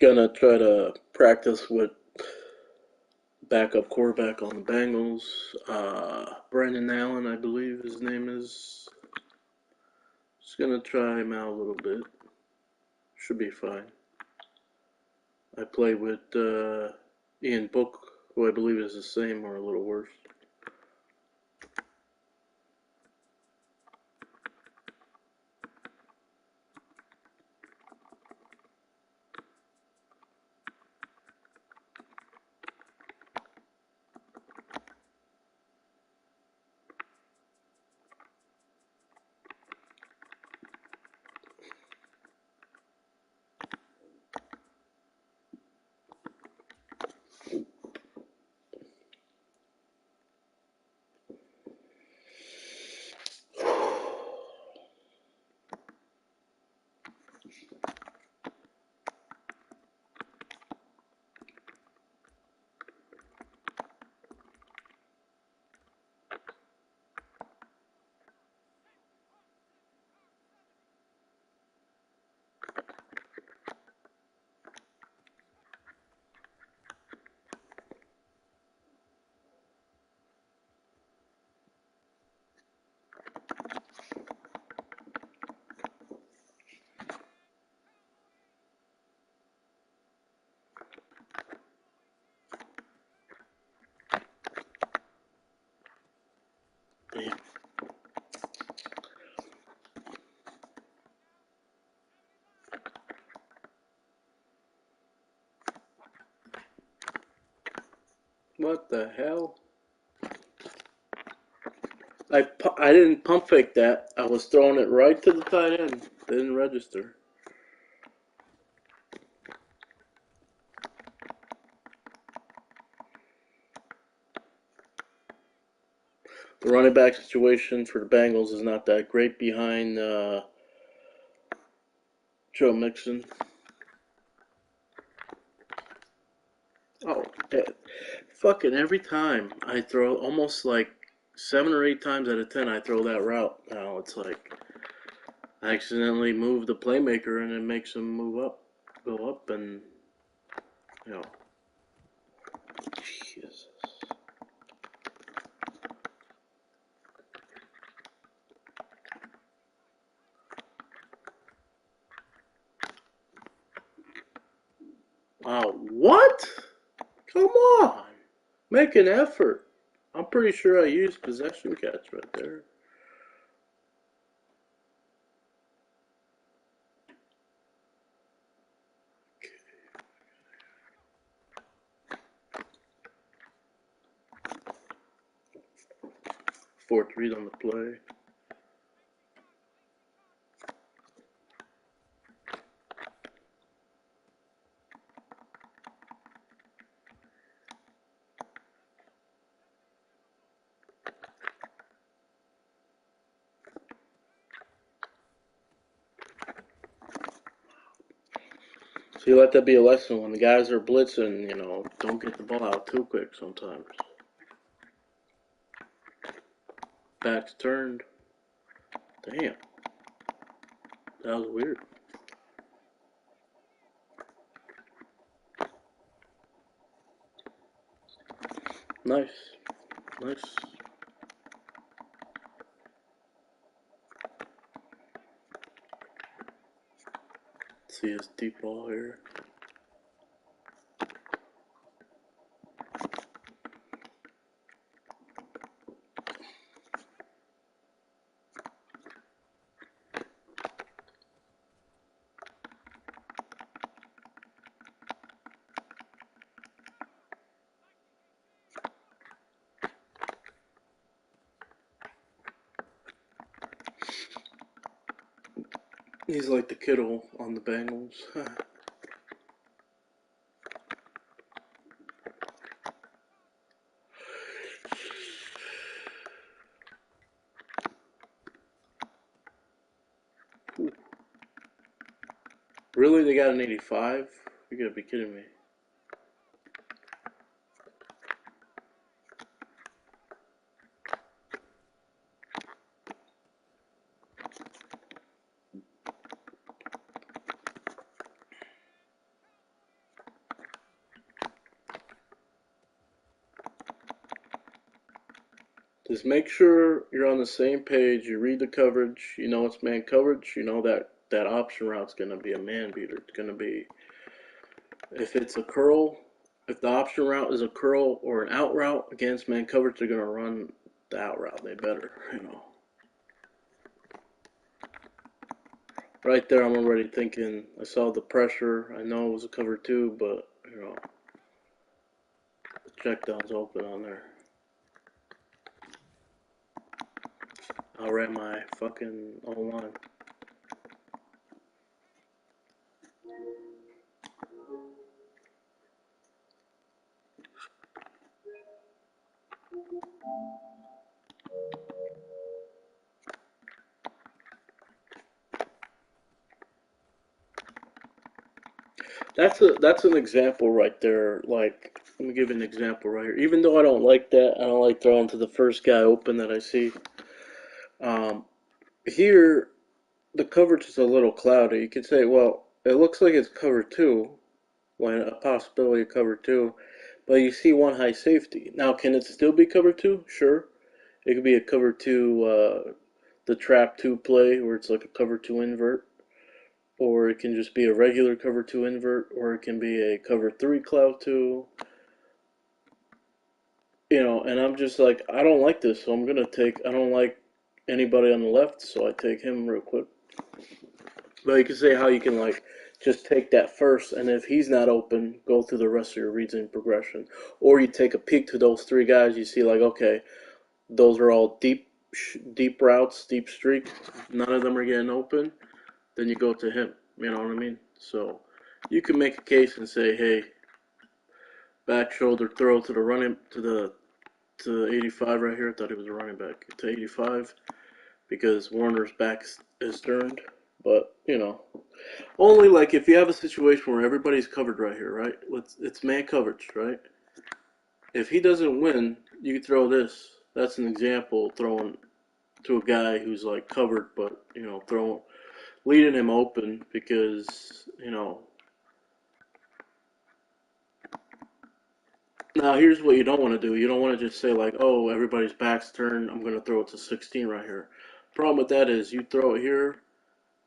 Gonna try to practice with backup quarterback on the Bengals. Brendan Allen, I believe his name is. Just gonna try him out a little bit. Should be fine. I play with Ian Book, who I believe is the same or a little worse. Damn. What the hell? I didn't pump fake that. I was throwing it right to the tight end. Didn't register. The running back situation for the Bengals is not that great behind Joe Mixon. Oh, fucking every time I throw, almost like 7 or 8 times out of 10, I throw that route. Now it's like I accidentally move the playmaker and it makes him move up, go up, and you know, Jesus. Wow, what? Come on, make an effort. I'm pretty sure I used possession catch right there. Fourth read on the play. So you let that be a lesson when the guys are blitzing, don't get the ball out too quick sometimes. Back's turned. Damn. That was weird. Nice. Nice. See his deep ball here. He's like the Kittle on the Bengals. Really? They got an 85? You gotta be kidding me. is make sure you're on the same page. You read the coverage. You know it's man coverage. You know that option route's going to be a man beater. It's going to be, if it's a curl, if the option route is a curl or an out route against man coverage, they're going to run the out route. They better, you know. Right there, I'm already thinking, I saw the pressure. I know it was a cover two, but, you know, the check down's open on there. I ran my fucking O-line. That's an example right there. Like, let me give you an example right here. Even though I don't like that, I don't like throwing to the first guy open that I see. Here, the coverage is a little cloudy. You could say, well, it looks like it's cover two, when a possibility of cover two, but you see one high safety. Now, can it still be cover two? Sure. It could be a cover two, the trap two play, where it's like a cover two invert. Or it can just be a regular cover two invert, or it can be a cover three cloud two. You know, and I'm just like, I don't like this, so I don't like anybody on the left, so I take him real quick. But you can say how you can, like, just take that first, and if he's not open, go through the rest of your reads in progression. Or you take a peek to those three guys, you see, like, okay, those are all deep routes, deep streak, none of them are getting open, then you go to him, you know what I mean? So you can make a case and say, hey, back shoulder throw to the running, to 85 right here. I thought he was a running back. To 85 because Warner's back is turned. But, you know, only like if you have a situation where everybody's covered right here, right? It's man coverage, right? If he doesn't win, you throw this. That's an example, throwing to a guy who's like covered, but, you know, leading him open because, you know. Now, here's what you don't want to do. You don't want to just say, like, oh, everybody's back's turned, I'm going to throw it to 16 right here. Problem with that is you throw it here,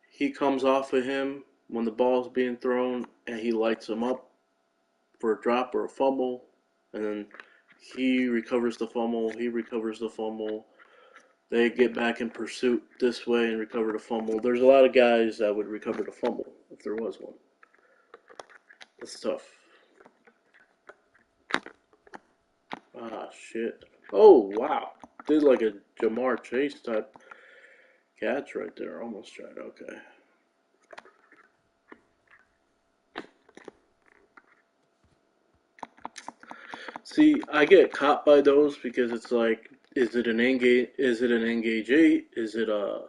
he comes off of him when the ball's being thrown, and he lights him up for a drop or a fumble, and then he recovers the fumble, they get back in pursuit this way and recover the fumble. There's a lot of guys that would recover the fumble if there was one. That's tough. Ah, shit. Oh, wow. Did like a Jamar Chase type catch right there. Almost tried. Okay. See, I get caught by those because it's like, is it an engage? Is it an engage 8? Is it a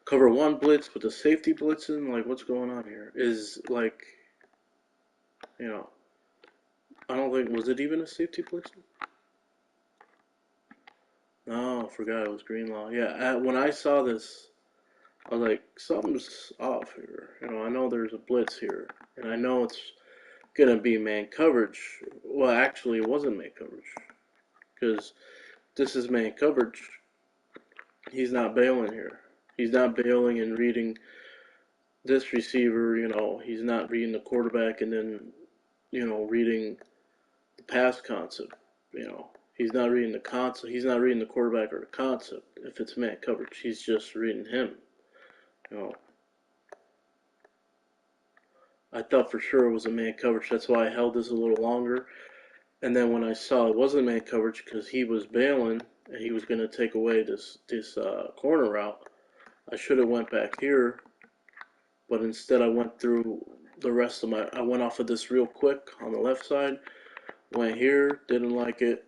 cover one blitz with a safety blitzing? Like, what's going on here? Is like, you know, I don't think, was it even a safety blitzing? No, I forgot it was Greenlaw. Yeah, when I saw this, I was like, something's off here. You know, I know there's a blitz here, and I know it's gonna be man coverage. Well, actually, it wasn't man coverage because this is man coverage. He's not bailing here. He's not bailing and reading this receiver. You know, he's not reading the quarterback and then, you know, reading the pass concept. You know, he's not reading the concept. He's not reading the quarterback or the concept. If it's man coverage, he's just reading him. You know, I thought for sure it was a man coverage. That's why I held this a little longer. And then when I saw it wasn't man coverage because he was bailing and he was going to take away this corner route, I should have went back here. But instead, I went through the rest of I went off of this real quick on the left side. Went here, didn't like it.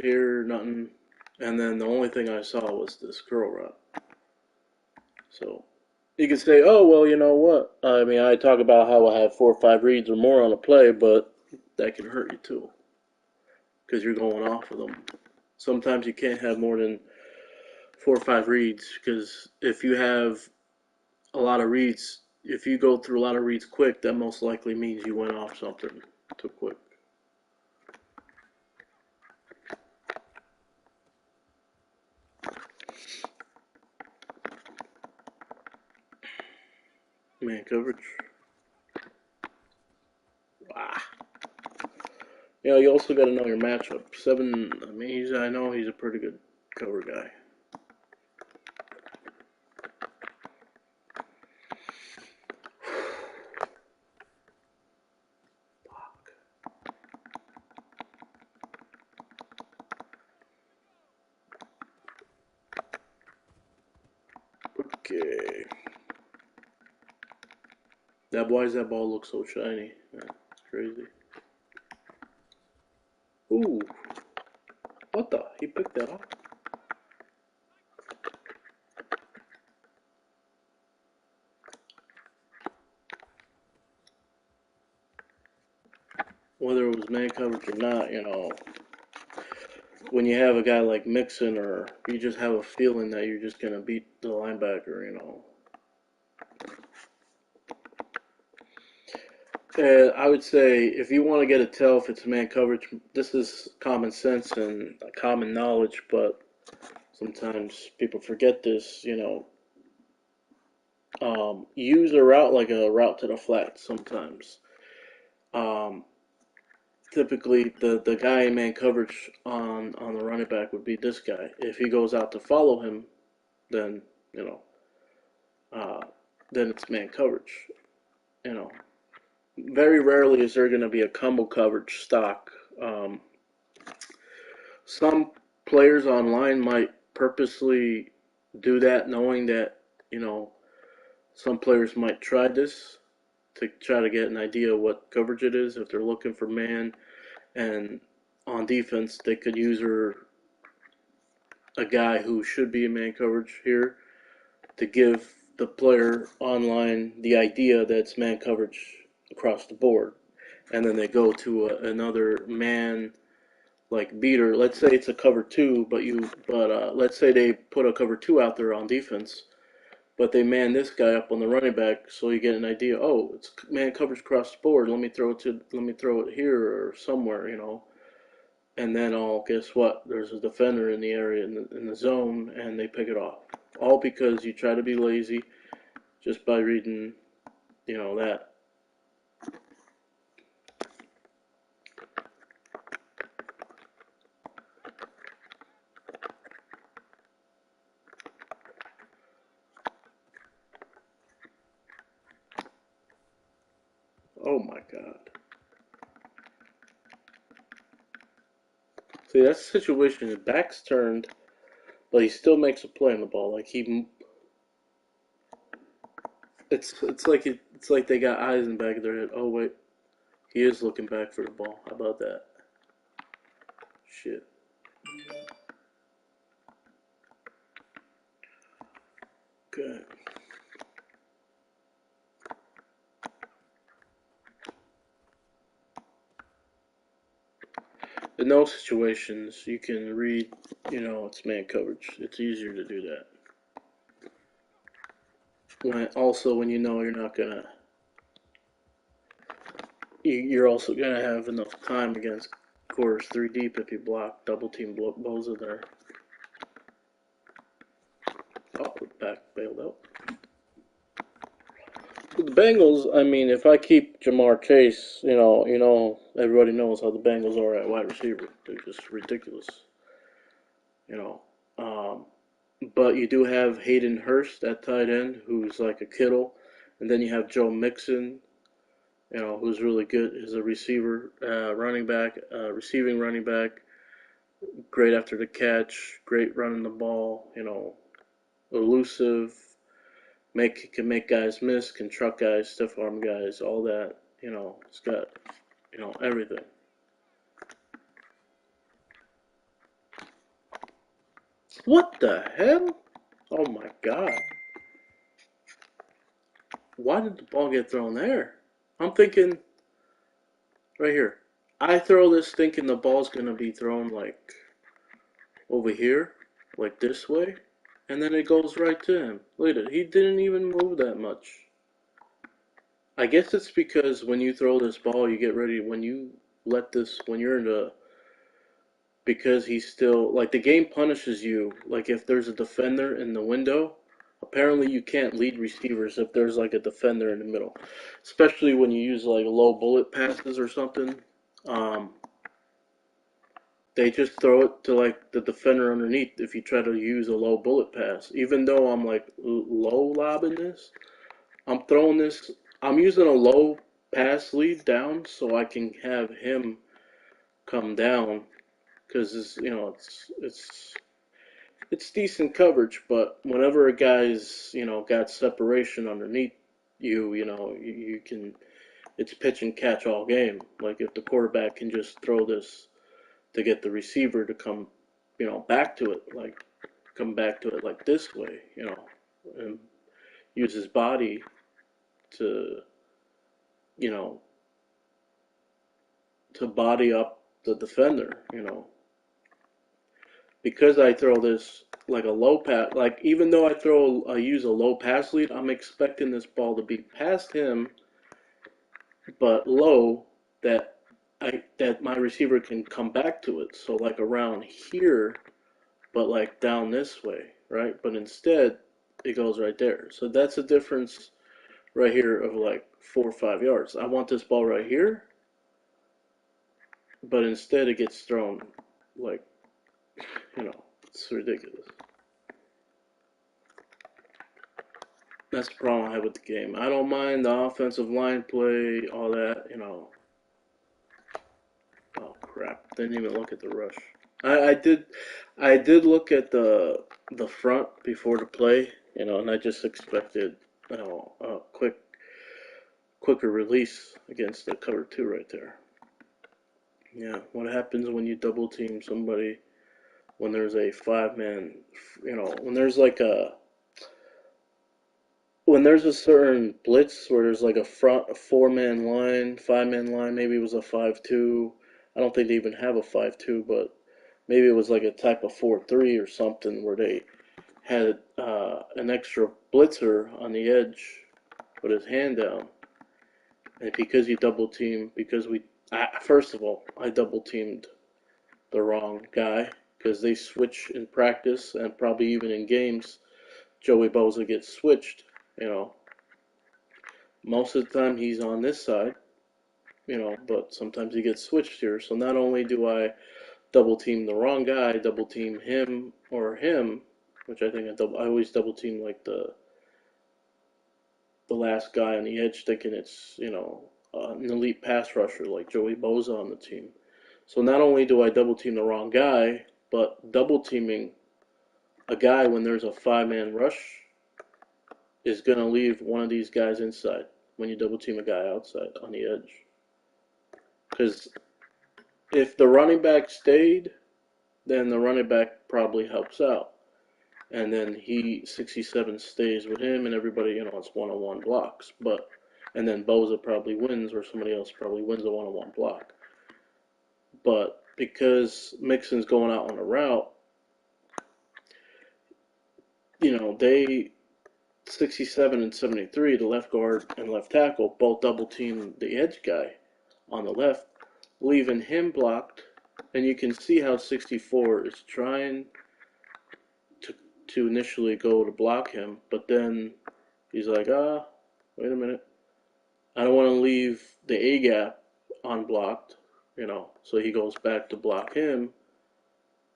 Here, nothing. And then the only thing I saw was this curl route. So you could say, oh, well, you know what? I mean, I talk about how I have 4 or 5 reads or more on a play, but that can hurt you too because you're going off of them. Sometimes you can't have more than 4 or 5 reads because if you have a lot of reads, if you go through a lot of reads quick, that most likely means you went off something too quick. Man coverage. Ah. You also got to know your matchup. Seven. I mean, I know he's a pretty good cover guy. Okay. Why does that ball look so shiny? That's crazy. Ooh. What the? He picked that up? Whether it was man coverage or not, when you have a guy like Mixon, or you just have a feeling that you're just going to beat the linebacker. I would say if you want to get a tell if it's man coverage, this is common sense and common knowledge, but sometimes people forget this. Use a route like a route to the flat sometimes. Um, Typically, the guy in man coverage on the running back would be this guy. If he goes out to follow him, then you know, uh, then it's man coverage. You know, very rarely is there going to be a combo coverage stock. Some players online might purposely do that, knowing that you know some players might try this to try to get an idea of what coverage it is. If they're looking for man, and on defense, they could use a guy who should be in man coverage here to give the player online the idea that it's man coverage across the board. And then they go to another man like beater. Let's say it's a cover two, but let's say they put a cover two out there on defense, but they man this guy up on the running back, so you get an idea. Oh, it's man coverage across the board. Let me throw it here or somewhere. And then guess what? There's a defender in the area in the zone, and they pick it off. All because you try to be lazy just by reading, that. Oh my God. See, that's the situation. His back's turned, but he still makes a play on the ball. It's like they got eyes in the back of their head. Oh wait, he is looking back for the ball. How about that? Shit. Okay. In those situations, you can read, it's man coverage. It's easier to do that. When you know you're not gonna, you're also gonna have enough time against quarters three deep if you block double team Boza there. Oh, back bailed out. The Bengals, I mean, if I keep Jamar Chase, everybody knows how the Bengals are at wide receiver. They're just ridiculous, you know. Um, but you do have Hayden Hurst at tight end, who's like a Kittle, and then you have Joe Mixon, who's really good as a receiver, running back, receiving running back, great after the catch, great running the ball, elusive, can make guys miss, can truck guys, stiff arm guys, all that. It's got everything. What the hell? Oh my God! Why did the ball get thrown there? I'm thinking right here. I throw this thinking the ball's gonna be thrown like over here, like this way, and then it goes right to him. Look at it. He didn't even move that much. I guess it's because when you throw this ball, you get ready. When you let this, when you're in because he's still like the game punishes you. Like if there's a defender in the window, apparently you can't lead receivers if there's like a defender in the middle, especially when you use like low bullet passes or something. Um, they just throw it to like the defender underneath if you try to use a low bullet pass. Even though I'm like low lobbing this, I'm throwing this. I'm using a low pass lead down so I can have him come down because it's decent coverage, but whenever a guy's got separation underneath you, you can it's pitch and catch all game. Like if the quarterback can just throw this to get the receiver to come, back to it, like come back to it like this way, and use his body to, you know, to body up the defender, because I throw this like a low pass, like even though I use a low pass lead, I'm expecting this ball to be past him, but low that my receiver can come back to it. So like around here, but like down this way, right? But instead, it goes right there. So that's a difference right here of like 4 or 5 yards. I want this ball right here, but instead it gets thrown like, it's ridiculous. That's the problem I have with the game. I don't mind the offensive line play, all that. Oh crap! Didn't even look at the rush. I did look at the front before the play, and I just expected, a quicker release against the cover two right there. Yeah, what happens when you double team somebody when there's a 5-man, when there's like when there's a certain blitz where there's like a 4-man line, 5-man line, maybe it was a 5-2. I don't think they even have a 5-2, but maybe it was like a type of 4-3 or something where they had an extra blitzer on the edge with his hand down. And because you double team, first of all, I double teamed the wrong guy because they switch in practice and probably even in games. Joey Bosa gets switched, you know. Most of the time he's on this side, but sometimes he gets switched here. So not only do I double team the wrong guy, I double team him or him, which I think I always double team like the last guy on the edge, thinking it's an elite pass rusher like Joey Bosa on the team. So not only do I double team the wrong guy, but double teaming a guy when there's a 5-man rush is going to leave one of these guys inside when you double team a guy outside on the edge. Because if the running back stayed, then the running back probably helps out. And then 67 stays with him, and everybody, it's one-on-one blocks. And then Boza probably wins, or somebody else probably wins a one-on-one block. But because Mixon's going out on a route, they 67 and 73, the left guard and left tackle, both double team the edge guy on the left, leaving him blocked. And you can see how 64 is trying to initially go to block him, but then he's like, wait a minute. I don't want to leave the A gap unblocked, so he goes back to block him,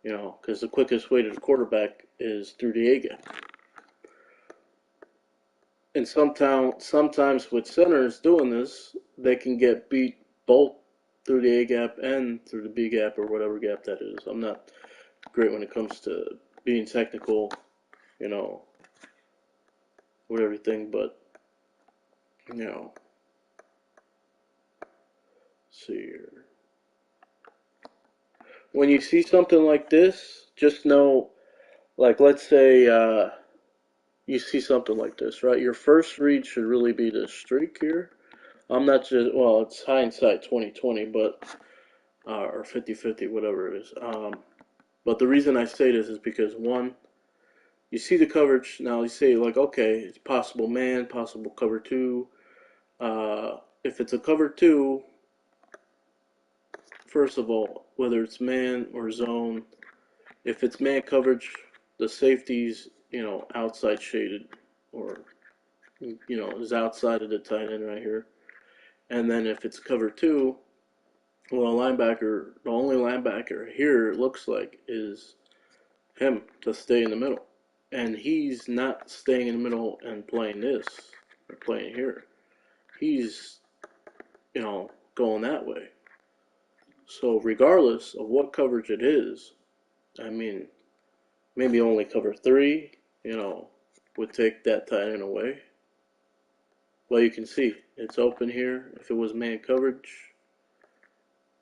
because the quickest way to the quarterback is through the A gap. And sometimes with centers doing this, they can get beat both through the A gap and through the B gap or whatever gap that is. I'm not great when it comes to being technical, with everything, but see here. When you see something like this, just know, like let's say you see something like this, right? Your first read should really be the streak here. I'm not just, well, it's hindsight 2020, but or 50-50, whatever it is. But the reason I say this is because one, you see the coverage now. You say like, okay, it's possible man, possible cover two. If it's a cover two, first of all, whether it's man or zone, if it's man coverage, the safety's, outside shaded, or, is outside of the tight end right here. And then if it's cover two, well, the only linebacker here, it looks like, is him to stay in the middle. And he's not staying in the middle and playing this, or playing here. He's, going that way. So regardless of what coverage it is, I mean, maybe only cover three, would take that tight end away. Well, you can see it's open here. If it was man coverage,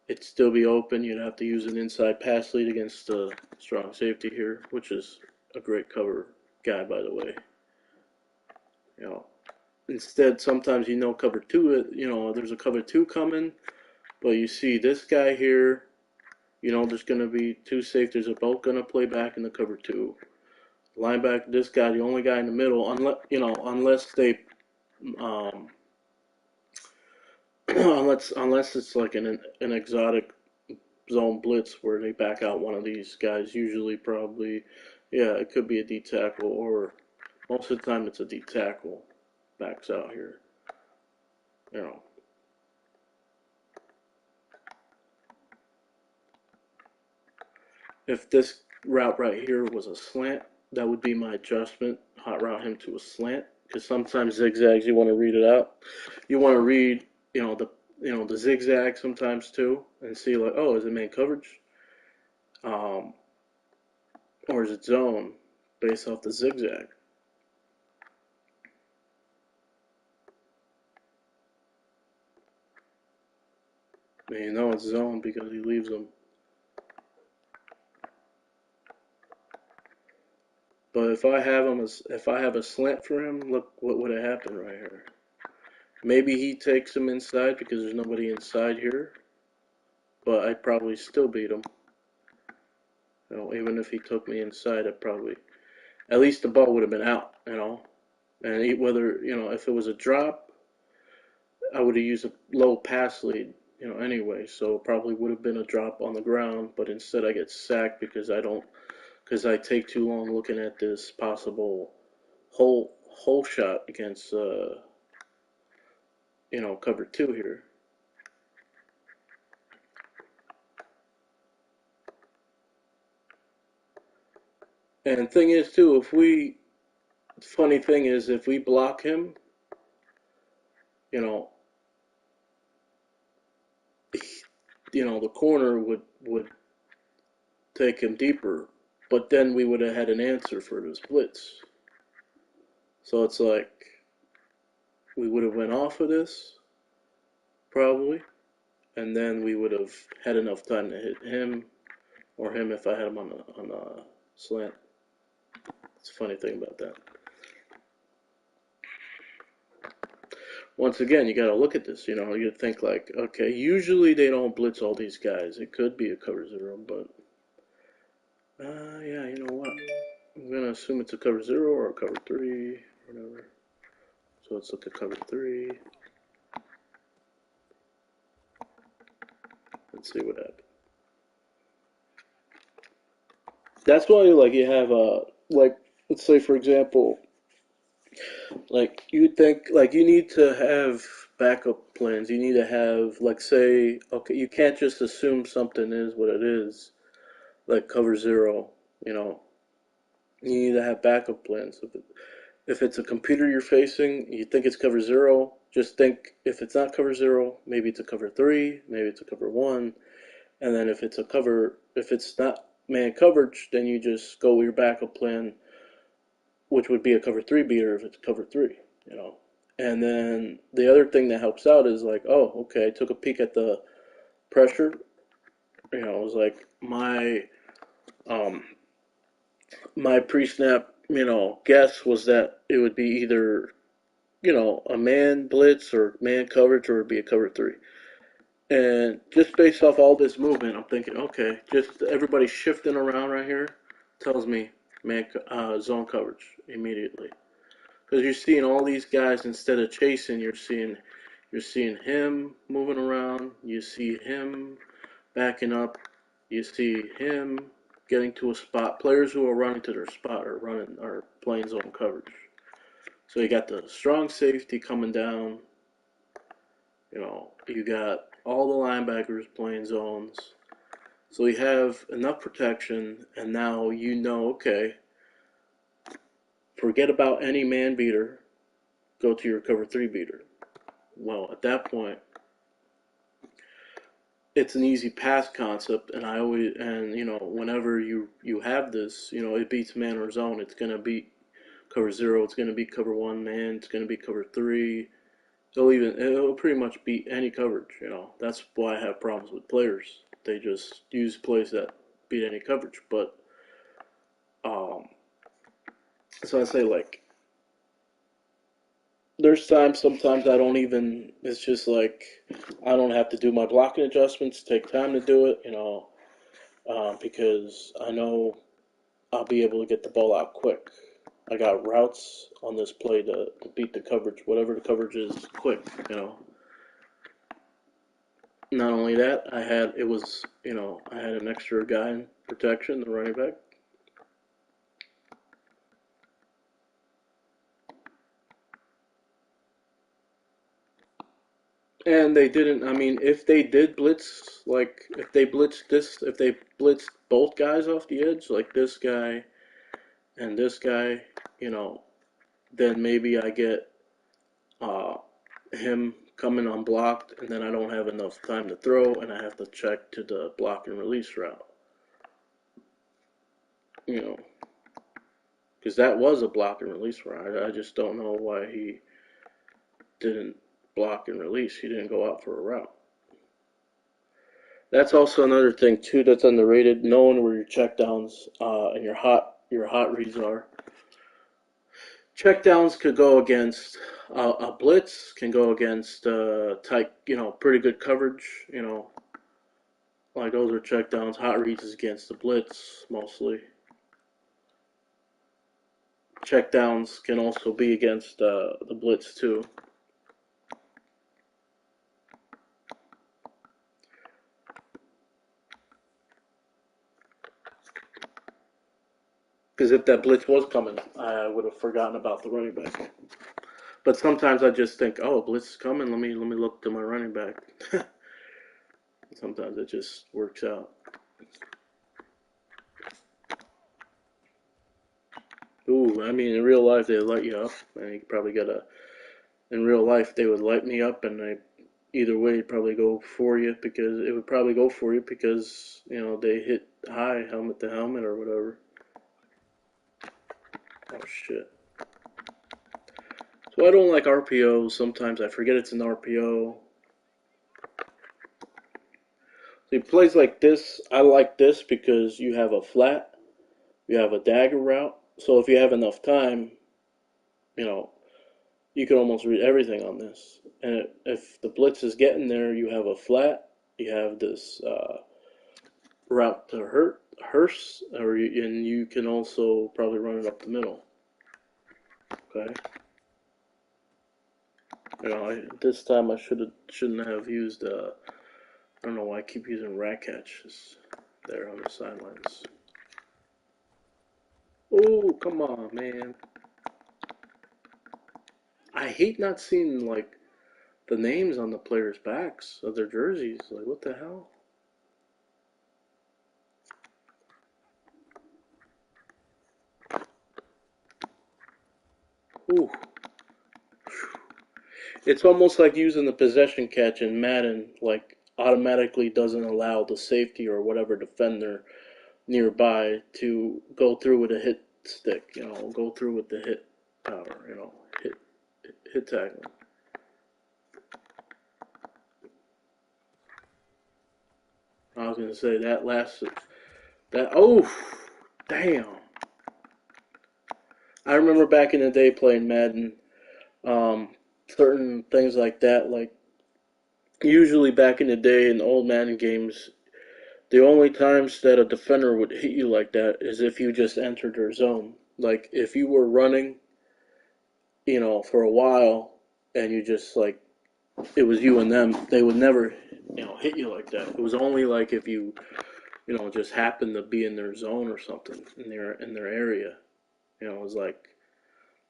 it'd still be open. You'd have to use an inside pass lead against a strong safety here, which is a great cover guy, by the way. Instead, sometimes cover two. There's a cover two coming, but you see this guy here. There's going to be two safeties. They're both going to play back in the cover two. Linebacker, this guy, the only guy in the middle, unless they, unless it's like an exotic zone blitz where they back out one of these guys. Usually, probably, yeah, it could be a D tackle, or most of the time it's a D tackle backs out here. If this route right here was a slant, that would be my adjustment. Hot route him to a slant, because sometimes zigzags you want to read it out. You want to read, the zigzag sometimes too, and see like, oh, is it man coverage, or is it zone, based off the zigzag. And it's zone because he leaves them. But if I have a slant for him, look what would have happened right here. Maybe he takes him inside because there's nobody inside here, but I'd probably still beat him. Even if he took me inside, I'd probably, at least the ball would have been out. And whether if it was a drop, I would have used a low pass lead, anyway. So it probably would have been a drop on the ground, but instead I get sacked because I take too long looking at this possible hole shot against cover two here. And thing is too, funny thing is, if we block him, you know, the corner would take him deeper, but then we would have had an answer for this blitz. So it's like we would have went off of this probably, and then we would have had enough time to hit him or him if I had him on a slant. It's a funny thing about that. Once again, you got to look at this. You think like, okay, usually they don't blitz all these guys. It could be a cover zero, but yeah, you know what? I'm gonna assume it's a cover zero or a cover three, whatever. So let's look at cover three. Let's see what happens. That's why, like, you have like, let's say for example, like you think like you need to have backup plans. You need to have, like, say, okay, you can't just assume something is what it is, like cover zero. You know, you need to have backup plans. If it's a computer you're facing, you think it's cover zero, just think if it's not cover zero, maybe it's a cover three, maybe it's a cover one, and then if it's not man coverage, then you just go with your backup plan, which would be a cover three beater if it's cover three, you know. And then the other thing that helps out is like, oh, okay, I took a peek at the pressure. It was like um my pre-snap, guess was that it would be either, a man blitz or man coverage, or it'd be a cover three. And just based off all this movement, I'm thinking, okay, just everybody shifting around right here tells me man zone coverage immediately. Because you're seeing all these guys, instead of chasing, you're seeing him moving around. You see him backing up. You see him getting to a spot. Players who are running to their spot are playing zone coverage. So you got the strong safety coming down. You got all the linebackers playing zones. So you have enough protection, and now okay, forget about any man beater. Go to your cover three beater. Well, at that point, it's an easy pass concept, and whenever you have this, it beats man or zone. It's gonna beat cover zero. It's gonna beat cover one man. It's gonna beat cover three. It'll pretty much beat any coverage. That's why I have problems with players. They just use plays that beat any coverage. But so I say, like, there's sometimes I don't even. It's just like I don't have to do my blocking adjustments. Take time to do it. Because I know I'll be able to get the ball out quick. I got routes on this play to beat the coverage, whatever the coverage is, quick. Not only that, I had an extra guy in protection, the running back. And they didn't, I mean, if they did blitz, like, if they blitzed both guys off the edge, like this guy and this guy, you know, then maybe I get uh, him coming unblocked, and then I don't have enough time to throw, and I have to check to the block and release route. You know, because that was a block and release route. I just don't know why he didn't block and release. He didn't go out for a route. That's also another thing too that's underrated. Knowing where your checkdowns and your hot reads are. Checkdowns could go against a blitz, can go against tight, pretty good coverage. Like those are checkdowns. Hot reads is against the blitz mostly. Checkdowns can also be against the blitz too. Because if that blitz was coming, I would have forgotten about the running back. But sometimes I just think, oh, blitz is coming. Let me look to my running back. Sometimes it just works out. Ooh, I mean, in real life they light you up, and you probably gotta. In real life, they would light me up, and either way, probably go for you because it would probably go for you because they hit high, helmet to helmet or whatever. Oh shit. So I don't like RPOs. Sometimes I forget it's an RPO. See, plays like this, I like this because you have a flat, you have a dagger route. So if you have enough time, you know, you can almost read everything on this. And if the blitz is getting there, you have a flat, you have this route to hearse, and you can also probably run it up the middle. Okay. This time I shouldn't have used. I don't know why I keep using rat catches there on the sidelines. Oh, come on, man. I hate not seeing, like, the names on the players' backs of their jerseys. Like, what the hell? Ooh. It's almost like using the possession catch in Madden, like, automatically doesn't allow the safety or whatever defender nearby to go through with a hit stick, go through with the hit power, hit tackling. I was gonna say oh, damn. I remember back in the day playing Madden, certain things like that, like usually back in the day in old Madden games, the only times that a defender would hit you like that is if you just entered their zone. Like if you were running, for a while and you just like it was you and them, they would never, hit you like that. It was only like if you, just happened to be in their zone or something in their area. It was like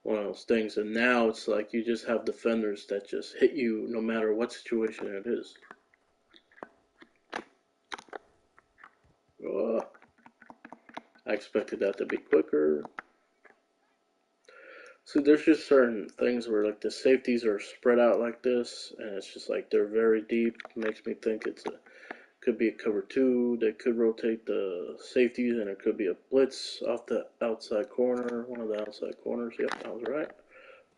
one of those things. And now it's like you just have defenders that just hit you no matter what situation it is. Oh, I expected that to be quicker. So there's just certain things where like the safeties are spread out like this, and it's just like they're very deep. It makes me think could be a cover two. They could rotate the safeties, and it could be a blitz off the outside corner, one of the outside corners. Yep, I was right.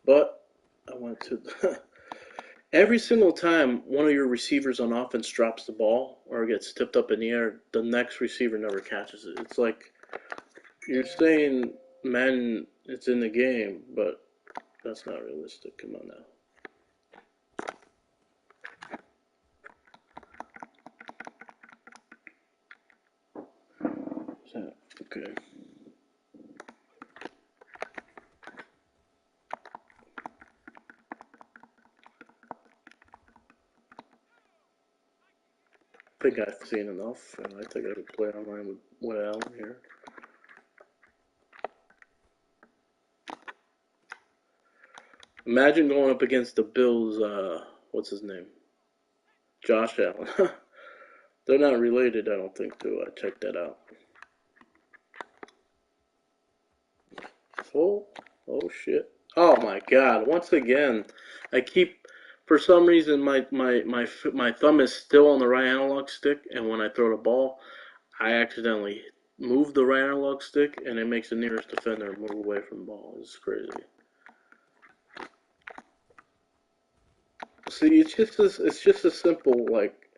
But I went to every single time one of your receivers on offense drops the ball or gets tipped up in the air, the next receiver never catches it. It's like you're saying Madden, it's in the game, but that's not realistic. Come on now. Okay. I think I've seen enough, and I think I could play online with Alan here. Imagine going up against the Bills, what's his name? Josh Allen. They're not related, I don't think, too. I checked that out. Oh shit. Oh my god. Once again, I keep, for some reason, my thumb is still on the right analog stick, and when I throw the ball, I accidentally move the right analog stick, and it makes the nearest defender move away from the ball. It's crazy. See, it's just a simple, like,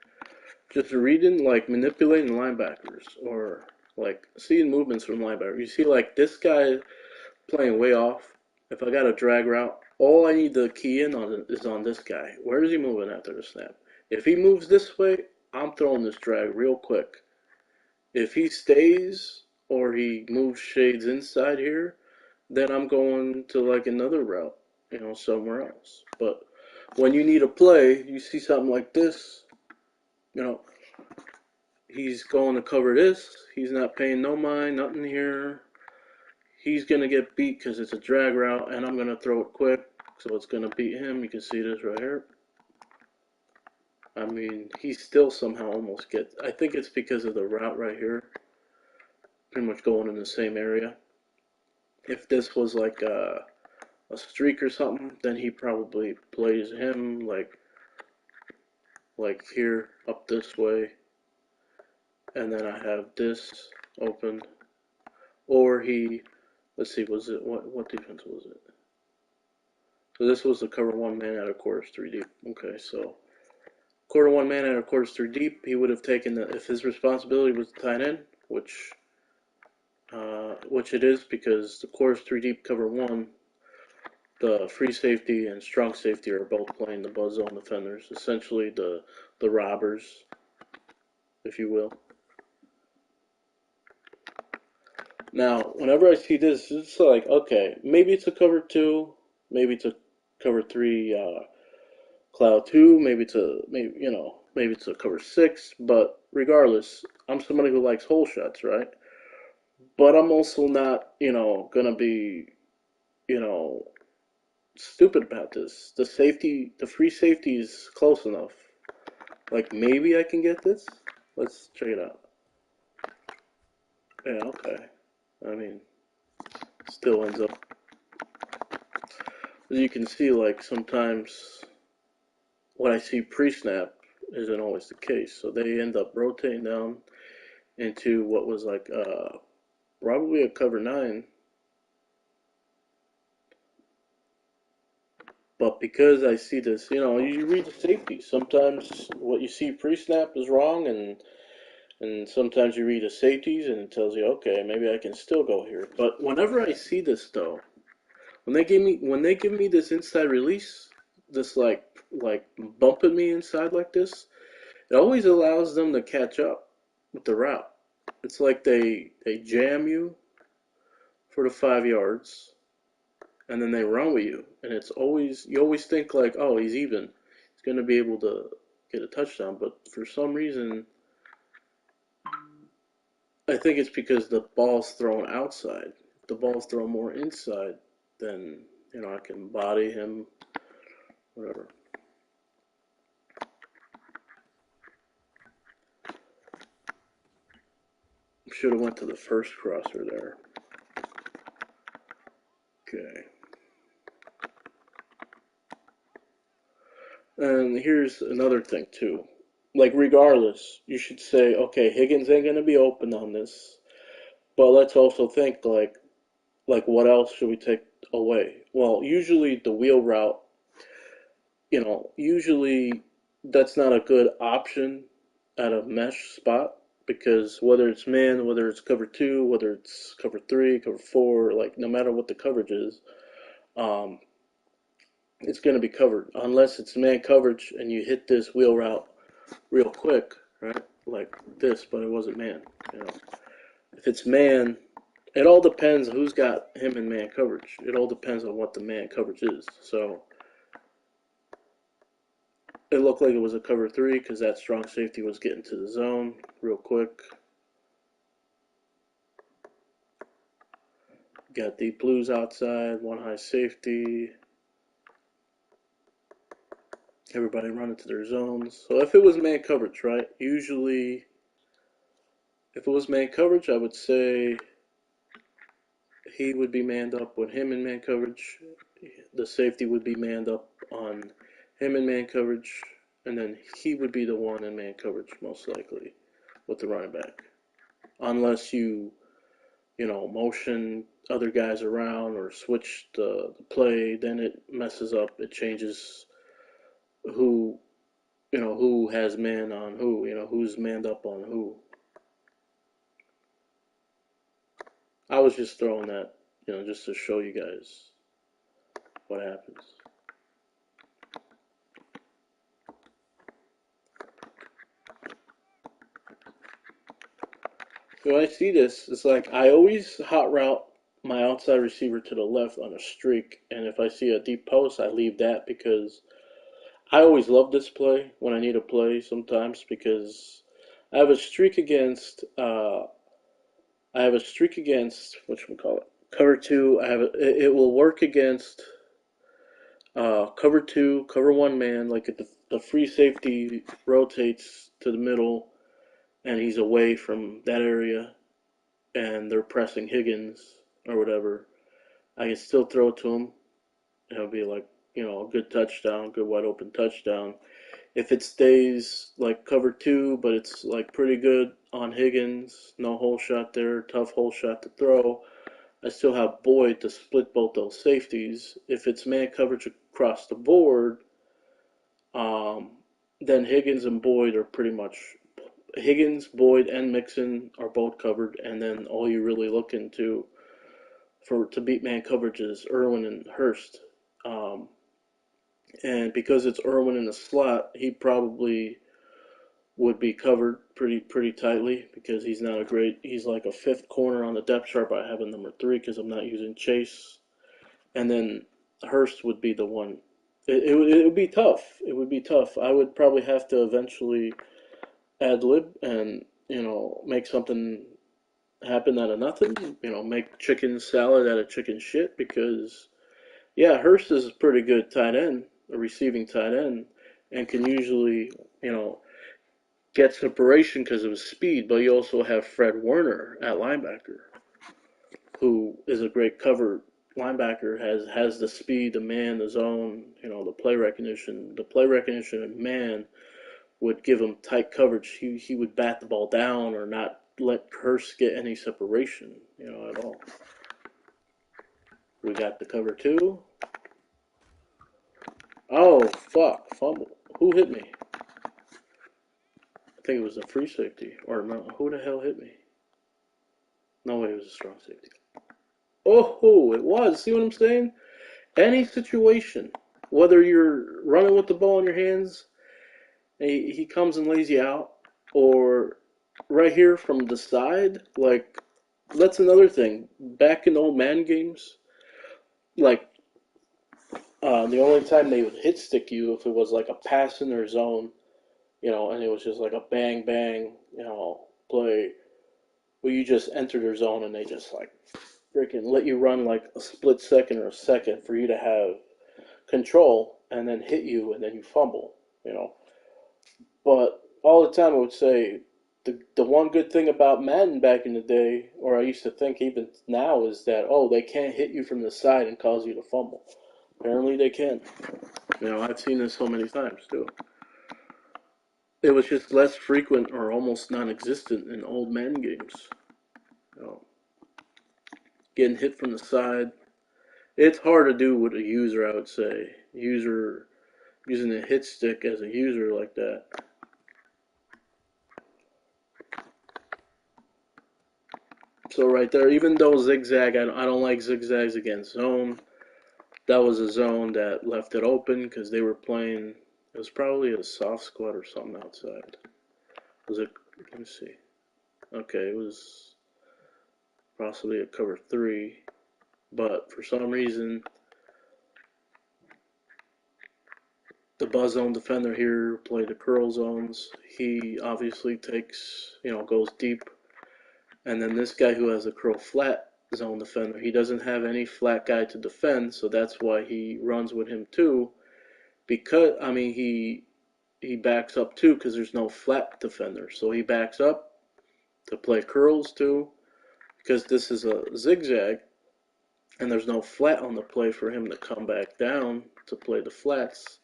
just reading, like, manipulating linebackers, or, like, seeing movements from linebackers. You see, like, this guy playing way off. If I got a drag route, all I need to key in on is on this guy. Where is he moving after the snap? If he moves this way, I'm throwing this drag real quick. If he stays or he moves shades inside here, then I'm going to like another route, somewhere else. But when you need a play, you see something like this, you know, he's going to cover this. He's not paying no mind, nothing here. He's going to get beat because it's a drag route, and I'm going to throw it quick, so it's going to beat him. You can see this right here. I mean, he still somehow almost gets, I think it's because of the route right here. Pretty much going in the same area. If this was like a streak or something, then he probably plays him like here up this way, and then I have this open, or he, let's see, was it what defense was it? So this was the cover one man out of quarters three deep. Okay, so quarter one man out of quarters three deep, he would have taken the, if his responsibility was the tight end, which it is because the quarters three deep cover one, the free safety and strong safety are both playing the buzz zone defenders, essentially the robbers, if you will. Now, whenever I see this, it's like, okay, maybe it's a cover two, maybe it's a cover three, cloud two, maybe it's a cover six, but regardless, I'm somebody who likes hole shots, right? But I'm also not, gonna be, you know, stupid about this. The free safety is close enough. Like maybe I can get this. Let's check it out. Yeah, okay. I mean, still ends up. As you can see, like sometimes what I see pre-snap isn't always the case. So they end up rotating down into what was like probably a cover nine. But because I see this, you read the safety. Sometimes what you see pre-snap is wrong, and sometimes you read the safeties and it tells you, okay, maybe I can still go here. But whenever I see this though, when they give me this inside release, this like bumping me inside like this, it always allows them to catch up with the route. It's like they jam you for the 5 yards, and then they run with you, and you always think like, oh, he's even, He's going to be able to get a touchdown. But for some reason, I think it's because the ball's thrown outside. If the ball's thrown more inside, then I can body him, whatever. Should have went to the first crosser there. Okay. And here's another thing too. Like regardless, you should say, okay, Higgins ain't gonna be open on this, but let's also think like what else should we take away? Well, usually the wheel route, usually that's not a good option at a mesh spot because whether it's man, whether it's cover two, whether it's cover three, cover four, like no matter what the coverage is, um, it's going to be covered unless it's man coverage and you hit this wheel route real quick, right? Like this, but it wasn't man. You know, if it's man, it all depends who's got him in man coverage. It all depends on what the man coverage is. So it looked like it was a cover three because that strong safety was getting to the zone real quick. Got deep blues outside, one high safety. Everybody running to their zones. So if it was man coverage, right? Usually, if it was man coverage, I would say he would be manned up with him in man coverage. The safety would be manned up on him in man coverage, and then he would be the one in man coverage most likely with the running back, unless you motion other guys around or switch the play. Then it messes up. It changes who who has man on who. Who's manned up on who. I was just throwing that, just to show you guys what happens. So when I see this, it's like I always hot route my outside receiver to the left on a streak, and if I see a deep post, I leave that because I always love this play when I need a play sometimes because I have a streak against whatchamacallit, cover two. It will work against cover two, cover one man. Like if the free safety rotates to the middle and he's away from that area and they're pressing Higgins or whatever, I can still throw it to him. It'll be like a good touchdown, good wide open touchdown. If it stays like cover two, but it's like pretty good on Higgins, no hole shot there, tough hole shot to throw, I still have Boyd to split both those safeties. If it's man coverage across the board, um, then Higgins and Boyd are pretty much Higgins, Boyd, and Mixon are both covered, and then all you're really looking to beat man coverage is Irwin and Hurst. Um, and because it's Irwin in the slot, he probably would be covered pretty tightly because he's like a fifth corner on the depth chart. I have a number three because I'm not using Chase, and then Hurst would be the one. It would be tough. It would be tough. I would probably have to eventually ad lib and make something happen out of nothing. Make chicken salad out of chicken shit because yeah, Hurst is a pretty good tight end, a receiving tight end, and can usually get separation because of his speed. But you also have Fred Warner at linebacker, who is a great cover linebacker. Has the speed, the man, the zone, the play recognition. The play recognition of man would give him tight coverage. He would bat the ball down or not let Hurst get any separation, at all. We got the cover two. Oh, fuck. Fumble. Who hit me? I think it was a free safety. Or no, who the hell hit me? No way, it was a strong safety. Oh, it was. See what I'm saying? Any situation, whether you're running with the ball in your hands, he comes and lays you out, or right here from the side, like, that's another thing. Back in old man games, like, The only time they would hit stick you if it was like a pass in their zone, and it was just like a bang bang, play where you just enter their zone and they just like freaking let you run like a split second or a second for you to have control and then hit you and then you fumble, you know. But all the time I would say the one good thing about Madden back in the day, or I used to think even now, is that they can't hit you from the side and cause you to fumble. Apparently they can. I've seen this so many times too. It was just less frequent or almost non-existent in old Madden games. You know, getting hit from the side. It's hard to do with a user, I would say. User using a hit stick as a user like that. So right there, even though zigzag, I don't like zigzags against zone. That was a zone that left it open because they were playing. It was probably a soft squad or something outside. Was it? Let me see. Okay, it was possibly a cover three, but for some reason, the buzz zone defender here played the curl zones. He obviously goes deep. And then this guy who has a curl flat zone defender, he doesn't have any flat guy to defend, so that's why he runs with him too. Because he backs up too because there's no flat defender, so he backs up to play curls too because this is a zigzag and there's no flat on the play for him to come back down to play the flats.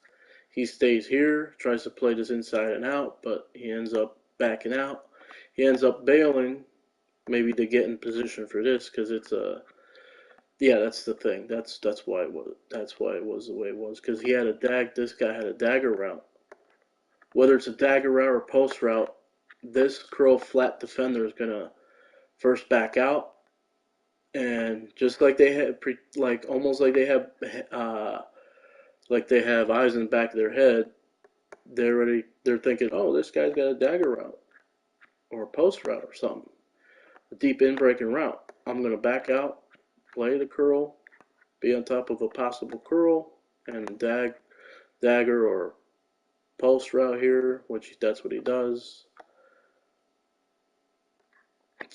He stays here, tries to play this inside and out, but he ends up backing out. He ends up bailing, maybe to get in position for this, because it's a that's the thing. That's why it was the way it was, because he had a dag. This guy had a dagger route. Whether it's a dagger route or post route, this curl flat defender is gonna first back out, and just like they have, almost like they have eyes in the back of their head. They're thinking, oh, this guy's got a dagger route or a post route or something, a deep in breaking route. I'm gonna back out, play the curl, be on top of a possible curl, and dagger or post route here, which that's what he does.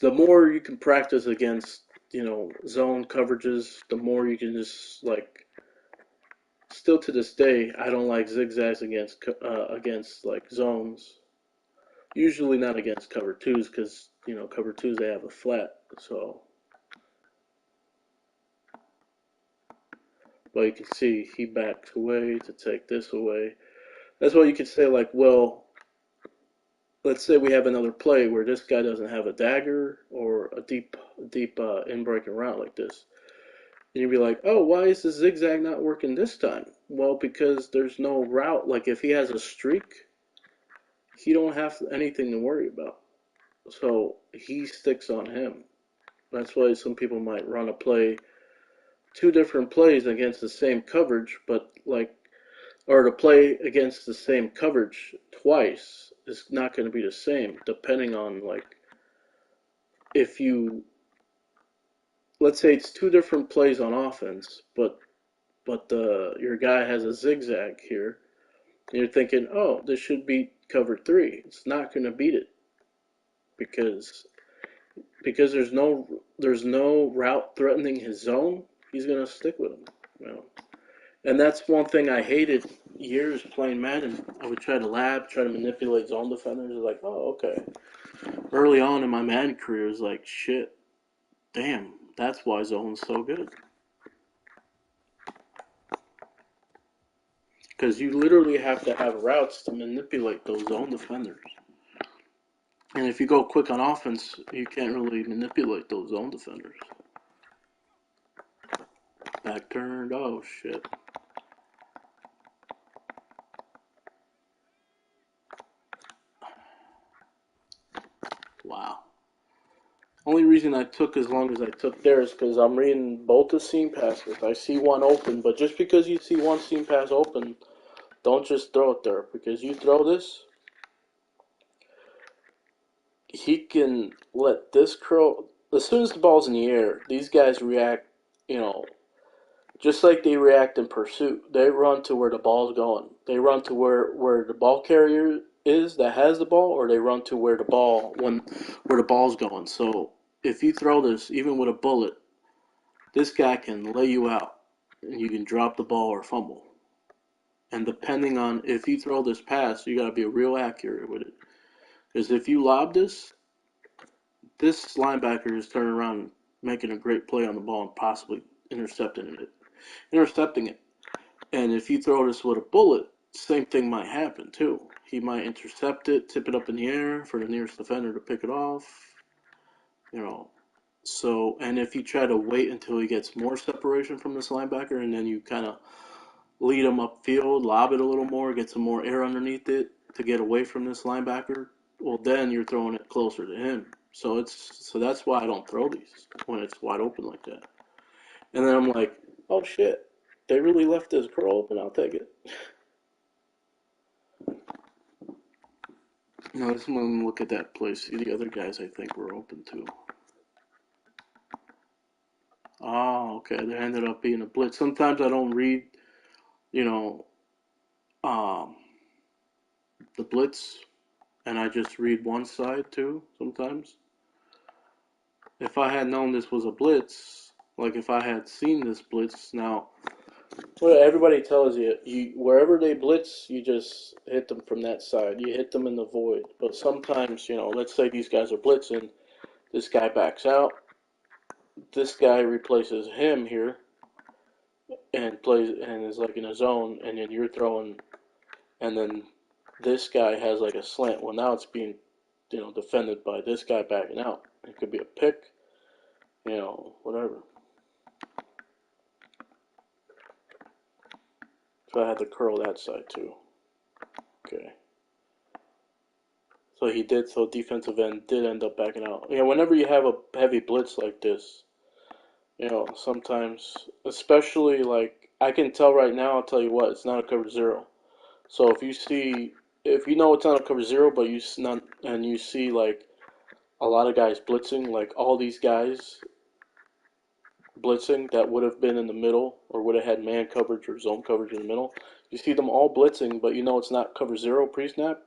The more you can practice against, zone coverages, the more you can just still to this day, I don't like zigzags against like zones. Usually not against cover twos because cover twos they have a flat. So, but you can see he backs away to take this away. That's why you could say well, let's say we have another play where this guy doesn't have a dagger or a deep in breaking route like this. And you'd be like, oh, why is the zigzag not working this time? Well, because there's no route. Like if he has a streak, he don't have anything to worry about. So he sticks on him. That's why some people might run a play, two different plays against the same coverage, but or to play against the same coverage twice is not going to be the same, depending on if you, let's say it's two different plays on offense, but your guy has a zigzag here, and you're thinking, oh, this should beat cover three. It's not going to beat it because there's no route threatening his zone. He's going to stick with him. And that's one thing I hated years playing Madden. I would try to manipulate zone defenders. Like, oh, okay. Early on in my Madden career, it was like, shit, damn, that's why zone's so good. Because you literally have to have routes to manipulate those zone defenders. And if you go quick on offense, you can't really manipulate those zone defenders. Back turned, oh shit. Wow. Only reason I took as long as I took there is because I'm reading both the seam passes. I see one open, but just because you see one seam pass open, don't just throw it there. Because you throw this, he can let this curl. As soon as the ball's in the air, these guys react, just like they react in pursuit. They run to where the ball's going. They run to where the ball carrier is that has the ball, or they run to where where the ball's going. So if you throw this, even with a bullet, this guy can lay you out, and you can drop the ball or fumble. And depending on if you throw this pass, you got to be real accurate with it. Because if you lob this linebacker is turning around, making a great play on the ball, and possibly intercepting it. Intercepting it. And if you throw this with a bullet, same thing might happen too. He might intercept it, tip it up in the air for the nearest defender to pick it off. You know. So, and if you try to wait until he gets more separation from this linebacker, and then you kind of lead him upfield, lob it a little more, get some more air underneath it to get away from this linebacker, well, then you're throwing it closer to him. So that's why I don't throw these when it's wide open like that. And then I'm like, oh shit, they really left this curl open. I'll take it. Now let's look at that play. See the other guys I think were open too. Oh, okay. There ended up being a blitz. Sometimes I don't read, you know, um, the blitz, and I just read one side too. Sometimes, if I had known this was a blitz, like if I had seen this blitz, now, well, everybody tells you, wherever they blitz, you just hit them from that side. You hit them in the void. But sometimes, let's say these guys are blitzing, this guy backs out, this guy replaces him here, and plays and is like in a zone, and then you're throwing, and then this guy has like a slant. Well, now it's being, defended by this guy backing out. It could be a pick, whatever. So I had to curl that side too. Okay. So he did. So defensive end did end up backing out. Whenever you have a heavy blitz like this, sometimes, especially like I can tell right now. I'll tell you what, it's not a cover zero. So if you know it's not a cover zero, but you see like a lot of guys blitzing, like all these guys blitzing that would have been in the middle or would have had man coverage or zone coverage in the middle. You see them all blitzing, but it's not cover zero pre-snap.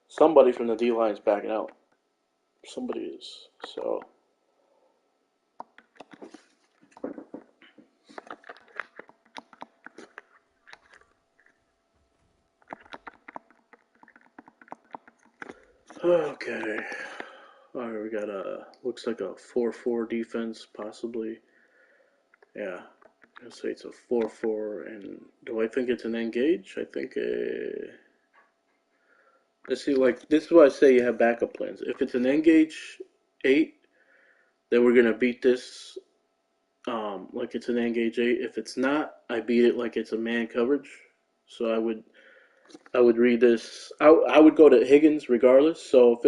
Somebody from the D line is backing out. Somebody is. So. Okay. All right, we got looks like a 4-4 defense, possibly. Yeah. I'll say it's a 4-4, and do I think it's an engage? I think, let's see, like, this is why I say you have backup plans. If it's an engage 8, then we're going to beat this like it's an engage 8. If it's not, I beat it like it's a man coverage. So I would read this. I would go to Higgins regardless. So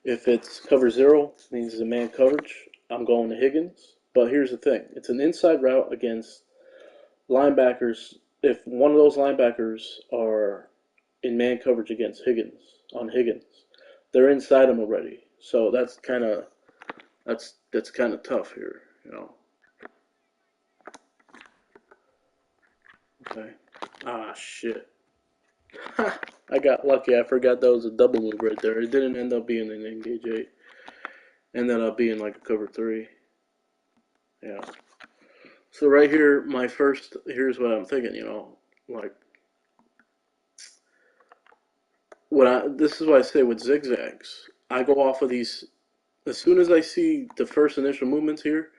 if it's cover zero, means it's a man coverage, I'm going to Higgins. But here's the thing: it's an inside route against linebackers. If one of those linebackers are in man coverage against Higgins, they're inside him already. So that's kind of tough here. Okay. Ah, shit. I got lucky. I forgot that was a double move right there. It didn't end up being an engage 8. Ended up being like a cover 3. Yeah. So right here, here's what I'm thinking, like, this is what I say with zigzags. I go off of these, as soon as I see the first initial movements here,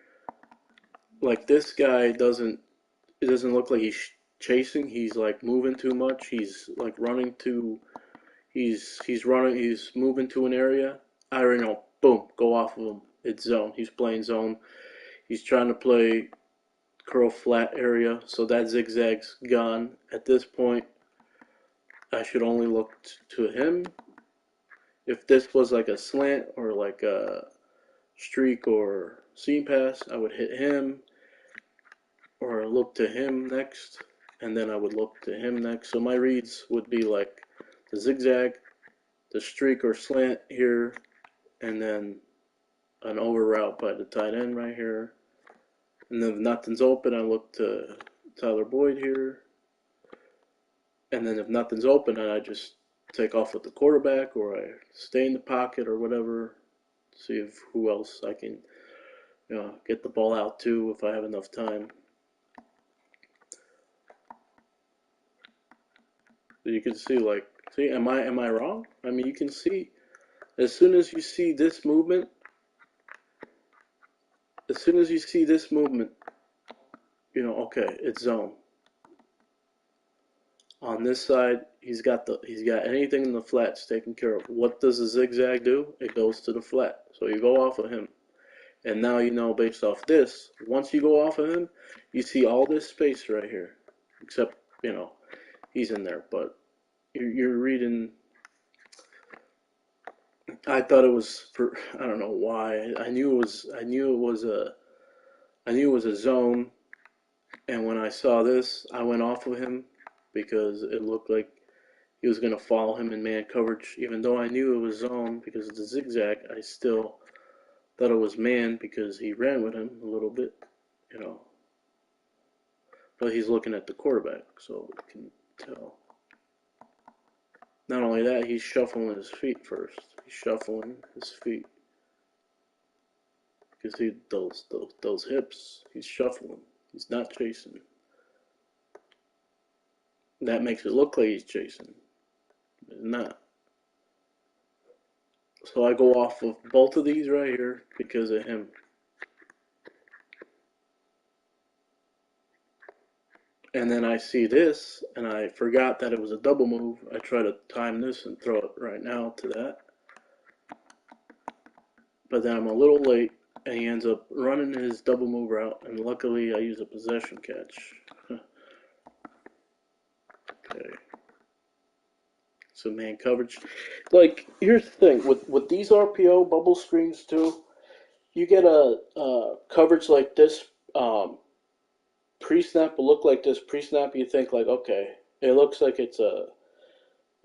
like this guy it doesn't look like he's chasing, he's like moving too much, he's like he's moving to an area. I already know, boom, go off of him. It's zone. He's playing zone. He's trying to play curl flat area, so that zigzag's gone. At this point, I should only look to him. If this was like a slant or like a streak or seam pass, I would hit him or look to him next, and then I would look to him next. So my reads would be like the zigzag, the streak or slant here, and then an over route by the tight end right here, And then if nothing's open, I look to Tyler Boyd here. And then if nothing's open, then I just take off with the quarterback, or I stay in the pocket or whatever. See if who else I can, get the ball out to if I have enough time. So you can see, like, see, am I wrong? I mean, you can see as soon as you see this movement, okay, it's zone. On this side, he's got anything in the flats taken care of. What does the zigzag do? It goes to the flat. So you go off of him. And now you know based off this, once you go off of him, you see all this space right here. Except, he's in there, but you're reading. I thought it was for, I don't know why. I knew it was a zone, and when I saw this, I went off of him because it looked like he was going to follow him in man coverage. Even though I knew it was zone because of the zigzag, I still thought it was man because he ran with him a little bit, you know. But he's looking at the quarterback, so you can tell. Not only that, he's shuffling his feet first. He's shuffling his feet. You can see those hips. He's shuffling. He's not chasing. That makes it look like he's chasing. It's not. So I go off of both of these right here because of him. And then I see this, and I forgot that it was a double move. I try to time this and throw it right now to that. But then I'm a little late, and he ends up running his double move route, and luckily I use a possession catch. Okay. So man coverage. Like, here's the thing. With these RPO bubble screens too, you get a coverage like this, pre-snap will look like this. Pre-snap, you think like, okay, it looks like it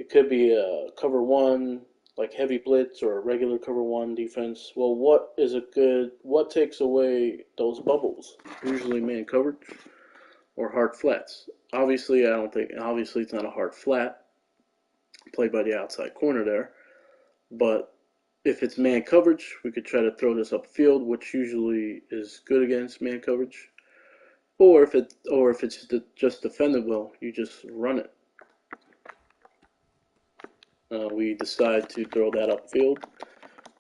could be a cover one, like heavy blitz or a regular cover one defense. Well, what takes away those bubbles? Usually man coverage or hard flats. Obviously, it's not a hard flat played by the outside corner there, but if it's man coverage, we could try to throw this upfield, which usually is good against man coverage. Or if it's just defendable, you just run it. We decide to throw that upfield,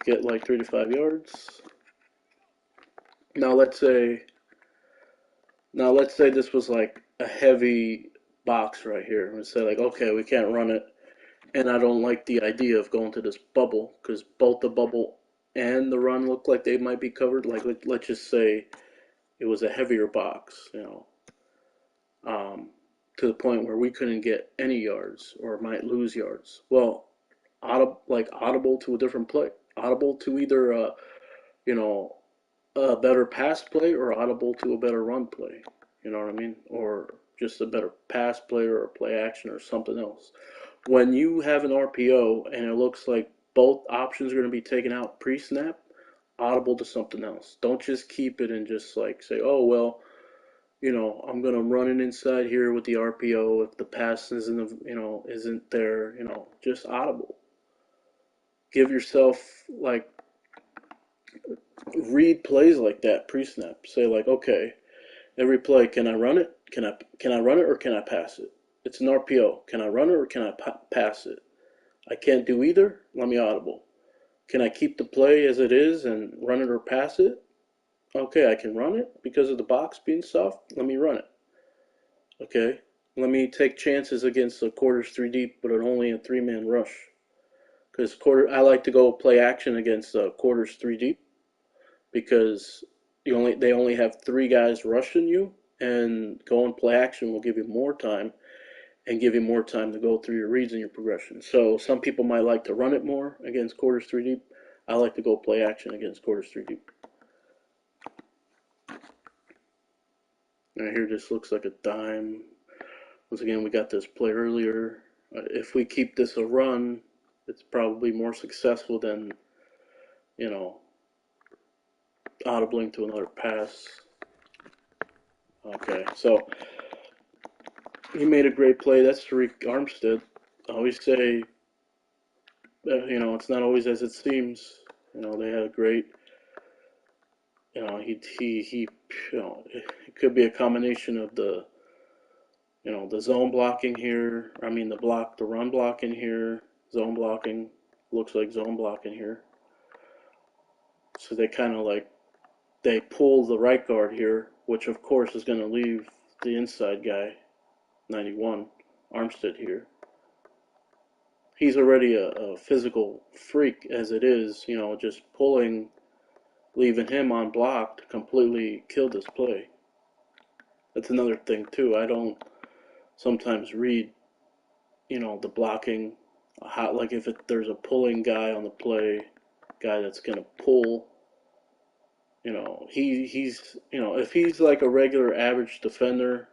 get like 3 to 5 yards. Now let's say this was like a heavy box right here. Let's say like, okay, we can't run it, and I don't like the idea of going to this bubble because both the bubble and the run look like they might be covered. Like let's just say it was a heavier box, to the point where we couldn't get any yards or might lose yards. Well, audible to a different play, audible to either a better pass play or audible to a better run play. You know what I mean? Or just a better pass play or a play action or something else. When you have an RPO and it looks like both options are going to be taken out pre-snap, audible to something else. Don't just keep it and just like say, oh well, I'm gonna run it inside here with the RPO if the pass isn't there, just audible. Give yourself like read plays like that pre-snap. Say like, okay, every play, can I run it? Can I run it or can I pass it? It's an RPO. Can I run it or can I pass it? I can't do either. Let me audible. Can I keep the play as it is and run it or pass it? Okay, I can run it because of the box being soft. Let me run it. Okay, let me take chances against the quarters 3 deep, but only a 3-man rush. Because I like to go play action against quarters 3 deep because they only have 3 guys rushing you, and going play action will give you more time and give you more time to go through your reads and your progression. So some people might like to run it more against quarters 3 deep. I like to go play action against quarters 3 deep. Now here this looks like a dime. Once again, we got this play earlier. If we keep this a run, it's probably more successful than, audibling to another pass. Okay, so he made a great play. That's Tariq Armstead. I always say, it's not always as it seems. They had a great, it could be a combination of the zone blocking here. I mean, the run blocking here, zone blocking. Looks like zone blocking here. So they kind of like, they pull the right guard here, which of course is going to leave the inside guy, 91, Armstead here. He's already a physical freak as it is, just pulling, leaving him unblocked completely killed this play. That's another thing too. I don't sometimes read, the blocking, like if there's a pulling guy on the play, guy that's gonna pull, he's if he's like a regular average defender,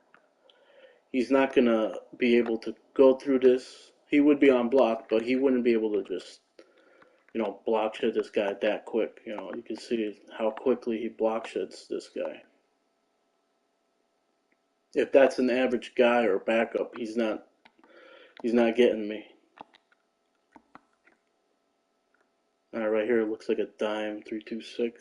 he's not gonna be able to go through this. He would be on block, but he wouldn't be able to just block shed this guy that quick. You can see how quickly he block sheds this guy. If that's an average guy or backup, he's not getting me. All right, right here it looks like a dime, 326.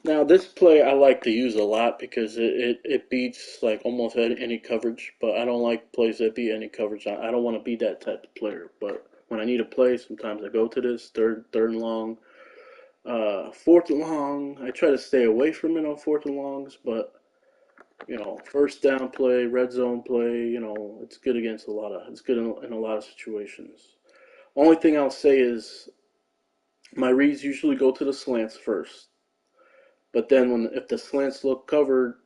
Now this play I like to use a lot because it beats like almost any coverage, but I don't like plays that beat any coverage. I don't want to be that type of player, but when I need a play, sometimes I go to this third and long, fourth and long. I try to stay away from it on fourth and longs, but first down play, red zone play, it's good it's good in a lot of situations. Only thing I'll say is my reads usually go to the slants first, but then if the slants look covered,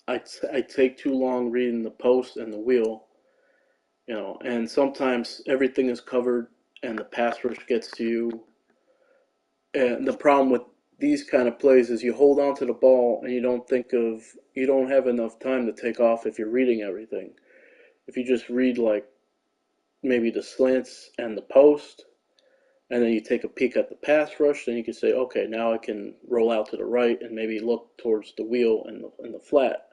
I take too long reading the post and the wheel, and sometimes everything is covered and the pass rush gets to you. And the problem with these kind of plays is you hold on to the ball and you don't have enough time to take off if you're reading everything. If you just read like maybe the slants and the post, and then you take a peek at the pass rush, then you can say, okay, now I can roll out to the right and maybe look towards the wheel and the flat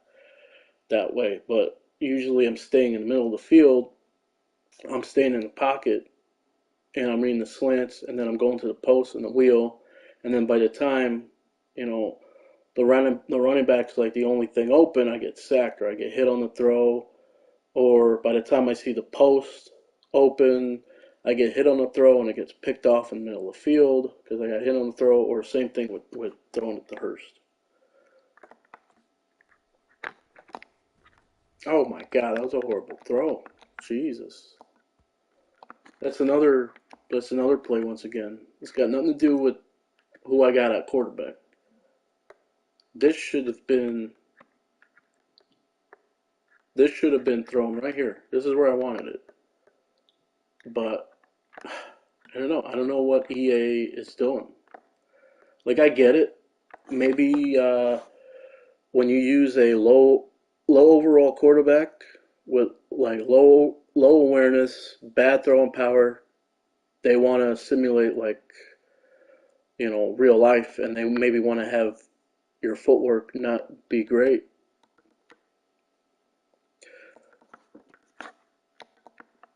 that way. But usually I'm staying in the middle of the field, I'm staying in the pocket, and I'm reading the slants, and then I'm going to the post and the wheel, and then by the time, you know, the running back's like the only thing open, I get sacked or I get hit on the throw, or by the time I see the post open, I get hit on the throw and it gets picked off in the middle of the field because I got hit on the throw, or same thing with throwing it to Hurst. Oh my God, that was a horrible throw. Jesus. That's another that's another play once again. It's got nothing to do with who I got at quarterback. This should have been this should have been thrown right here. This is where I wanted it. But I don't know. I don't know what EA is doing. Like I get it. Maybe when you use a low overall quarterback with like low awareness, bad throwing power, they want to simulate like real life, and they maybe want to have your footwork not be great.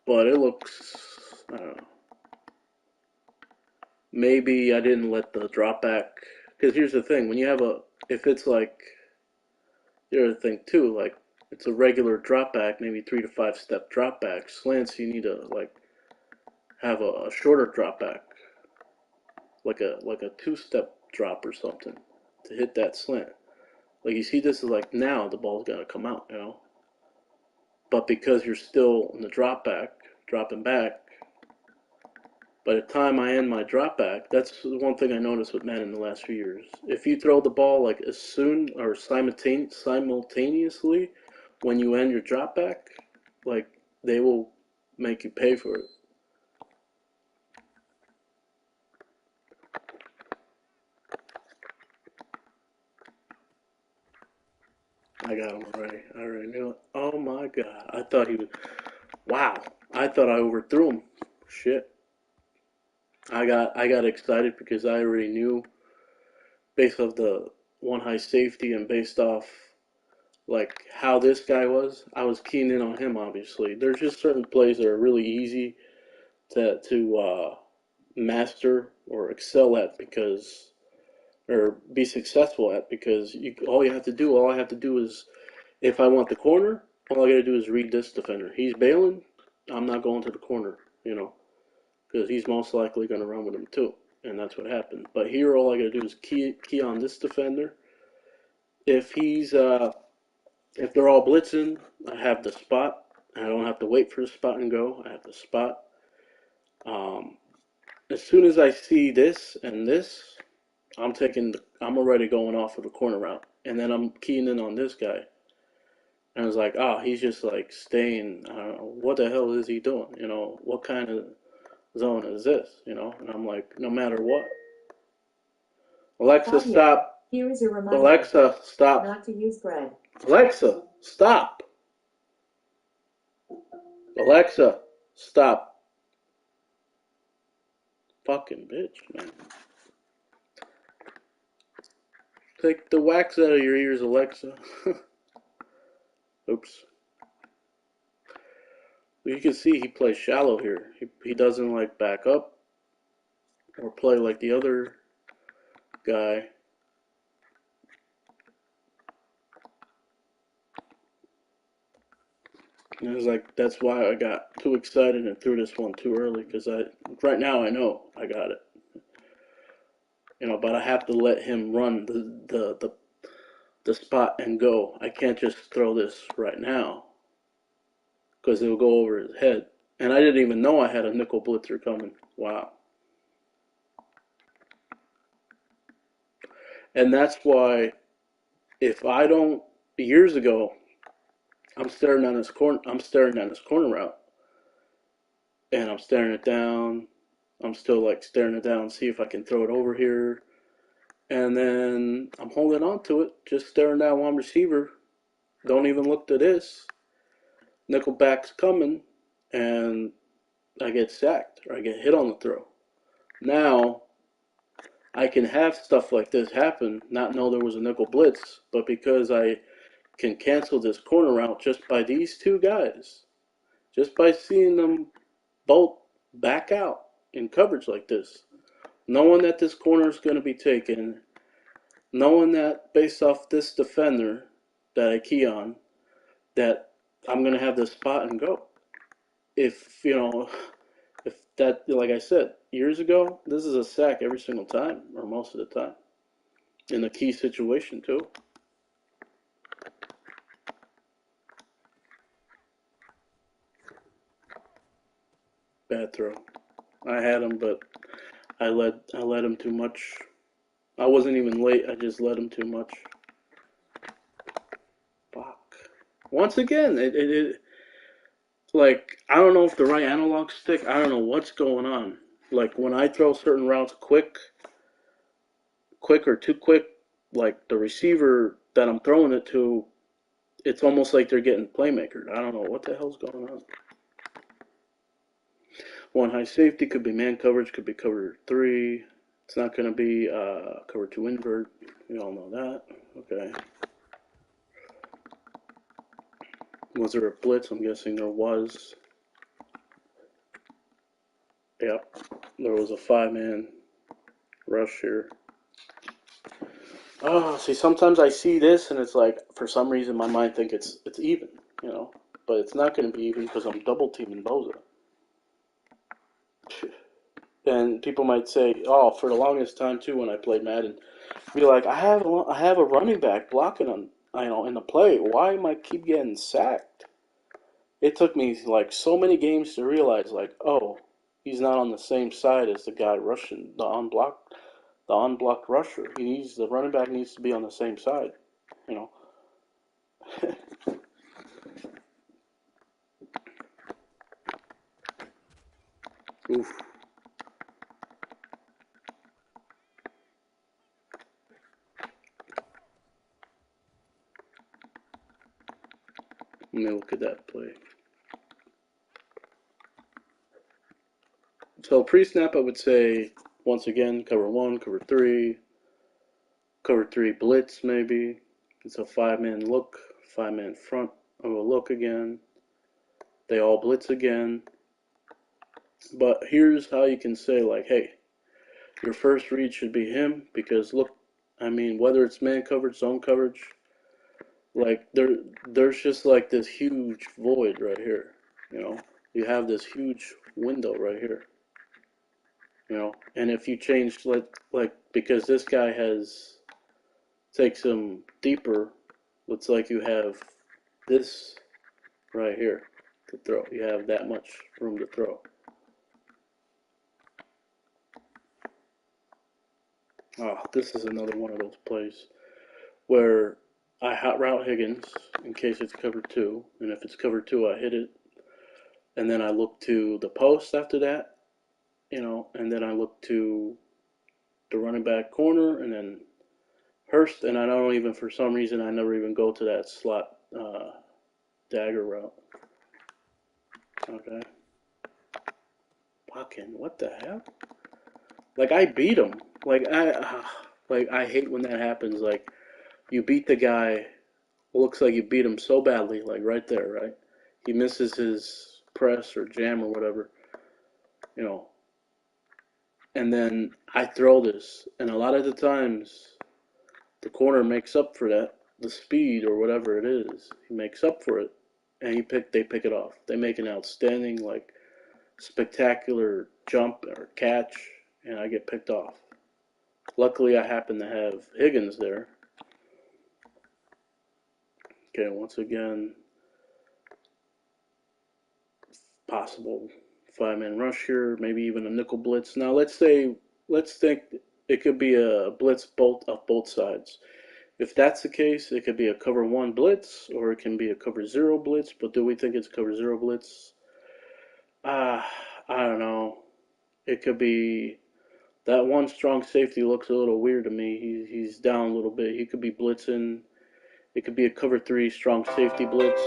But it looks, I don't know. Maybe I didn't let the drop back, because here's the thing: when you have if it's like the other thing too, like it's a regular drop back, maybe 3 to 5 step drop back. Slants, you need to like have a shorter drop back, like a 2 step drop or something to hit that slant. Like you see, this is like now the ball's gotta come out. But because you're still in the drop back, dropping back, by the time I end my drop back, that's one thing I noticed with Madden in the last few years. If you throw the ball like as soon or simultaneously when you end your drop back, like they will make you pay for it. I got him already. I already knew it. Oh my God. I thought he was. Wow. I thought I overthrew him. Shit. I got excited because I already knew based off the one high safety and based off like how this guy was. I was keen in on him. Obviously, there's just certain plays that are really easy to master or excel at because or be successful at because all I have to do is if I want the corner, all I got to do is read this defender. He's bailing. I'm not going to the corner, because he's most likely going to run with him too, and that's what happened. But here, all I got to do is key on this defender. If he's if they're all blitzing, I have the spot. I don't have to wait for the spot and go. I have the spot. Um, as soon as I see this and this, I'm already going off of the corner route, and then I'm keying in on this guy. And I was like, oh, he's just like staying. I don't know what the hell is he doing? What kind of zone is this? And I'm like, no matter what, Alexa, stop. Here is a reminder. Alexa, stop. Not to use bread. Alexa, stop. Alexa, stop. Fucking bitch, man. Take the wax out of your ears, Alexa. Oops. You can see he plays shallow here. He doesn't like back up or play like the other guy. And it was like that's why I got too excited and threw this one too early because right now I know I got it. But I have to let him run the spot and go. I can't just throw this right now because it'll go over his head. And I didn't even know I had a nickel blitzer coming. Wow. And that's why if I don't years ago I'm staring on this corner route and I'm staring it down. I'm still like staring it down, see if I can throw it over here. And then I'm holding on to it, just staring down one receiver. Don't even look to this. Nickelback's coming, and I get sacked or I get hit on the throw. Now I can have stuff like this happen, not know there was a nickel blitz, but because I can cancel this corner route just by these two guys, just by seeing them both back out in coverage like this, knowing that this corner is going to be taken, knowing that based off this defender that I key on, that I'm going to have this spot and go. If that, like I said, years ago, this is a sack every single time, or most of the time, in a key situation too. Bad throw. I had him, but I led him too much. I wasn't even late. I just led him too much. Fuck. Once again, it like I don't know if the right analog stick. I don't know what's going on. Like when I throw certain routes quick or too quick, like the receiver that I'm throwing it to, it's almost like they're getting playmaker. I don't know what the hell's going on. One high safety could be man coverage, could be cover three. It's not going to be cover two invert. We all know that. Okay. Was there a blitz? I'm guessing there was. Yep. There was a 5-man rush here. Oh, see, sometimes I see this and it's like, for some reason, my mind thinks it's even, but it's not going to be even because I'm double teaming Boza. And people might say, oh, for the longest time too, when I played Madden, be like, I have a running back blocking on, in the play. Why am I keep getting sacked? It took me like so many games to realize, like, oh, he's not on the same side as the guy rushing the unblocked rusher. The running back needs to be on the same side, you know. Oof. Let me look at that play. So pre-snap, I would say once again cover one, cover three blitz maybe. It's a five-man look, five-man front of a look again. They all blitz again. But here's how you can say like, hey, your first read should be him because look, I mean, whether it's man coverage, zone coverage, like there's just like this huge void right here. You know, you have this huge window right here. And if you change like because this guy has takes him deeper, looks like you have this right here to throw. You have that much room to throw. Oh, this is another one of those plays where I hot route Higgins in case it's cover two, and if it's cover two, I hit it, and then I look to the post after that, and then I look to the running back corner, and then Hurst, and I don't even, for some reason, I never even go to that slot dagger route. Okay. Fucking, what the hell? Like, I beat him. Like I hate when that happens. Like, you beat the guy, looks like you beat him so badly, like right there, right? He misses his press or jam or whatever, you know, and then I throw this, and a lot of the times the corner makes up for that, the speed or whatever it is, he makes up for it, and they pick it off. They make an outstanding, like, spectacular jump or catch, and I get picked off. Luckily, I happen to have Higgins there. Okay, once again, possible five-man rush here, maybe even a nickel blitz. Now, let's think it could be a blitz both of both sides. If that's the case, it could be a cover one blitz or it can be a cover zero blitz. But do we think it's cover zero blitz? I don't know. It could be that one strong safety looks a little weird to me. He's down a little bit. He could be blitzing. It could be a cover three strong safety blitz.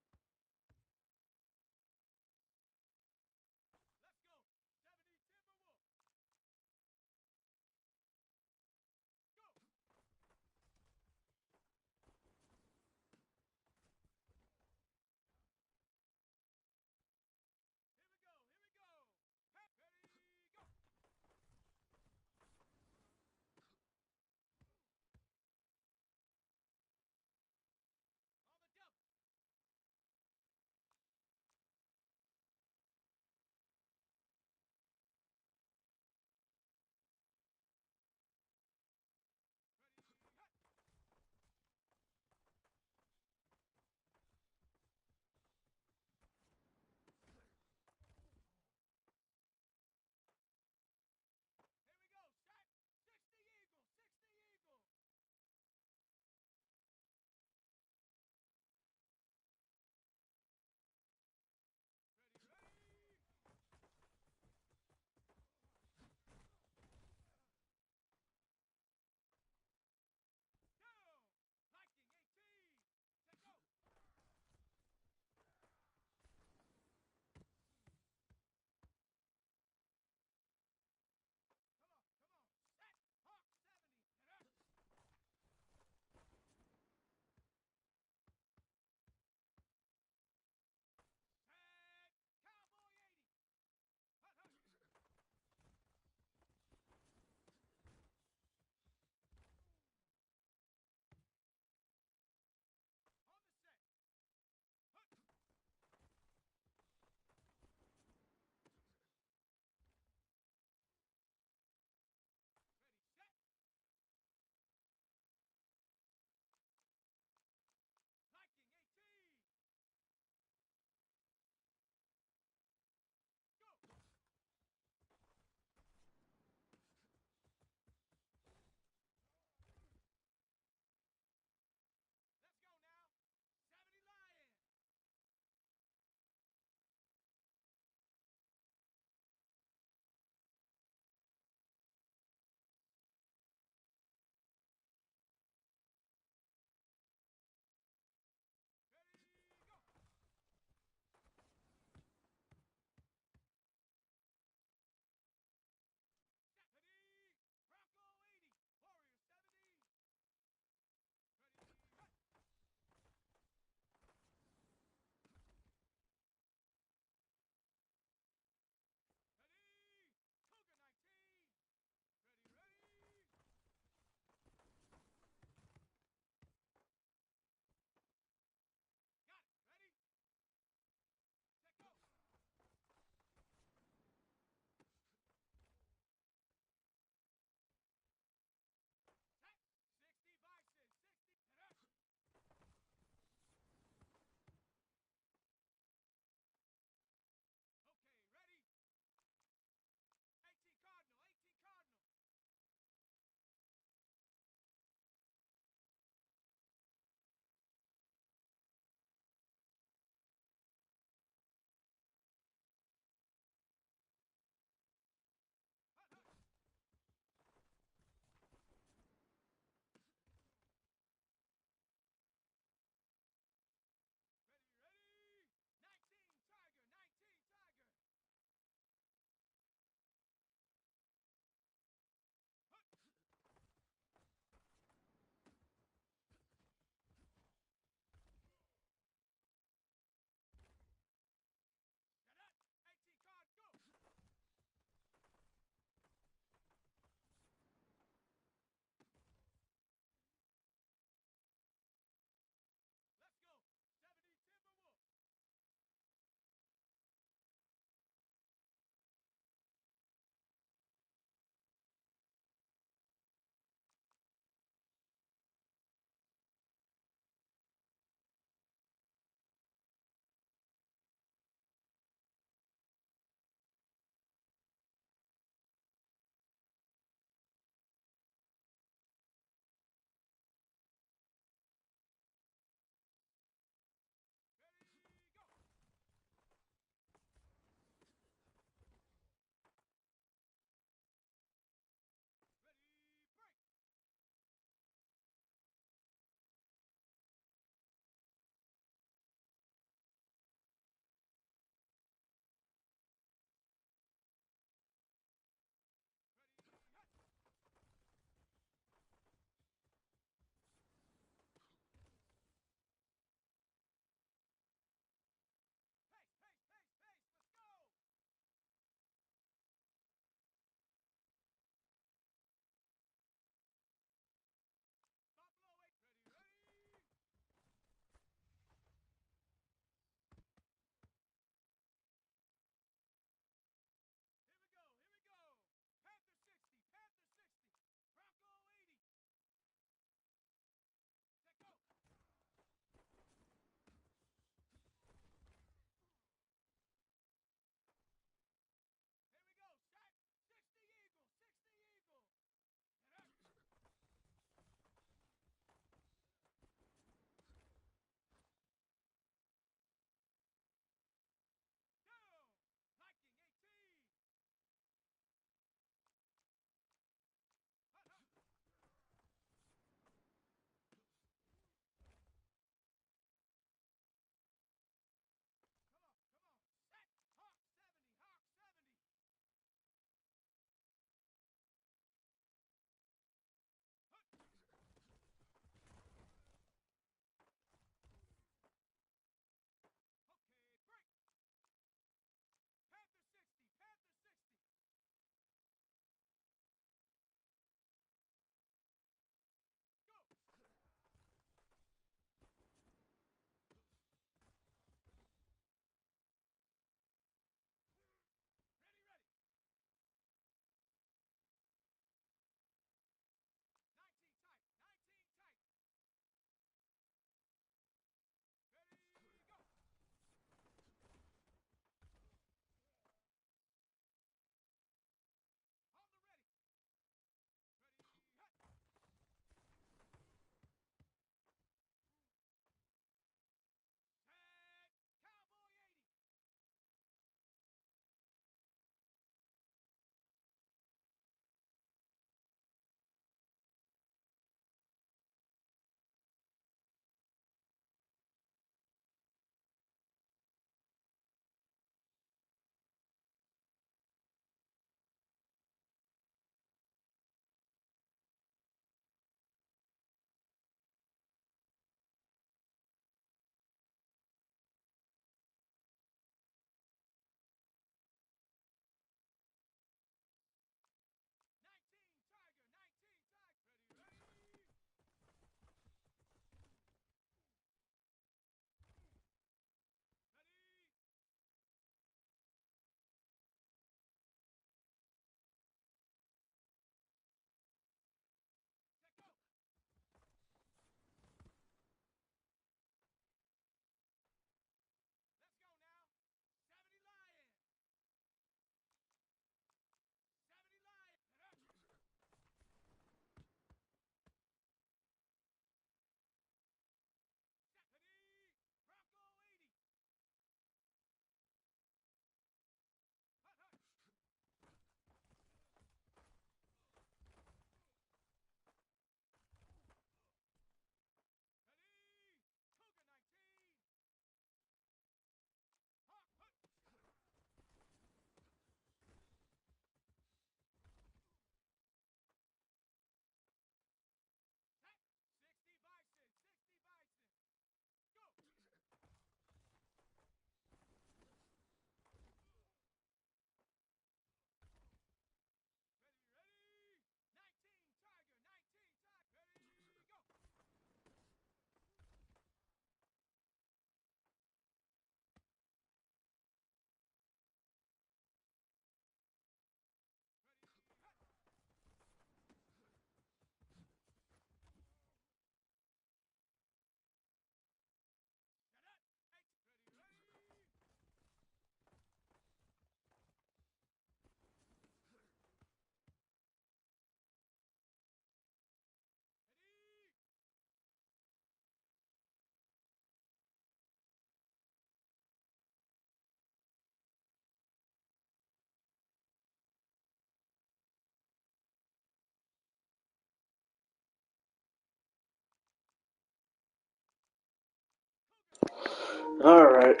Alright,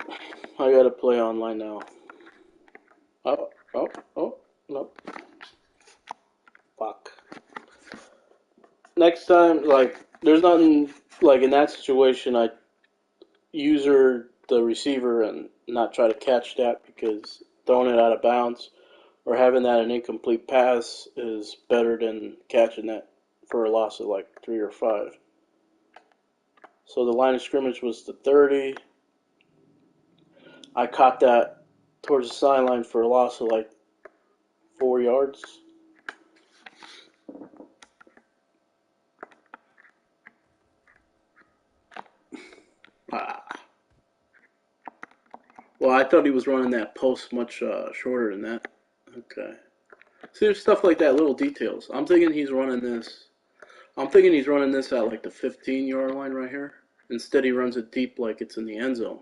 I gotta play online now. Oh, oh, oh, no, fuck. Next time, like, there's nothing, like, in that situation, I user the receiver and not try to catch that because throwing it out of bounds or having that an incomplete pass is better than catching that for a loss of like 3 or 5. So the line of scrimmage was the 30. I caught that towards the sideline for a loss of like 4 yards. Ah. Well, I thought he was running that post much shorter than that. Okay. See, there's stuff like that, little details. I'm thinking he's running this. I'm thinking he's running this at like the 15-yard line right here. Instead, he runs it deep like it's in the end zone.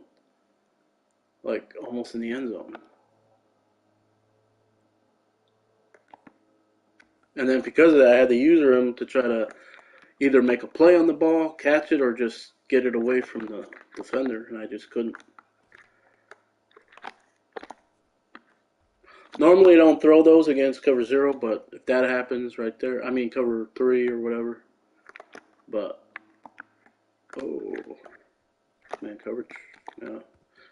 Like almost in the end zone. And then because of that, I had to use him to try to either make a play on the ball, catch it, or just get it away from the defender, and I just couldn't. Normally, I don't throw those against cover 0, but if that happens right there, I mean cover 3 or whatever. But, oh, man coverage. Yeah.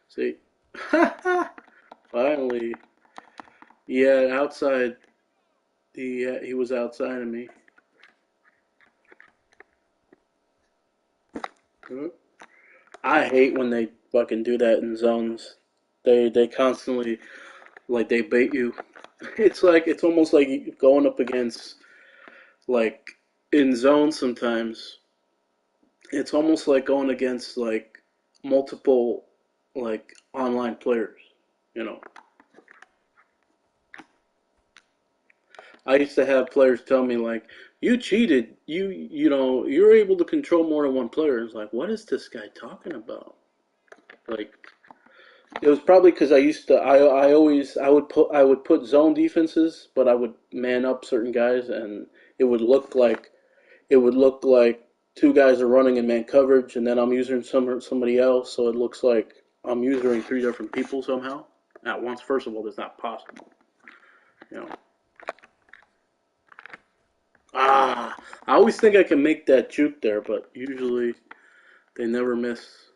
See? Finally. Yeah, outside. He was outside of me. I hate when they fucking do that in zones. They constantly like they bait you. It's almost like going up against like in zones sometimes. It's almost like going against like multiple like online players, you know. I used to have players tell me like, "You cheated. You're able to control more than one player." It's like, what is this guy talking about? Like, it was probably because I used to. I would put zone defenses, but I would man up certain guys, and it would look like it would look like two guys are running in man coverage, and then I'm using somebody else, so it looks like I'm using 3 different people somehow at once. First of all, that's not possible, you know. Ah, I always think I can make that juke there, but usually they never miss.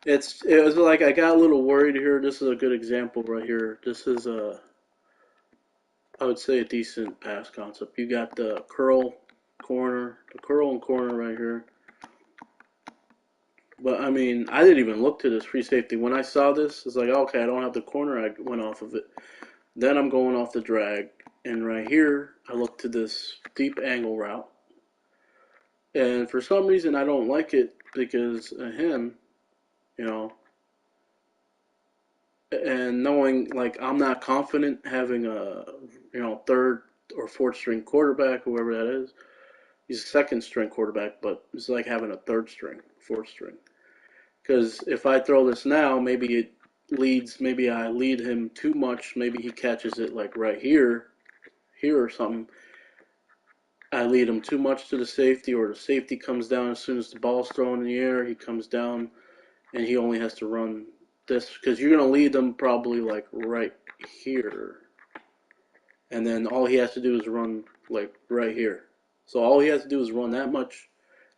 It was like I got a little worried here. This is a good example right here. This is I would say a decent pass concept. You got the curl and corner right here. But I mean, I didn't even look to this free safety. When I saw this, it's like, okay, I don't have the corner. I went off of it. Then I'm going off the drag. And right here, I look to this deep angle route. And for some reason, I don't like it because of him, you know. And knowing, like, I'm not confident having a, third or fourth string quarterback, whoever that is. He's a second string quarterback, but it's like having a third string, fourth string. Because if I throw this now, maybe I lead him too much. Maybe he catches it like right here or something. I lead him too much to the safety, or the safety comes down as soon as the ball's thrown in the air. He comes down, and he only has to run this because you're gonna lead them probably like right here, and then all he has to do is run like right here. So all he has to do is run that much,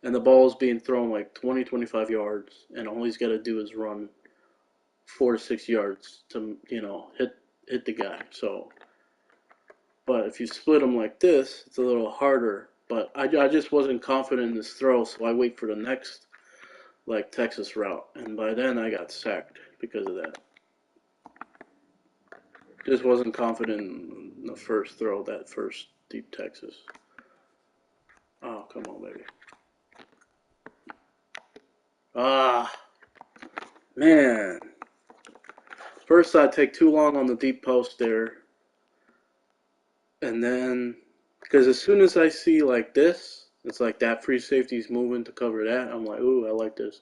and the ball is being thrown like 20, 25 yards, and all he's got to do is run 4 to 6 yards to hit the guy. So, but if you split them like this, it's a little harder. But I just wasn't confident in this throw, so I wait for the next like Texas route, and by then I got sacked because of that. Just wasn't confident in the first throw, that first deep Texas. Oh, come on, baby. Ah, man. First, I take too long on the deep post there, and then because as soon as I see like this, it's like that free safety's moving to cover that. I'm like, ooh, I like this.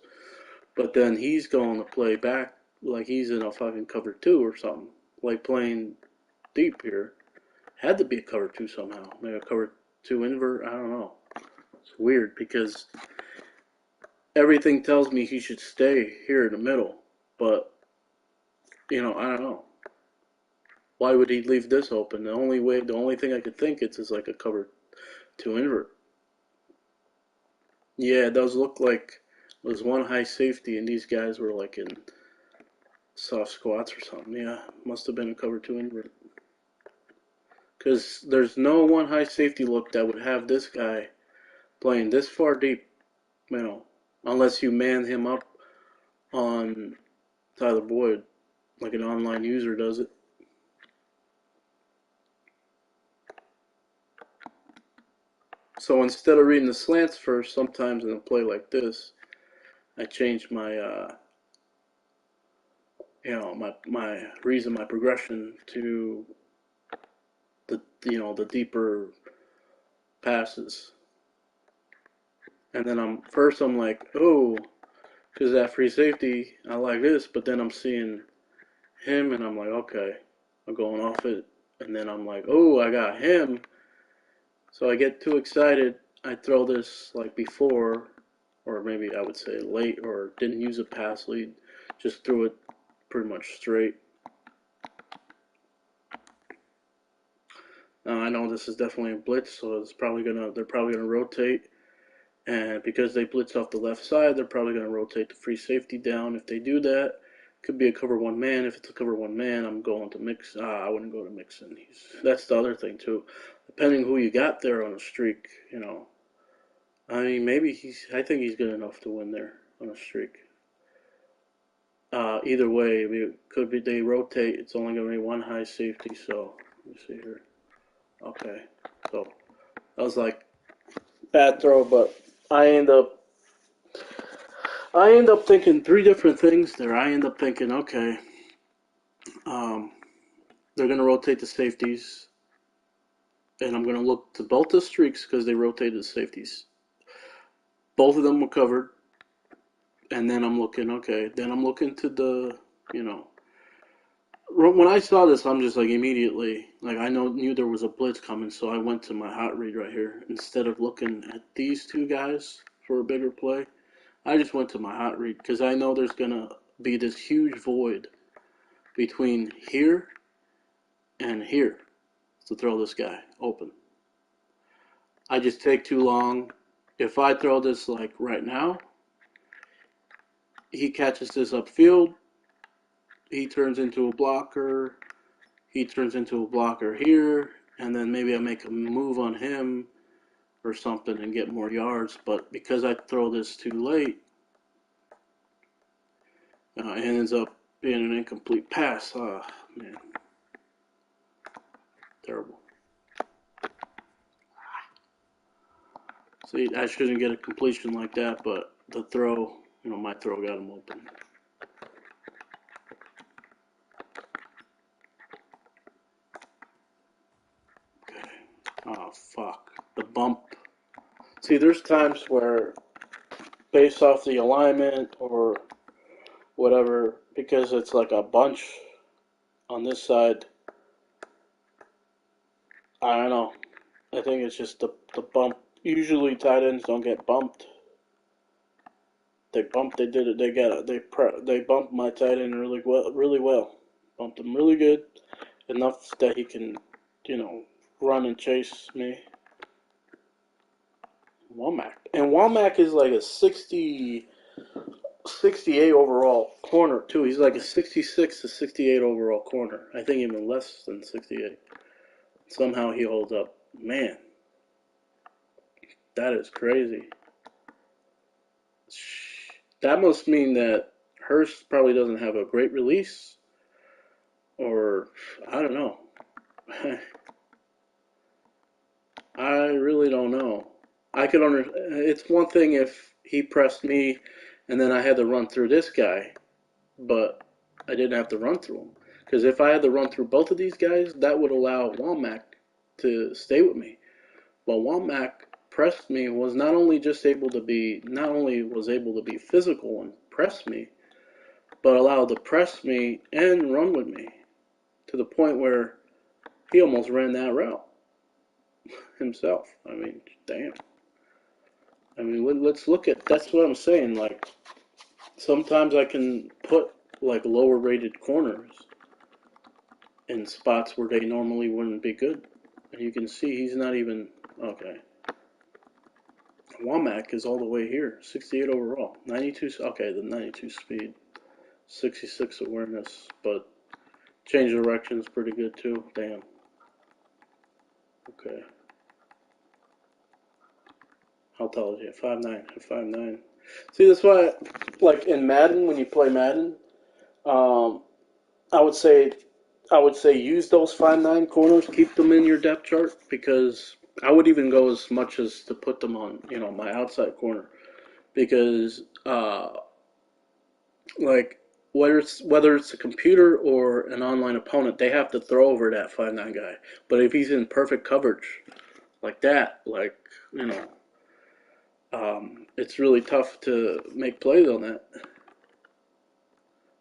But then he's going to play back like he's in a fucking cover 2 or something, like playing deep here. Had to be a cover 2 somehow, maybe a cover to invert. I don't know. It's weird because everything tells me he should stay here in the middle, but I don't know. Why would he leave this open? The only thing I could think is like a cover to invert. Yeah, it does look like there's one high safety, and these guys were like in soft squats or something. Yeah, must have been a cover two invert. Because there's no one high safety look that would have this guy playing this far deep, unless you man him up on Tyler Boyd, like an online user does it. So instead of reading the slants first, sometimes in a play like this, I change my my reason, my progression to the deeper passes. And then I'm like, oh, because that free safety, I like this, but then I'm seeing him and I'm like, okay, I'm going off it. And then I'm like, oh, I got him. So I get too excited. I throw this like before, or maybe I would say late, or didn't use a pass lead, just threw it pretty much straight. Now I know this is definitely a blitz, so they're probably gonna rotate, and because they blitz off the left side, they're probably gonna rotate the free safety down. If they do that, could be a cover one man. If it's a cover one man, I'm going to mix. I wouldn't go to Mixon. That's the other thing too. Depending who you got there on a streak, I mean, I think he's good enough to win there on a streak. Either way, it could be they rotate. It's only going to be one high safety. So let me see here. Okay, so that was like bad throw, but I end up thinking three different things there. I end up thinking, okay, um, they're going to rotate the safeties, and I'm going to look to both the streaks because they rotated the safeties. Both of them were covered, and then I'm looking, okay, then I'm looking to the, when I saw this, I'm just like immediately, like knew there was a blitz coming, so I went to my hot read right here. Instead of looking at these two guys for a bigger play, I just went to my hot read because I know there's going to be this huge void between here and here to throw this guy open. I just take too long. If I throw this like right now, he catches this upfield, he turns into a blocker, he turns into a blocker here, and then maybe I make a move on him or something and get more yards. But because I throw this too late, it ends up being an incomplete pass. Oh, man. Terrible. See, I shouldn't get a completion like that, but the throw, my throw got him open. Okay. Oh, fuck. The bump. See, there's times where, based off the alignment or whatever, because it's like a bunch on this side, I don't know. I think it's just the bump. Usually tight ends don't get bumped. They bumped. They did it. They got it. They bumped my tight end really well. Really well. Bumped him really good, enough that he can, run and chase me. Womack. And Womack is like a 68 overall corner too. He's like a 66 to 68 overall corner. I think even less than 68. Somehow he holds up. Man, that is crazy. That must mean that Hurst probably doesn't have a great release, or I don't know. I really don't know. It's one thing if he pressed me, and then I had to run through this guy, but I didn't have to run through him. Because if I had to run through both of these guys, that would allow Womack to stay with me. But Womack pressed me, was not only was able to be physical and press me, but allowed to press me and run with me to the point where he almost ran that route. himself. I mean, damn. I mean, let's look at. That's what I'm saying. Like sometimes I can put like lower rated corners in spots where they normally wouldn't be good, and you can see he's not even okay. Womack is all the way here, 68 overall, 92. Okay, the 92 speed, 66 awareness, but change of direction is pretty good too. Damn. Okay. How tall is he? 5'9". 5'9". See, that's why, like in Madden, when you play Madden, um, I would say, I would say use those 5'9" corners, keep them in your depth chart because I would even go as much as to put them on, my outside corner because, like whether it's a computer or an online opponent, they have to throw over that 5'9" guy. But if he's in perfect coverage like that, like you know, it's really tough to make plays on that.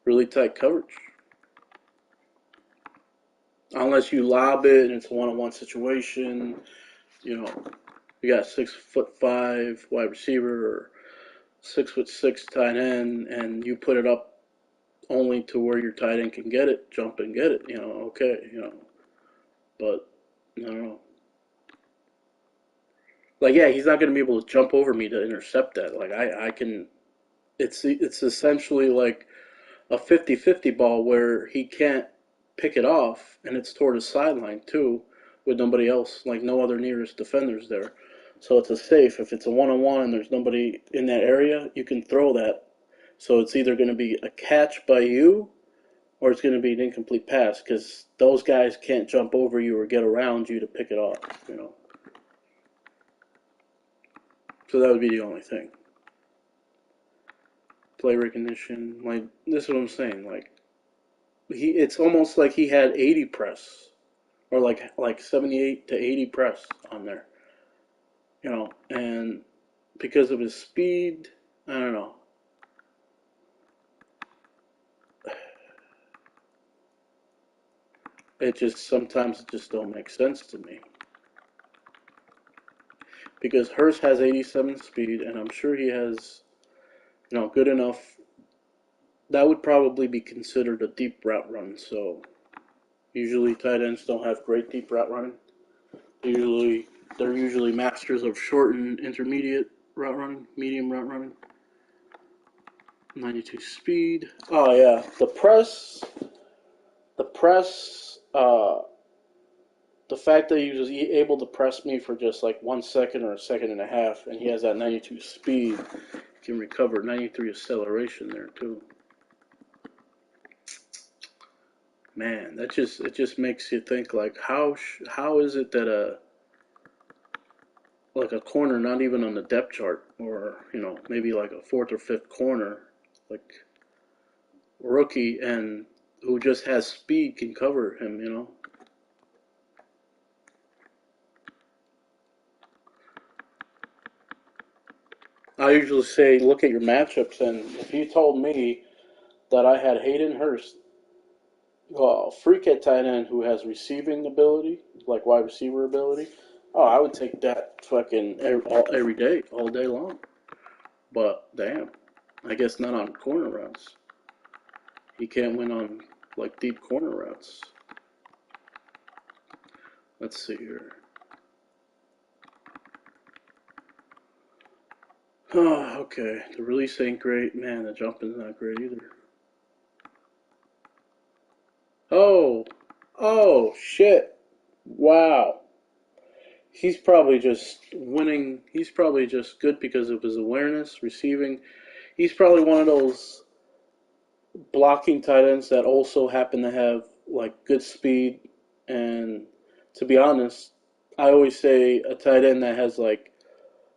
Really tight coverage. Unless you lob it and it's a one-on-one situation, you know, you got 6'5" wide receiver or 6'6" tight end, and you put it up only to where your tight end can get it, jump and get it. Okay, But I don't know. Like, yeah, he's not going to be able to jump over me to intercept that. Like, I can. It's essentially like a 50-50 ball where he can't pick it off, and it's toward his sideline too, with nobody else, like no other nearest defenders there. So it's a safe. If it's a one-on-one and there's nobody in that area, you can throw that. So it's either going to be a catch by you, or it's going to be an incomplete pass because those guys can't jump over you or get around you to pick it off. So that would be the only thing. Play recognition, like this is what I'm saying. Like it's almost like he had 80 press or like 78 to 80 press on there, and because of his speed, I don't know. It just don't make sense to me because Hurst has 87 speed, and I'm sure he has, good enough. That would probably be considered a deep route run. So usually tight ends don't have great deep route running. Usually they're usually masters of short and intermediate route running, medium route running. 92 speed. Oh yeah, the fact that he was able to press me for just like 1 second or a second and a half, and he has that 92 speed, can recover 93 acceleration there too. Man, it just makes you think like how is it that a corner not even on the depth chart or maybe like a fourth or fifth corner like rookie and who just has speed can cover him. I usually say look at your matchups, and if you told me that I had Hayden Hurst, freak at tight end who has receiving ability, like wide receiver ability, oh, I would take that fucking every day, all day long. But damn, I guess not on corner routes. He can't win on like deep corner routes. Let's see here. Oh, okay. The release ain't great. Man, the jumping's not great either. Oh, oh, shit. Wow. He's probably just winning. He's probably just good because of his awareness, receiving. He's probably one of those blocking tight ends that also happen to have like good speed. And to be honest, I always say a tight end that has like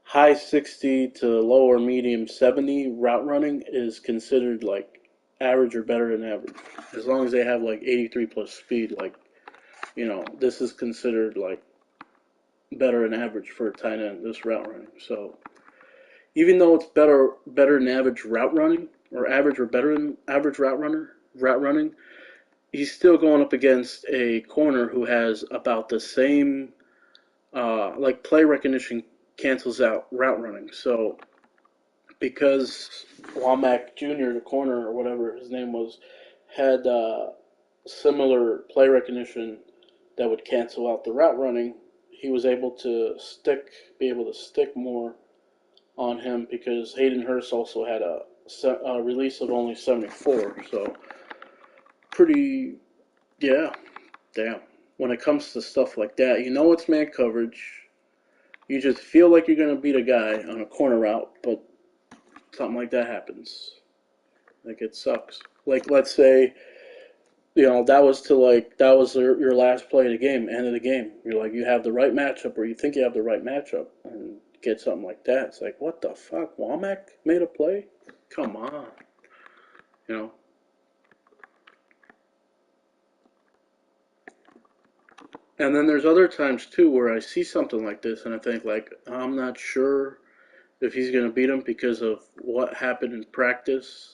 high 60 to lower medium 70 route running is considered like average or better than average. As long as they have like 83 plus speed, like, this is considered like better than average for a tight end, this route running. So even though it's better than average route running or average or better than average route running, he's still going up against a corner who has about the same like play recognition cancels out route running. So because Womack Jr., the corner or whatever his name was, had similar play recognition that would cancel out the route running, he was able to be able to stick more on him because Hayden Hurst also had a release of only 74. So pretty, yeah, damn. When it comes to stuff like that, you know it's man coverage. You just feel like you're gonna beat a guy on a corner route, but something like that happens. Like it sucks. Like let's say, that was your last play of the game, end of the game. You're like you have the right matchup, or you think you have the right matchup, and get something like that. It's like what the fuck? Womack made a play? Come on, you know. And then there's other times too where I see something like this and I think like I'm not sure if he's gonna beat him because of what happened in practice.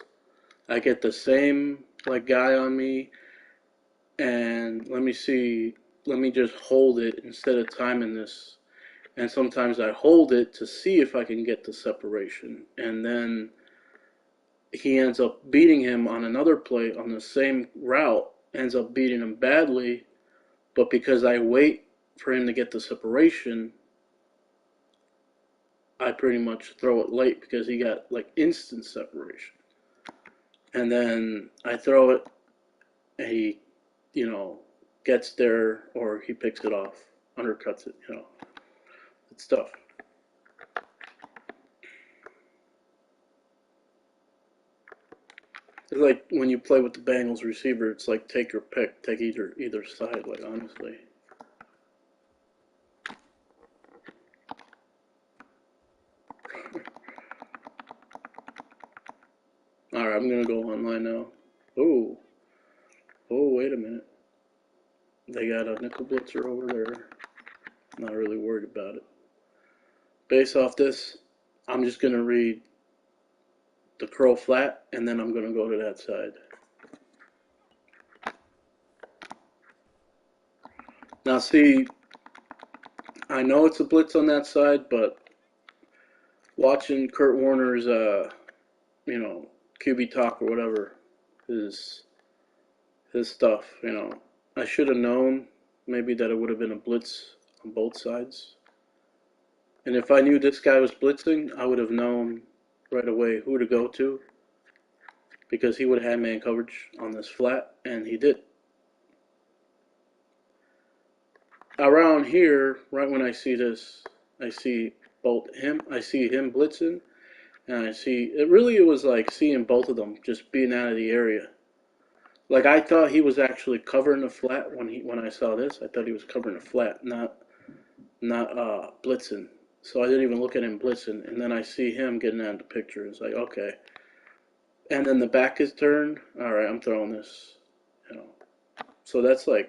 I get the same like guy on me, and let me just hold it instead of timing this. And sometimes I hold it to see if I can get the separation, and then he ends up beating him on another play on the same route, ends up beating him badly, but because I wait for him to get the separation, I pretty much throw it late because he got like instant separation. And then I throw it and he, gets there or he picks it off, undercuts it. It's tough. It's like when you play with the Bengals receiver, it's like take your pick, take either side, like honestly. Alright, I'm gonna go online now. Oh, wait a minute. They got a nickel blitzer over there. Not really worried about it. Based off this, I'm just gonna read the curl flat, and then I'm gonna go to that side. Now see, I know it's a blitz on that side, but watching Kurt Warner's, QB talk or whatever, his stuff, I should have known maybe that it would have been a blitz on both sides. And if I knew this guy was blitzing, I would have known right away who to go to because he would have had man coverage on this flat, and he did. Around here, right when I see this, I see I see him blitzing, and it was like seeing both of them just being out of the area. Like I thought he was actually covering the flat when I saw this. I thought he was covering the flat, not blitzing. So I didn't even look at him blitzing, and then I see him getting out of the picture. It's like okay, and then the back is turned. All right, I'm throwing this. So that's a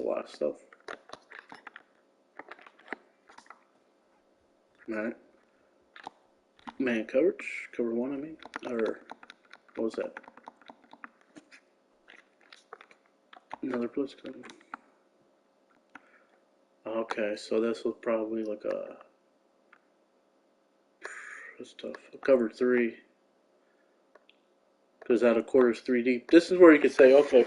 lot of stuff. All right, man coverage, cover one. I mean, or what was that? Another blitz coming. Okay, so this was probably like that's tough. A cover three. Because out of quarters three deep. This is where you could say, okay,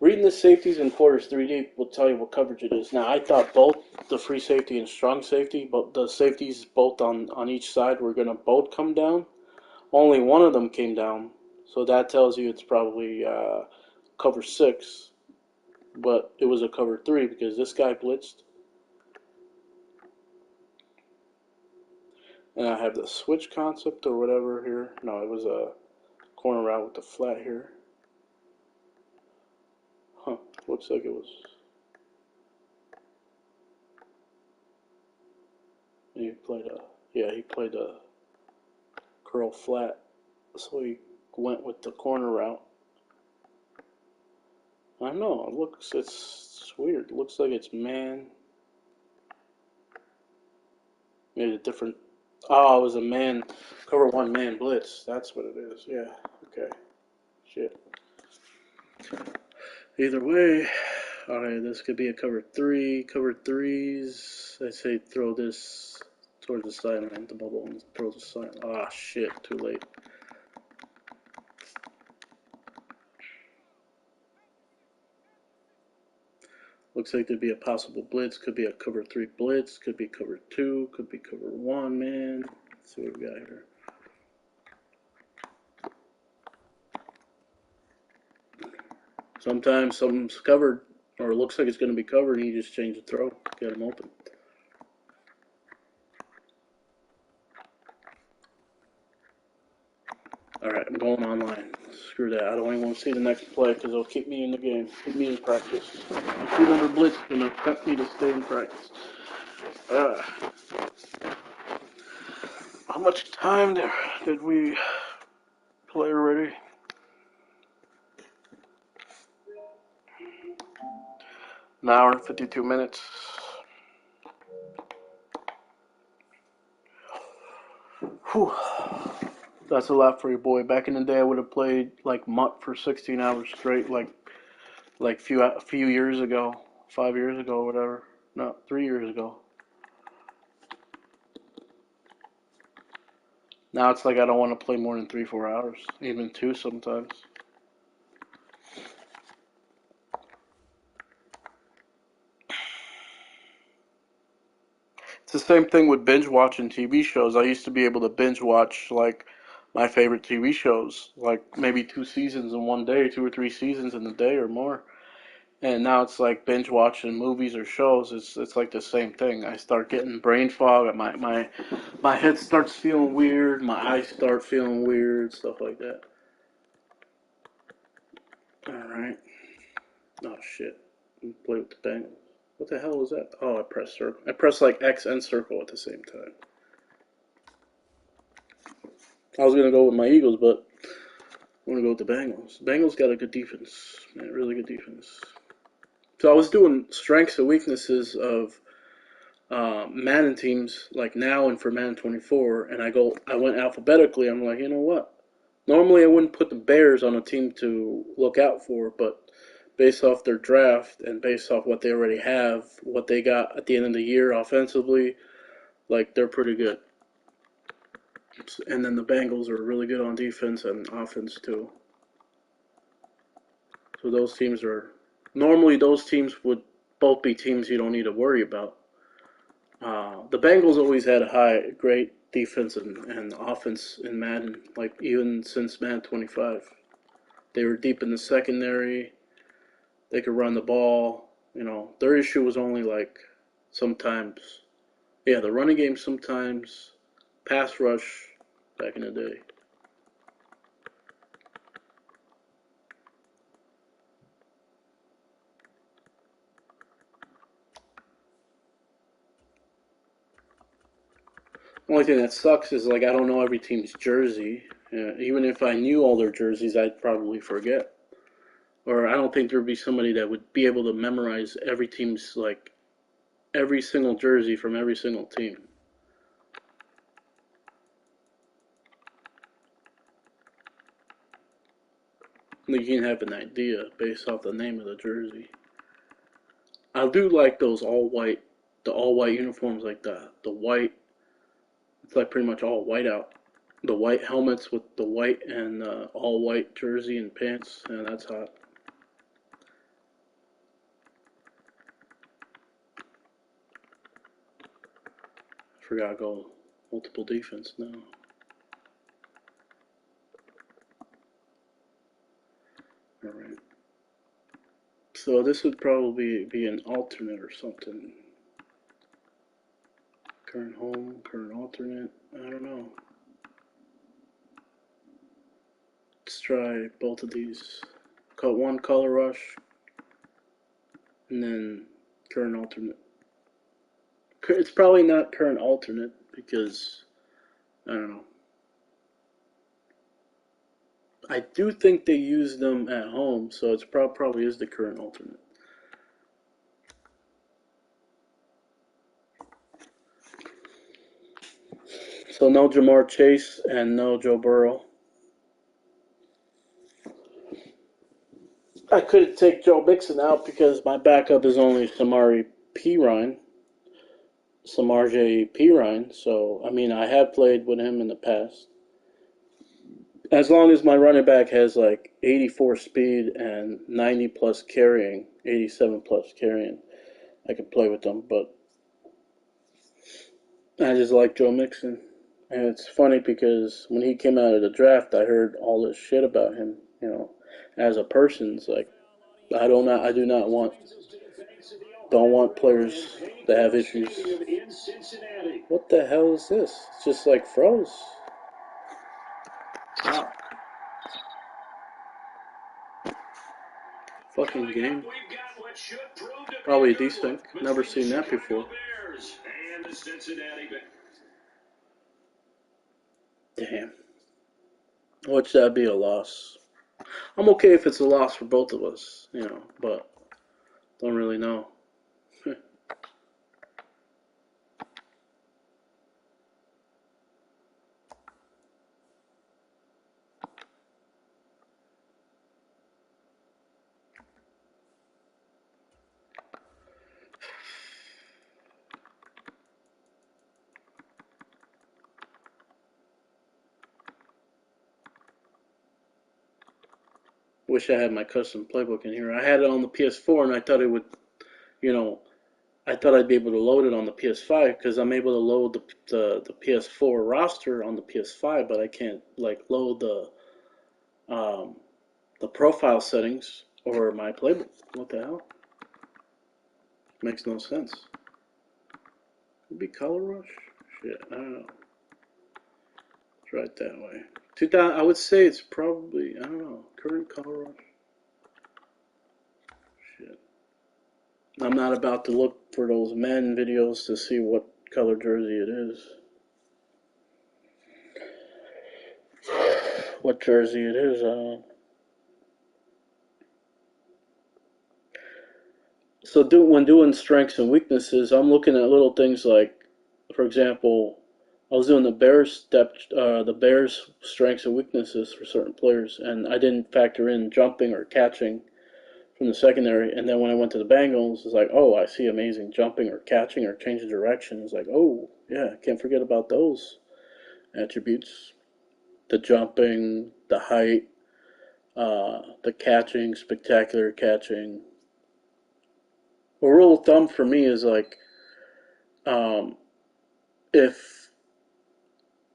reading the safeties in quarters three deep will tell you what coverage it is. Now, I thought both the free safety and strong safety, but the safeties both on each side were going to both come down. Only one of them came down, so that tells you it's probably cover six, but it was a cover three because this guy blitzed. And I have the switch concept or whatever here. No, it was a corner route with the flat here. Huh, looks like it was. He played a curl flat, so he went with the corner route. I know, it's weird. It looks like it's man. Made a different. Oh, it was a man, cover one man blitz. That's what it is. Yeah, okay. Shit. Either way, Alright, this could be a cover 3. Cover 3s. I say throw this towards the sideline, the bubble, and throw the side. Ah, shit, too late. Looks like there'd be a possible blitz. Could be a cover 3 blitz. Could be cover 2. Could be cover 1, man. Let's see what we got here. Sometimes something's covered, or it looks like it's going to be covered, and you just change the throw. Get them open. Alright, I'm going online. Screw that. I don't even want to see the next play because it'll keep me in the game. Keep me in practice. A 200 blitz is going to cut me to stay in practice. How much time did we play already? An hour and 52 minutes. Whew. That's a lot for you, boy. Back in the day, I would have played like mutt for 16 hours straight, like a few years ago, 5 years ago, whatever. No, 3 years ago. Now it's like I don't want to play more than 3-4 hours, even 2 sometimes. It's the same thing with binge watching TV shows. I used to be able to binge watch like my favorite TV shows, like maybe 2 seasons in one day, 2 or 3 seasons in a day or more. And now it's like binge watching movies or shows. It's like the same thing. I start getting brain fog. My head starts feeling weird. My eyes start feeling weird. Stuff like that. All right. Oh shit. Play with the Bengals. What the hell was that? Oh, I pressed circle. I pressed like X and circle at the same time. I was gonna go with my Eagles, but I'm gonna go with the Bengals. Bengals got a good defense, man, really good defense. So I was doing strengths and weaknesses of Madden teams like now and for Madden 24, and I went alphabetically. I'm like, you know what? Normally I wouldn't put the Bears on a team to look out for, but based off their draft and based off what they already have, what they got at the end of the year offensively, like they're pretty good. And then the Bengals are really good on defense and offense too. So those teams are normally those teams would both be teams you don't need to worry about. The Bengals always had a great defense and offense in Madden, like even since Madden 25. They were deep in the secondary. They could run the ball. You know, their issue was only like sometimes, yeah, the running game sometimes, pass rush back in the day. The only thing that sucks is like I don't know every team's jersey. Even if I knew all their jerseys, I'd probably forget. Or I don't think there'd be somebody that would be able to memorize every team's like every single jersey from every single team. You can have an idea based off the name of the jersey. I do like those the all white uniforms like the white. It's like pretty much all white out. The white helmets with the white and all white jersey and pants, and that's hot. I forgot to go multiple defense now. All right. So this would probably be an alternate or something. Current home, current alternate. I don't know. Let's try both of these. Cut one color rush, and then current alternate. It's probably not current alternate because I don't know. I do think they use them at home, so it's probably is the current alternate. So no Jamar Chase and no Joe Burrow. I couldn't take Joe Mixon out because my backup is only Samarje Pirine. So, I mean, I have played with him in the past. As long as my running back has like 84 speed and 90 plus carrying, 87 plus carrying, I could play with them. But I just like Joe Mixon. And it's funny because when he came out of the draft, I heard all this shit about him. As a person, it's like I do not want, don't want players that have issues. What the hell is this? It's just like froze. Wow. Fucking game. Probably decent. Never seen that before. Damn. Which that'd be a loss. I'm okay if it's a loss for both of us, but don't really know. Wish I had my custom playbook in here. I had it on the PS4 and I thought it would, you know, I thought I'd be able to load it on the PS5 because I'm able to load the PS4 roster on the PS5, but I can't like load the profile settings or my playbook. What the hell? Makes no sense. Could be Color Rush? Shit, I don't know. Try it that way. 2000, I would say it's probably, I don't know, current Color Rush. Shit. I'm not about to look for those Madden videos to see what color jersey it is. What jersey it is, I don't know. So when doing strengths and weaknesses, I'm looking at little things like, for example, I was doing the Bears strengths and weaknesses for certain players, and I didn't factor in jumping or catching from the secondary. And then when I went to the Bengals, it's like, oh, I see amazing jumping or catching or change of direction. It's like, oh, yeah, can't forget about those attributes. The jumping, the height, the catching, spectacular catching. A rule of thumb for me is like, um, if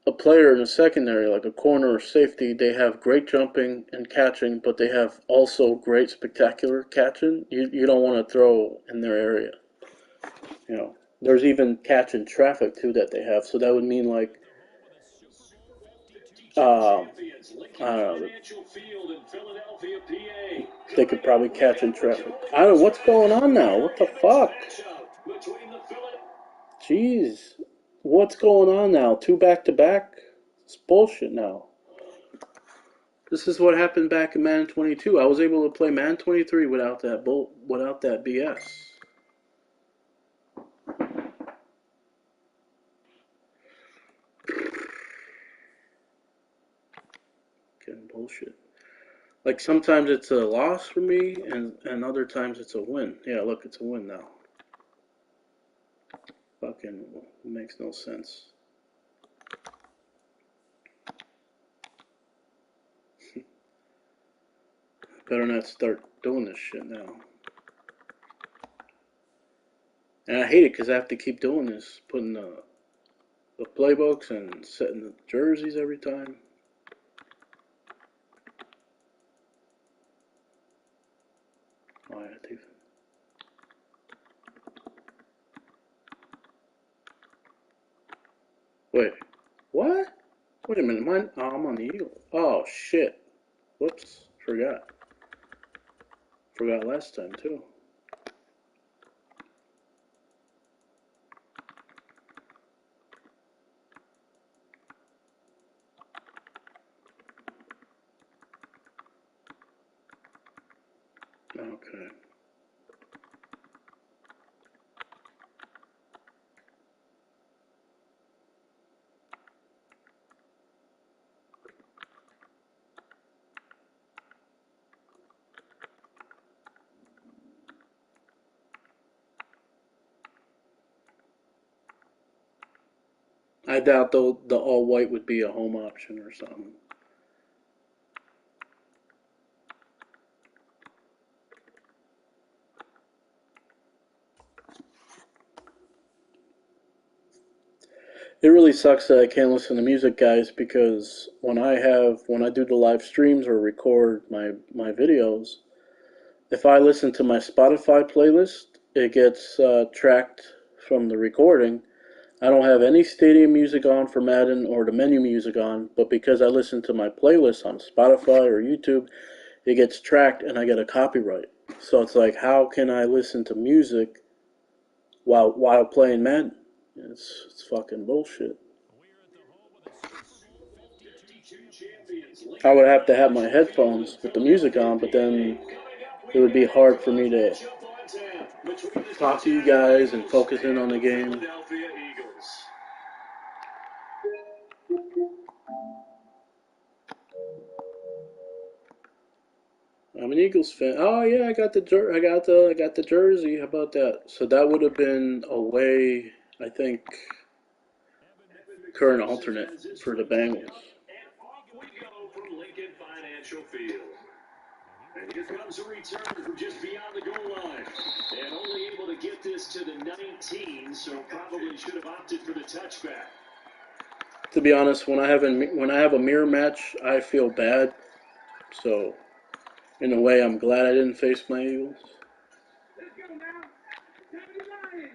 a player in the secondary, like a corner or safety, they have great jumping and catching, but they have also great spectacular catching, you don't want to throw in their area. There's even catch in traffic too that they have. So that would mean like, I don't know, they could probably catch in traffic. I don't know what's going on now. What the fuck? Jeez, what's going on now? Two back to back? It's bullshit now. This is what happened back in Madden 22. I was able to play Madden 23 without that BS. Getting bullshit. Like sometimes it's a loss for me, and other times it's a win. Yeah, look, it's a win now. Fucking makes no sense. Better not start doing this shit now. And I hate it because I have to keep doing this, putting the playbooks and setting the jerseys every time. Oh, yeah, wait, what? Wait a minute, I'm on the Eagle. Oh, shit. Whoops, forgot. Forgot last time, too. Okay. I doubt though the all white would be a home option or something. It really sucks that I can't listen to music, guys, because when I do the live streams or record my videos, if I listen to my Spotify playlist, it gets tracked from the recording. I don't have any stadium music on for Madden or the menu music on, but because I listen to my playlist on Spotify or YouTube, it gets tracked and I get a copyright. So it's like, how can I listen to music while playing Madden? It's fucking bullshit. I would have to have my headphones with the music on, but then it would be hard for me to talk to you guys and focus in on the game. I'm an Eagles fan. Oh yeah, I got the jersey. How about that? So that would have been away, I think, current alternate for the Bengals. And here comes a return from just beyond the goal line. And only able to get this to the 19, so probably should have opted for the touchback. To be honest, when I have a mirror match, I feel bad. So, in a way, I'm glad I didn't face my Eagles. Let's go now. Hey,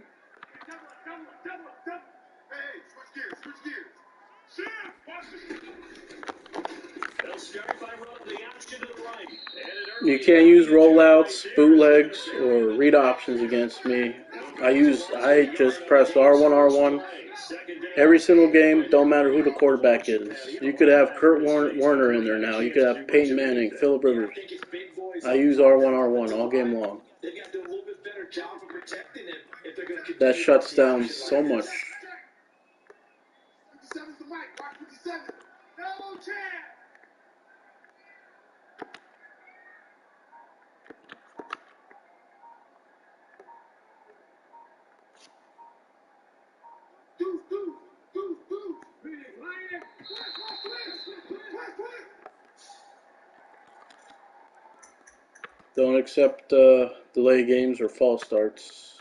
switch gears. They'll start by running the option to the right. You can't use rollouts, bootlegs, or read options against me. I just press R1, R1 every single game, don't matter who the quarterback is. You could have Kurt Warner in there now. You could have Peyton Manning, Phillip Rivers. I use R1, R1 all game long. That shuts down so much. Don't accept delay games or false starts.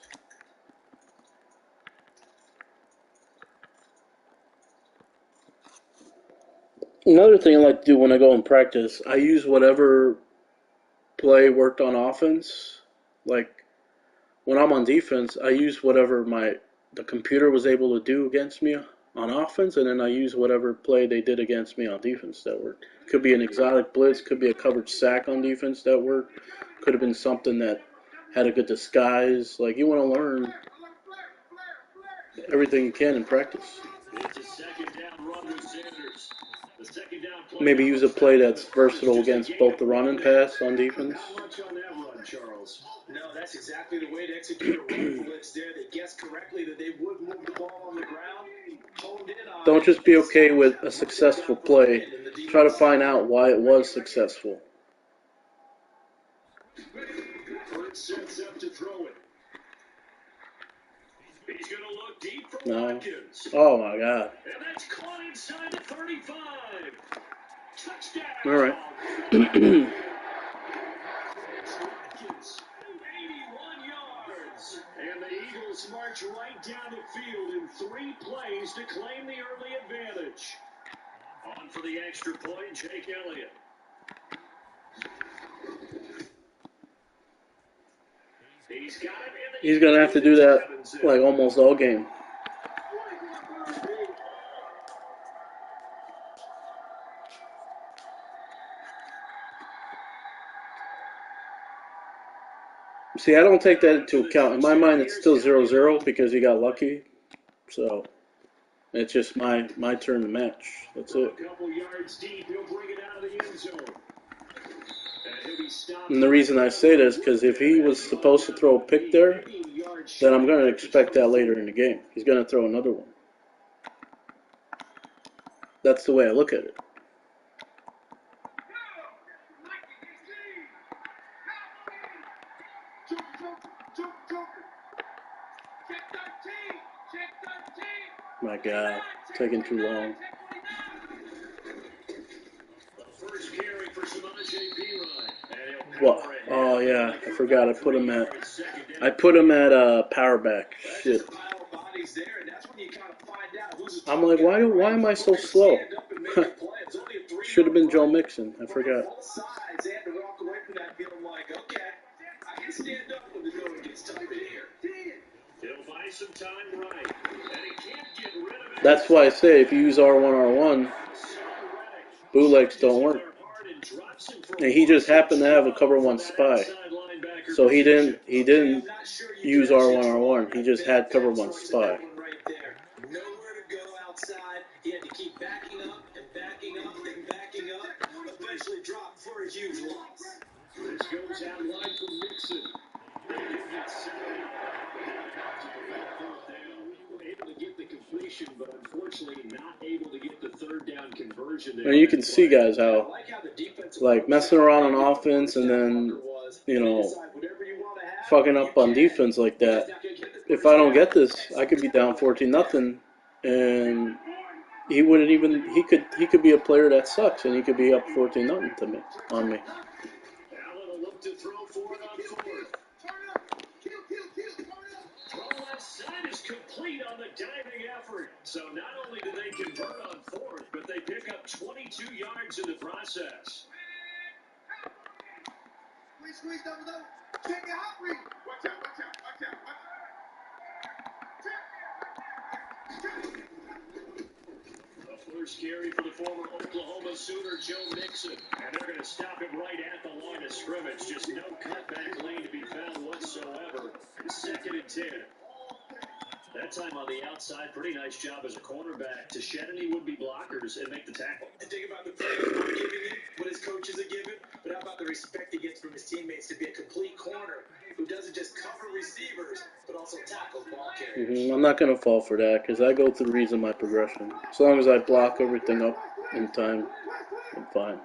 Another thing I like to do when I go and practice, I use whatever play worked on offense. Like when I'm on defense, I use whatever the computer was able to do against me on offense, and then I use whatever play they did against me on defense that worked. Could be an exotic blitz, could be a coverage sack on defense that worked, could have been something that had a good disguise. Like you want to learn everything you can in practice. Maybe use a play that's versatile against both the run and pass on defense. No, that's exactly the way to execute a run blitz there. They guessed correctly that they would move the ball on the ground. Don't just be okay with a successful play. Try to find out why it was successful. Sets up to throw it. He's going to look deep for Watkins. Oh my God. And that's caught inside the 35. Touchdown. All right. 81 yards. And the Eagles march right down the field in 3 plays to claim the early advantage. On for the extra point, Jake Elliott. He's going to have to do that like almost all game. See, I don't take that into account. In my mind, it's still 0-0 because he got lucky. So it's just my turn to match. That's it. And the reason I say this is because if he was supposed to throw a pick there, then I'm going to expect that later in the game. He's going to throw another one. That's the way I look at it. My God, taking too long. What? Oh yeah, I forgot. I put him at power back. Shit. I'm like, why am I so slow? Should have been Joe Mixon. I forgot. That's why I say if you use R1, bootlegs don't work. And he just happened to have a cover one spy, so he didn't use R1. He just had cover one spy. Nowhere to go outside. He had to keep backing up and backing up and backing up. Eventually dropped for a huge loss. This goes out wide for Mixon. Able to get the completion, but unfortunately not able to get the third down conversion there. And you can see, guys, how like messing around on offense and then, you know, fucking up on defense like that. If I don't get this, I could be down 14-0, and he wouldn't even. He could be a player that sucks, and he could be up 14-0 to me on me. Allen will look to throw for it on fourth. Throw left side is complete on the diving effort. So not only do they convert on fourth, but they pick up 22 yards in the process. Squeeze double double. Check it out, read. Watch out. The first carry for the former Oklahoma Sooner, Joe Mixon. And they're going to stop him right at the line of scrimmage. Just no cutback lane to be found whatsoever. 2nd and 10. That time on the outside, pretty nice job as a cornerback to shed any would-be blockers and make the tackle. And think about the praise we're giving him, what his coaches are giving, but how about the respect he gets from his teammates to be a complete corner who doesn't just cover receivers, but also tackles ball carriers. I'm not going to fall for that because I go through the reason my progression. As long as I block everything up in time, I'm fine.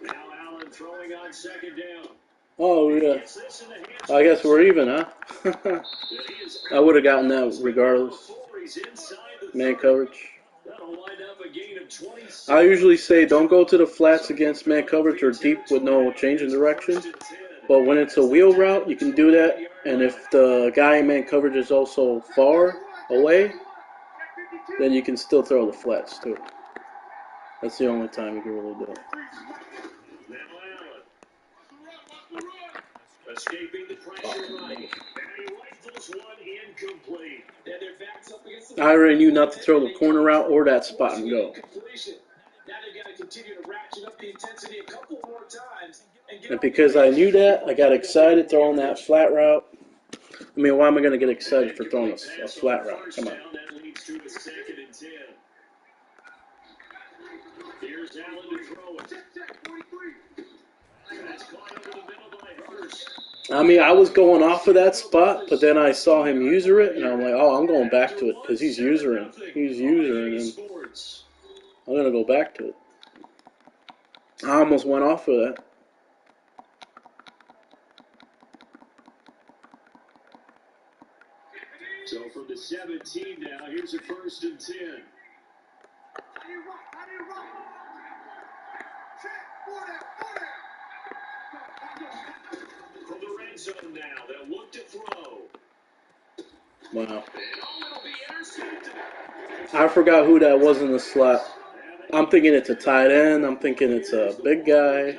Now Allen throwing on 2nd down. Oh, yeah. I guess we're even, huh? I would have gotten that regardless. Man coverage. I usually say don't go to the flats against man coverage or deep with no change in direction. But when it's a wheel route, you can do that. And if the guy in man coverage is also far away, then you can still throw the flats too. That's the only time you can really do it. Escaping the pressure right. And he rifles one incomplete. And they're backed up against the I already knew not to throw the corner route or that spot and go. Now they've got to continue to ratchet up the intensity a couple more times. And because I knew that, I got excited throwing that flat route. I mean, why am I going to get excited for throwing a flat route? Come on. That leads to a 2nd and 10. Here's Allen to throw it. That's caught over the middle by Hurst. I mean, I was going off of that spot, but then I saw him user it, and I'm like, oh, I'm going back to it because he's usering, and I'm going to go back to it. I almost went off of that. So from the 17 now, here's a 1st and 10. From the red zone now, they'll look to throw. Wow. I forgot who that was in the slot. I'm thinking it's a tight end. I'm thinking it's a big guy.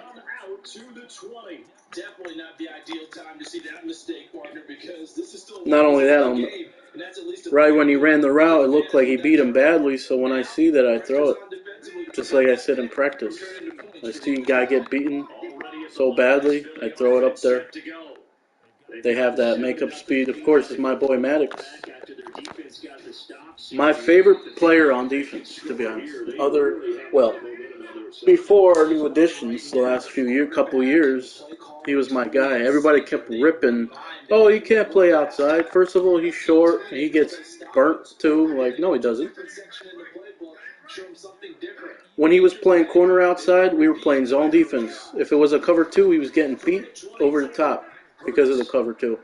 Definitely not the ideal time to see that mistake, partner, because this is still not only that, right when he ran the route, it looked like he beat him badly. So when I see that, I throw it. Just like I said in practice. I see a guy get beaten so badly, I throw it up there. They have that makeup speed. Of course, it's my boy Maddox. My favorite player on defense, to be honest. Before new additions, the last couple years, he was my guy. Everybody kept ripping, oh, he can't play outside. First of all, he's short, and he gets burnt too. Like, no, he doesn't. When he was playing corner outside, we were playing zone defense. If it was a cover 2, he was getting beat over the top because of the cover 2.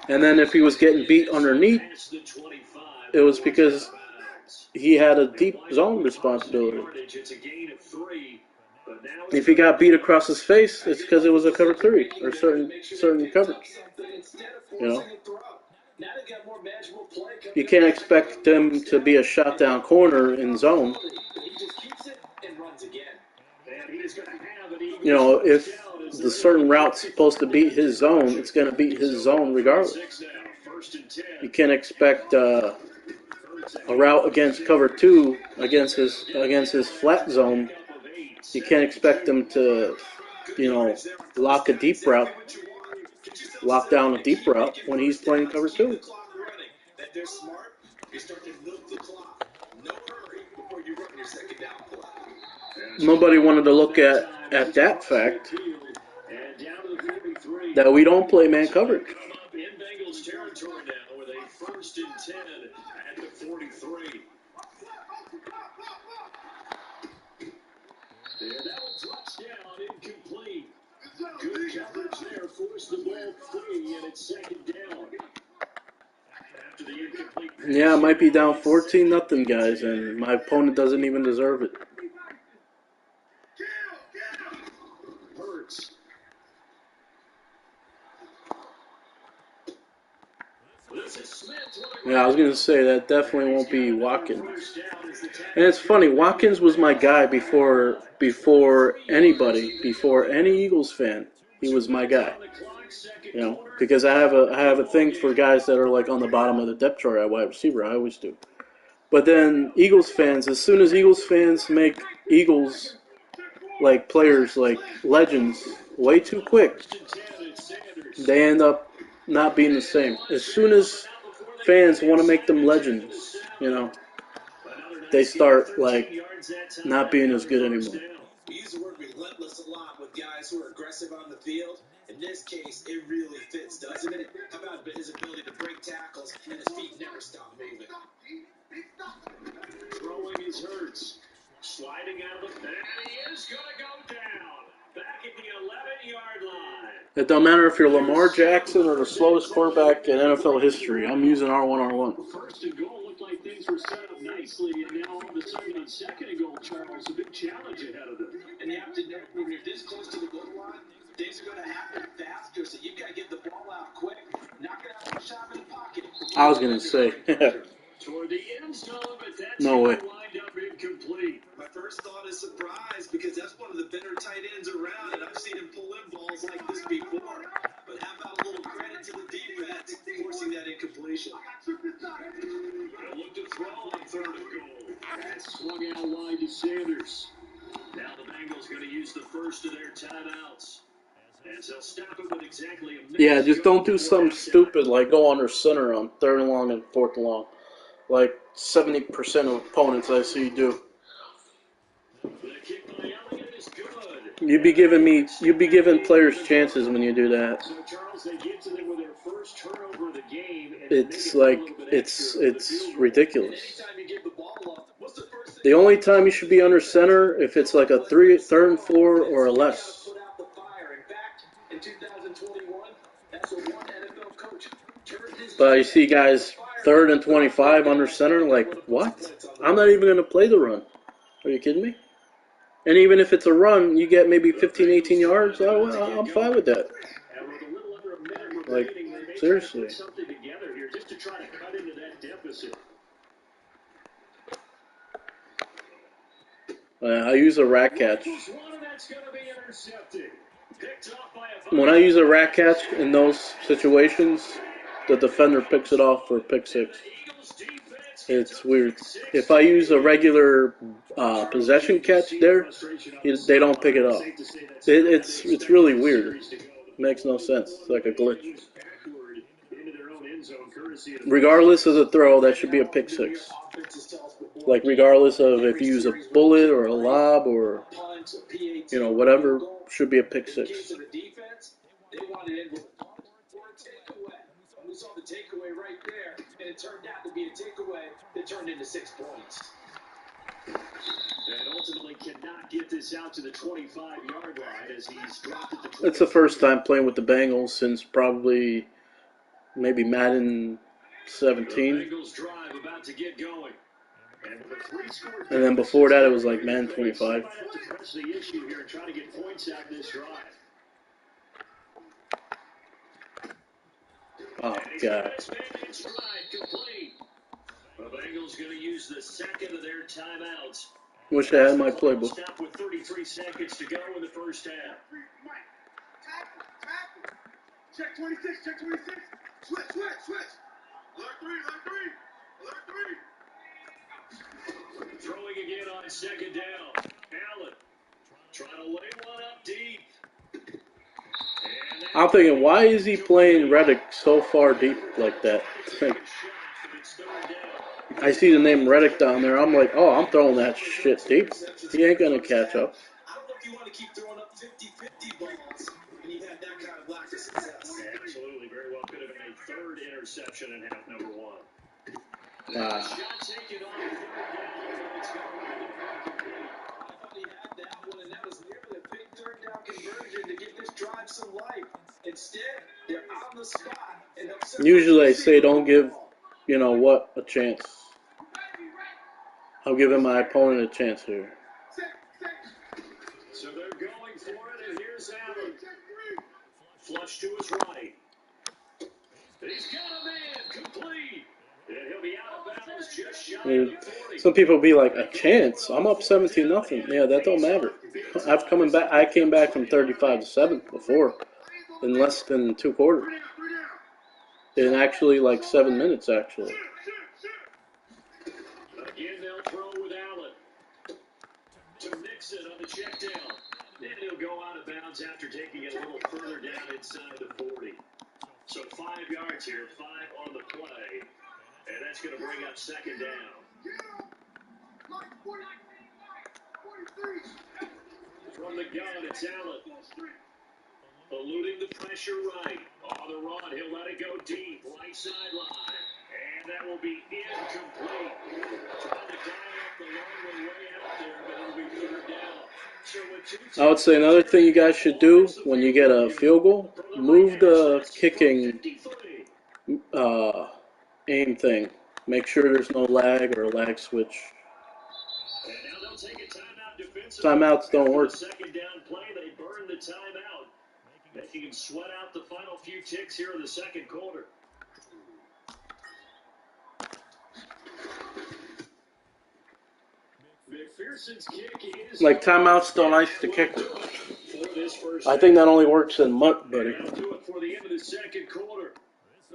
And then if he was getting beat underneath, it was because he had a deep zone responsibility. If he got beat across his face, it's because it was a cover 3 or certain coverage. You know, you can't expect them to be a shot down corner in zone. You know, if the certain route's supposed to beat his zone, it's going to beat his zone regardless. You can't expect a route against cover 2 against his flat zone. You can't expect him to, lock down a deep route when he's playing cover 2. Nobody wanted to look at that fact that we don't play man coverage. In Bengals territory now with a 1st and 10 at the 43. And that was touchdown, incomplete. Good coverage there, forced the ball free, and it's 2nd down. After the incomplete pass, yeah, it might be down 14-0, guys, and my opponent doesn't even deserve it. Hurts. Yeah, I was going to say that definitely won't be Watkins. And it's funny, Watkins was my guy before anybody, before any Eagles fan. He was my guy. Because I have a thing for guys that are like on the bottom of the depth chart at wide receiver. I always do. But then Eagles fans, as soon as Eagles fans make Eagles like players like legends way too quick, they end up not being the same. As soon as fans want to make them legends, they start like not being as good anymore. He used to work relentless a lot with guys who are aggressive on the field. In this case, it really fits, doesn't it? How about his ability to break tackles and his feet never stop moving? Throwing his Hurts. Sliding out of the and he is going to go down. Back at the 11-yard line. It don't matter if you're Lamar Jackson or the slowest quarterback in NFL history. I'm using R1. First and goal looked like things were set up nicely, and now all of a sudden on 2nd and goal, Charles, a big challenge ahead of them. And you have to know when you're this close to the goal line, things are going to happen faster, so you've got to get the ball out quick. Knock it out of the shot in the pocket. I was going to say. Toward the end zone, but that's no way. Wind up incomplete. My first thought is surprise, because that's one of the better tight ends around, and I've seen him pull in balls like this before. But how about a little credit to the defense forcing that incompletion? They'll look to throw on 3rd and goal. That's swung out wide to Sanders. Now the Bengals going to use the first of their timeouts. And they'll stop it with exactly a minute. Yeah, just don't do something stupid like go under center on 3rd and long and 4th and long. Like 70% of opponents I see do. You'd be giving players chances when you do that. It's like it's ridiculous. The only time you should be under center if it's like a 3rd and 4 or less. But you see guys 3rd and 25 under center, like, what? I'm not even going to play the run. Are you kidding me? And even if it's a run, you get maybe 15, 18 yards, I'm fine with that. Like, seriously. I use a rat catch. When I use a rat catch in those situations, the defender picks it off for a pick 6. It's weird. If I use a regular possession catch there, they don't pick it up. It's really weird. It makes no sense. It's like a glitch. Regardless of the throw, that should be a pick 6. Like regardless of if you use a bullet or a lob or whatever, should be a pick 6. We saw the takeaway right there, and it turned out to be a takeaway that turned into 6 points. And ultimately cannot get this out to the 25-yard line as he's dropped at the 20. It's the first time playing with the Bengals since probably maybe Madden The 17. Bengals drive about to get going. And with a three-score And then before that, it was like deficit, Madden they 25. might have to press the issue here and try to get points out this drive. Oh, And he's God. got his man in stride, complete. The Bengals going to use the second of their timeouts. Wish I had my The clock will playbook. stop with 33 seconds to go in the first half. Check 26, check 26. Switch. Alert 3. Alert 3. Throwing again on second down. Allen trying to lay one up deep. I'm thinking, why is he playing Reddick so far deep like that? I see the name Reddick down there. I'm like, oh, I'm throwing that shit deep. He ain't going to catch up. I don't know if you want to keep throwing up 50-50 balls when you've had that kind of lack of success. Absolutely, very well could have been a third interception in half number one. Nah. Shot taken on third down, but it's going to I thought he had that one, and that was nearly a big third down conversion to give this drive some life. Instead, they're on the spot. And Usually I say don't give, a chance. I'm giving my opponent a chance here. So they're going for it, and here's Allen. Flush to his right. He's got a man, complete. And he'll be out of bounds just shy of the 40. Some people be like, a chance? I'm up 17-0. Yeah, that don't matter. I came back from 35-7 before in less than 2 quarters. In actually like 7 minutes, actually. Again, they'll throw with Allen. To Mixon on the check down. And he'll go out of bounds after taking it a little further down inside the 40. So 5 yards here, 5 on the play. And that's going to bring up second down. From the gun, it's Allen. Eluding the pressure right. On the run, he'll let it go deep. Right sideline. And that will be incomplete. Trying to dial up the long one way out there, but it'll be third down. So with I would say another thing you guys should do when you get a field goal, move the kicking aim thing. Make sure there's no lag or a lag switch. And now they'll take a timeout defensively. Timeouts don't work. Second down play, they burn the timeout, making him sweat out the final few ticks here in the second quarter. McPherson's kick is Like timeouts don't ice the kicker. I think that only works in MUT, buddy. That'll do it for the end of the second quarter.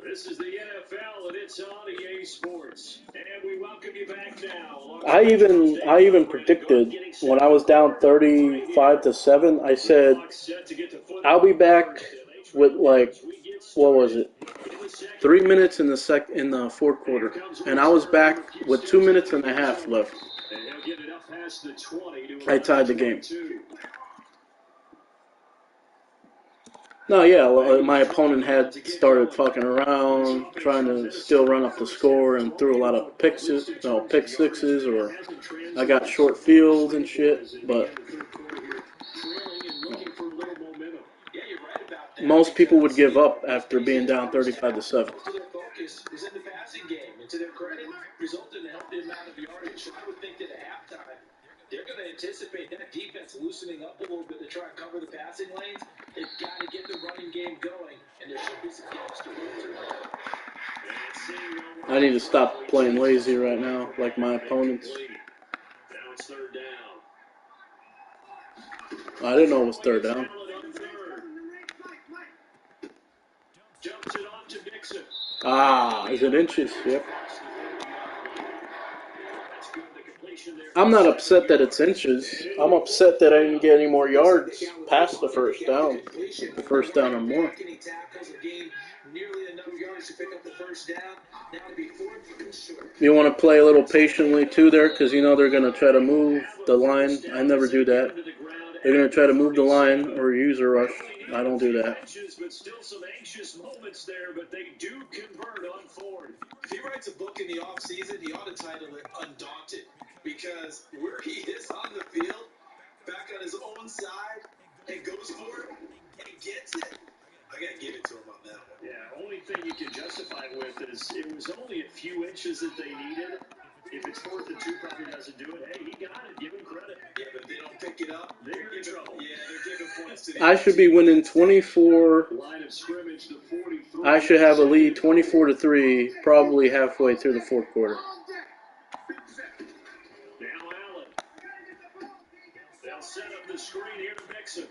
This is the NFL, and it's on EA Sports. And we welcome you back now. I even predicted when I was down 35-7. I said I'll be back with like, what was it? 3 minutes in the fourth quarter, and I was back with 2 minutes and a half left. I tied the game. No, yeah, my opponent had started fucking around, trying to still run up the score, and threw a lot of pick sixes, or I got short fields and shit. But most people would give up after being down 35-7. Is in the passing game, and to their credit, resulted in a healthy amount of yardage. So I would think that at halftime, they're going to anticipate that defense loosening up a little bit to try and cover the passing lanes. They've got to get the running game going, and there should be some gaps to run through. I need to stop playing lazy right now, like my opponents. Now it's third down. I didn't know it was third down. Jumps it off to Mixon. Is it inches? Yep. I'm not upset that it's inches. I'm upset that I didn't get any more yards past the first down. The first down or more. You want to play a little patiently too there, because you know they're going to try to move the line. I never do that. They're going to try to move the line or use a rush. I don't do that. But still some anxious moments there, but they do convert on Ford. If he writes a book in the offseason, he ought to title it Undaunted, because where he is on the field, back on his own side, and goes for it and gets it, I got to give it to him on that one. Yeah, only thing you can justify with is it was only a few inches that they needed. If it's 4th and 2, probably doesn't do it. Hey, he got it. Give him credit. Yeah, but if they don't pick it up, They're in trouble. yeah, they're giving points to the I should be winning 24. Line of scrimmage to 43. I should have a lead 24-3, probably halfway through the fourth quarter. Now Allen. They'll set up the screen here to Mixon.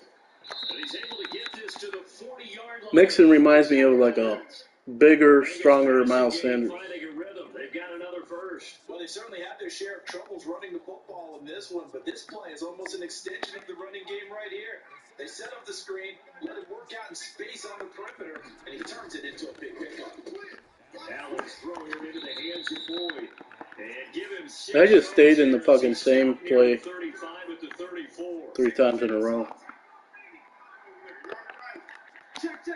And he's able to get this to the 40-yard line. Mixon reminds me of like a bigger, stronger Miles Sanders. Finding a rhythm. They've got another first. Well, they certainly had their share of troubles running the football in this one, but this play is almost an extension of the running game right here. They set up the screen, let it work out in space on the perimeter, and he turns it into a big pickup. Allen's throwing it into the hands of Boyd. And give him 6 I just stayed in the yards. fucking same play 35 at the 34. 3 times in a row. Check.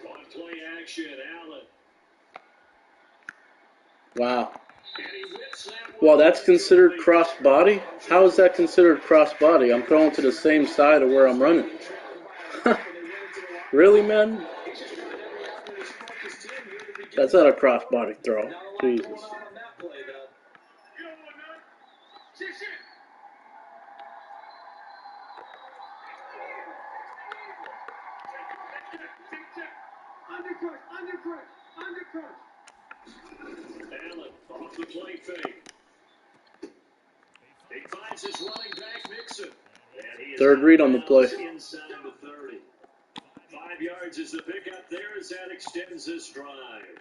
On play action, Allen. Wow. And he whips that one. Well, that's considered cross body? How is that considered cross body? I'm throwing to the same side of where I'm running. Really, man? That's not a cross body throw. Jesus. Allen off the play fake. He finds his running back Mixon. And he is Third read on the play. inside the 30. 5 yards is the pickup there as that extends this drive.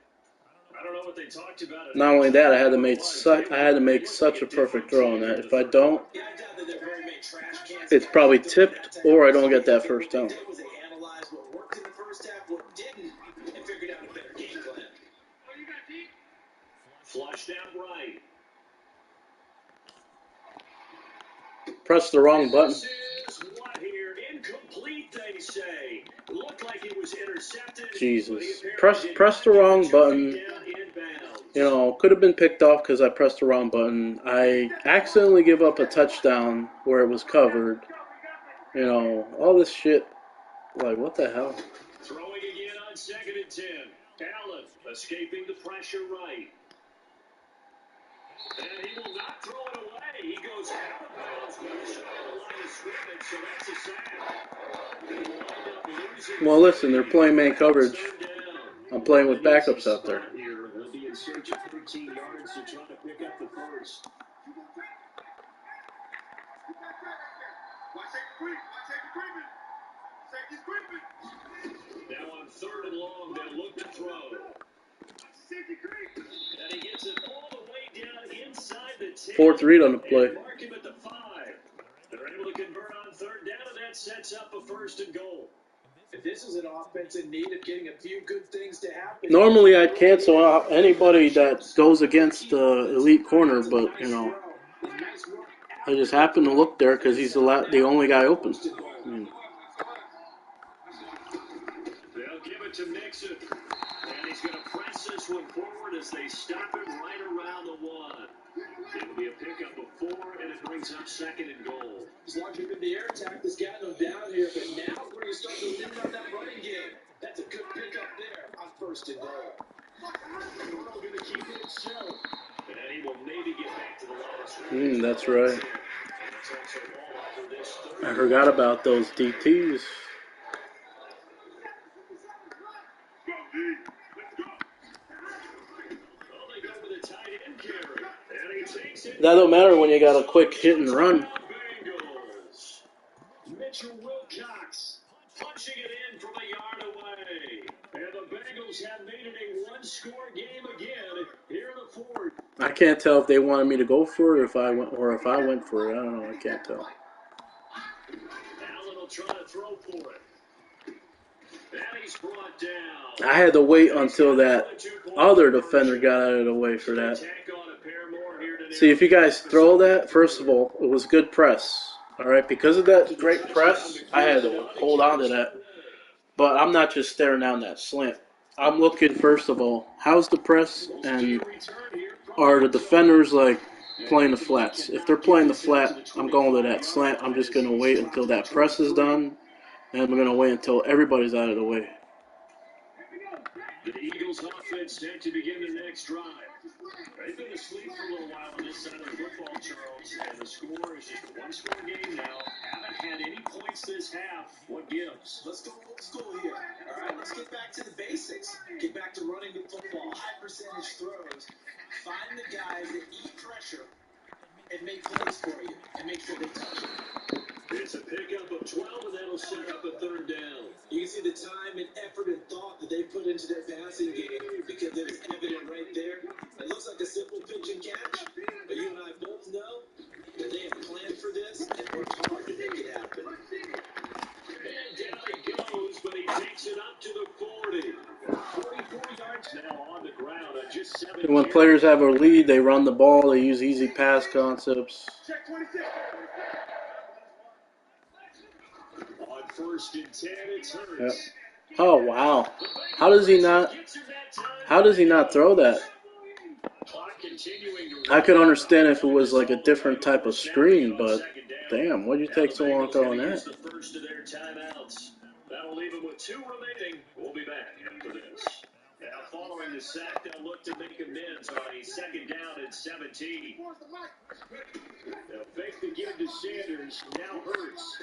I don't know what they talked about. Not only that, I had to make such a perfect throw on that. If I don't, it's probably tipped or I don't get that first down. Flushed out right. Press the wrong button. This is what here? Incomplete, they say. Looked like it was intercepted. Jesus. Press the wrong button. You know, could have been picked off because I pressed the wrong button. I accidentally give up a touchdown where it was covered. You know, all this shit. Like, what the hell? Throwing again on 2nd and 10. Allen escaping the pressure right. And he will not throw it away. He goes out of bounds with a shot on the line of scrimmage, so that's a sack. They wind up losing. Well, listen, they're playing man coverage. I'm playing with backups out there. Here, they'll be in search of 13 yards to try to pick up the first. Now on 3rd and long, they'll look to throw. And he gets it all the way down inside the 10. Fourth read on the play. And mark him at the 5. They're able to convert on 3rd down, and that sets up a 1st and goal. If this is an offense in need of getting a few good things to happen. Normally, I'd cancel out anybody that goes against the elite corner, but, you know, I just happened to look there because he's the only guy open. They'll give it to Mixon. And he's going to press this one forward as they stop him right around the 1. It'll be a pickup of 4, and it brings up 2nd and goal. As long as you've been the air attack, there's got no doubt here. But now we're going to start to limit on that running game. That's a good pickup there on 1st and goal. We're going to keep it so. And he will maybe get back to the line of scrimmage. That's right. I forgot about those DTs. That don't matter when you got a quick hit and run. Mitchell Wilcox punching it in from a yard away. And the Bengals have made it a one-score game again here in the 4th. I can't tell if they wanted me to go for it or if I went for it. I don't know. I can't tell. Allen will try to throw for it. And he's brought down. I had to wait until that other defender got out of the way for that. See, if you guys throw that, first of all, it was good press. All right, because of that great press, I had to hold on to that. But I'm not just staring down that slant. I'm looking, first of all, how's the press, and are the defenders, like, playing the flats? If they're playing the flat, I'm going to that slant. I'm just going to wait until that press is done, And we're going to wait until everybody's out of the way. The Eagles offense set to begin their next drive. They've been asleep for a little while on this side of the football, Charles, and the score is just a one-score game now. Haven't had any points this half. What gives? Let's go old school here. All right, let's get back to the basics. Get back to running the football, high percentage throws. Find the guys that eat pressure and make plays for you and make sure they touch it. It's a pickup of 12, and that'll set up a third down. You can see the time and effort and thought that they put into their passing game because it is evident right there. It looks like a simple pitch and catch, but you and I both know that they have planned for this and worked hard to make it happen. And down he goes, but he takes it up to the 40. 44 yards now on the ground on just 7 And when players have a lead, they run the ball. They use easy pass concepts. Check 26. On 1st and 10, it's Hurts. Yep. Oh wow! How does he not? How does he not throw that? I could understand if it was like a different type of screen, but damn, why'd you take so long throwing that? That'll leave him with 2 remaining. We'll be back after this. Now, following the sack, they'll look to make amends on a 2nd down and 17. They'll fake the give to Sanders. Now Hurts.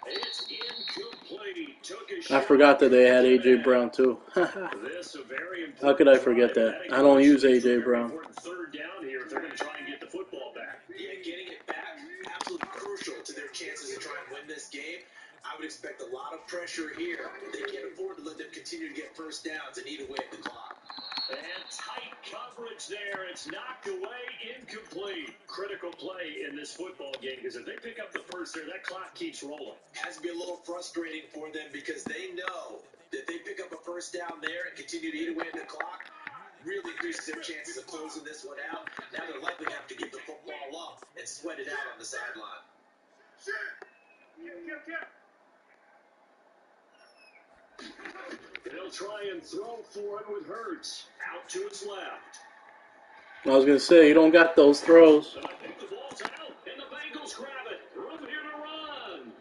It's incomplete. I forgot that they had A.J. Brown too. How could I forget that? I don't use A.J. Brown. 3rd down here if they're going to try and get the football back. Yeah, getting it back, absolutely crucial to their chances to try and win this game. I would expect a lot of pressure here. They can't afford to let them continue to get 1st downs and eat away at the clock. And tight coverage there. It's knocked away, incomplete. Critical play in this football game because if they pick up the 1st there, that clock keeps rolling. Has to be a little frustrating for them because they know that they pick up a 1st down there and continue to eat away at the clock. Really increases their chances of closing this one out. Now they're likely to have to get the football up and sweat it out on the sideline. They'll try and throw for it with Hurts. Out to his left. I was going to say, you don't got those throws. I think the ball's out, and the Bengals grab it. Room here to run.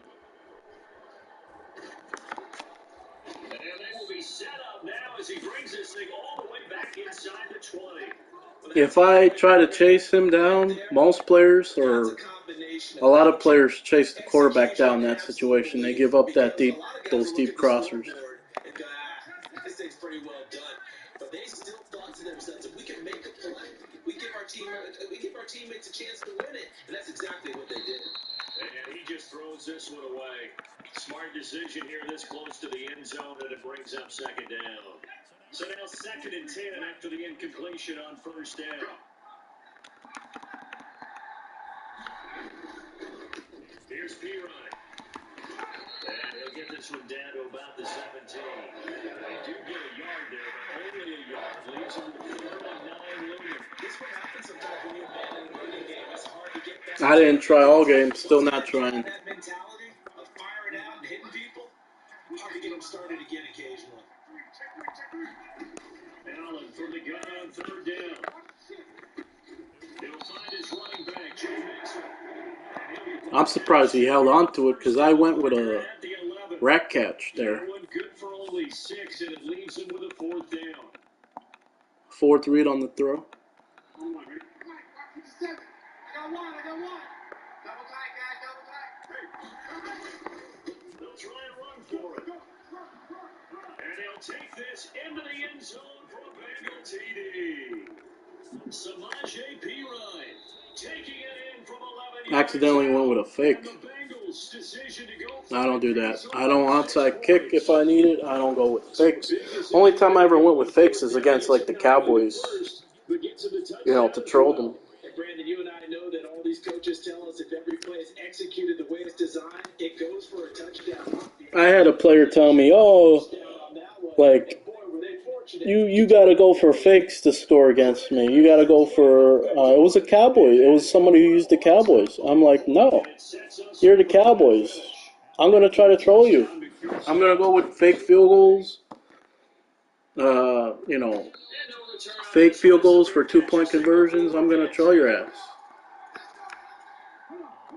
And they will be set up now as he brings this thing all the way back inside the 20. If I try to chase him down, most players or a lot of players chase the quarterback down in that situation. They give up those deep crossers. This thing's pretty well done, but they still thought to themselves, if we can make a play, we give our teammates a chance to win it, and that's exactly what they did. And he just throws this one away. Smart decision here this close to the end zone, and it brings up 2nd down. So now 2nd and 10 after the incompletion on 1st down. Here's P-Ryan. And he'll get this one down to about the 17. They do get a yard there, but only a yard. Leaves him with 3rd and 9 looming. This is what happens sometimes when you abandon the running game. It's hard to get back. I didn't try all game, still not trying. That mentality of firing out and hitting people, hard to get them started again occasionally. Allen from the gun on 3rd down. He'll find his running back, Joe Mixon. I'm surprised he held on to it because I went with a rack catch there. Good for only 6, and it leaves him with a 4th down. 4th read on the throw. They'll try and run for it. And he'll take this into the end zone for a Bengal TD. Samaje P-Ryan taking it in from 11 yards. Accidentally went with a fake. I don't do that. I don't outside kick if I need it. I don't go with fakes. Only time I ever went with fakes is against like the Cowboys, to troll them. And Brandon, you and I know that all these coaches tell us if every play is executed the way it's designed, it goes for a touchdown. I had a player tell me, like, you got to go for fakes to score against me. You got to go for, it was a Cowboy. It was somebody who used the Cowboys. I'm like, no, you're the Cowboys. I'm going to try to troll you. I'm going to go with fake field goals, fake field goals for 2-point conversions. I'm going to troll your ass.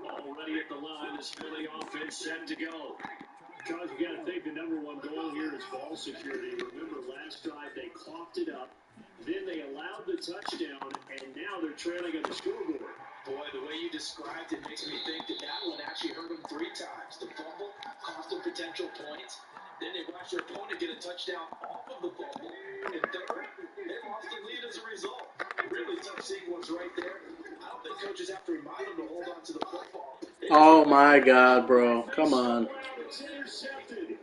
Already at the line, this Philly offense set to go. Because you got to think the number one goal here is ball security. Remember, last drive they coughed it up, then they allowed the touchdown, and now they're trailing on the scoreboard. Boy, the way you described it makes me think that one actually hurt them 3 times. The fumble cost them potential points. Then they watched their opponent get a touchdown off of the fumble. And third, they lost the lead as a result. Really tough sequence right there. I don't think coaches have to remind them to hold on to the football. Oh my God, bro. Come on. It's intercepted.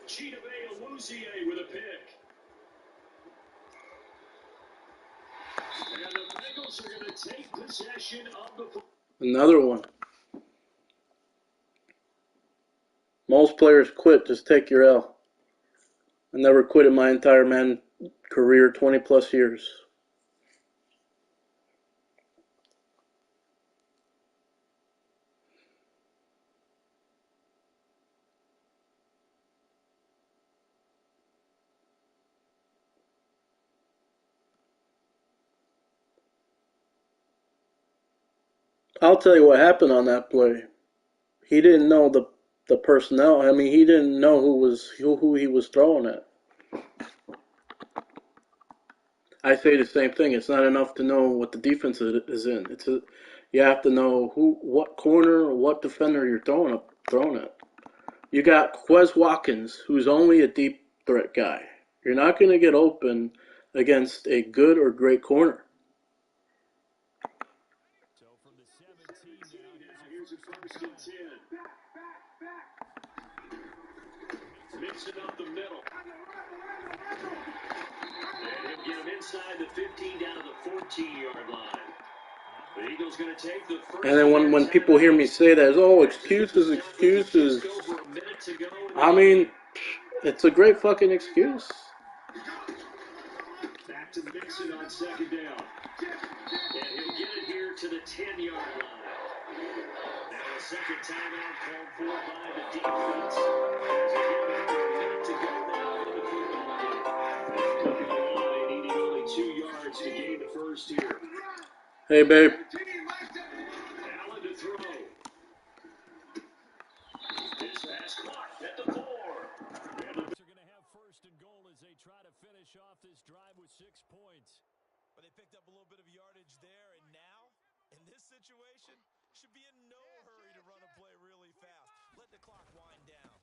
Chidobe Awuzie with a pick. And the Bengals are going to take possession of the... Another one. Most players quit. Just take your L. I never quit in my entire Madden career, 20 plus years. I'll tell you what happened on that play. He didn't know the personnel. I mean, he didn't know who he was throwing at. I say the same thing. It's not enough to know what the defense is in. You have to know what corner, or what defender you're throwing at. You got Quez Watkins, who's only a deep threat guy. You're not going to get open against a good or great corner. So from the 17 now, here's a first and 10. Mix it up the middle. And he'll get him inside the 15 down to the 14-yard line. The Eagles going to take the first. And then when people hear me say that, oh, excuses. I mean, it's a great fucking excuse. Back to Mixon on second down. And he'll get it here to the 10-yard line. Now a second timeout called for by the defense. As again, after a minute to go now in the football game. Coming to the line, needing only 2 yards to gain the first here. Hey, babe. Allen to throw. His pass clocked at the 4. And the Bills are going to have first and goal as they try to finish off this drive with 6 points. But they picked up a little bit of yardage there, and now, in this situation, should be in no hurry to run a play really fast. Let the clock wind down.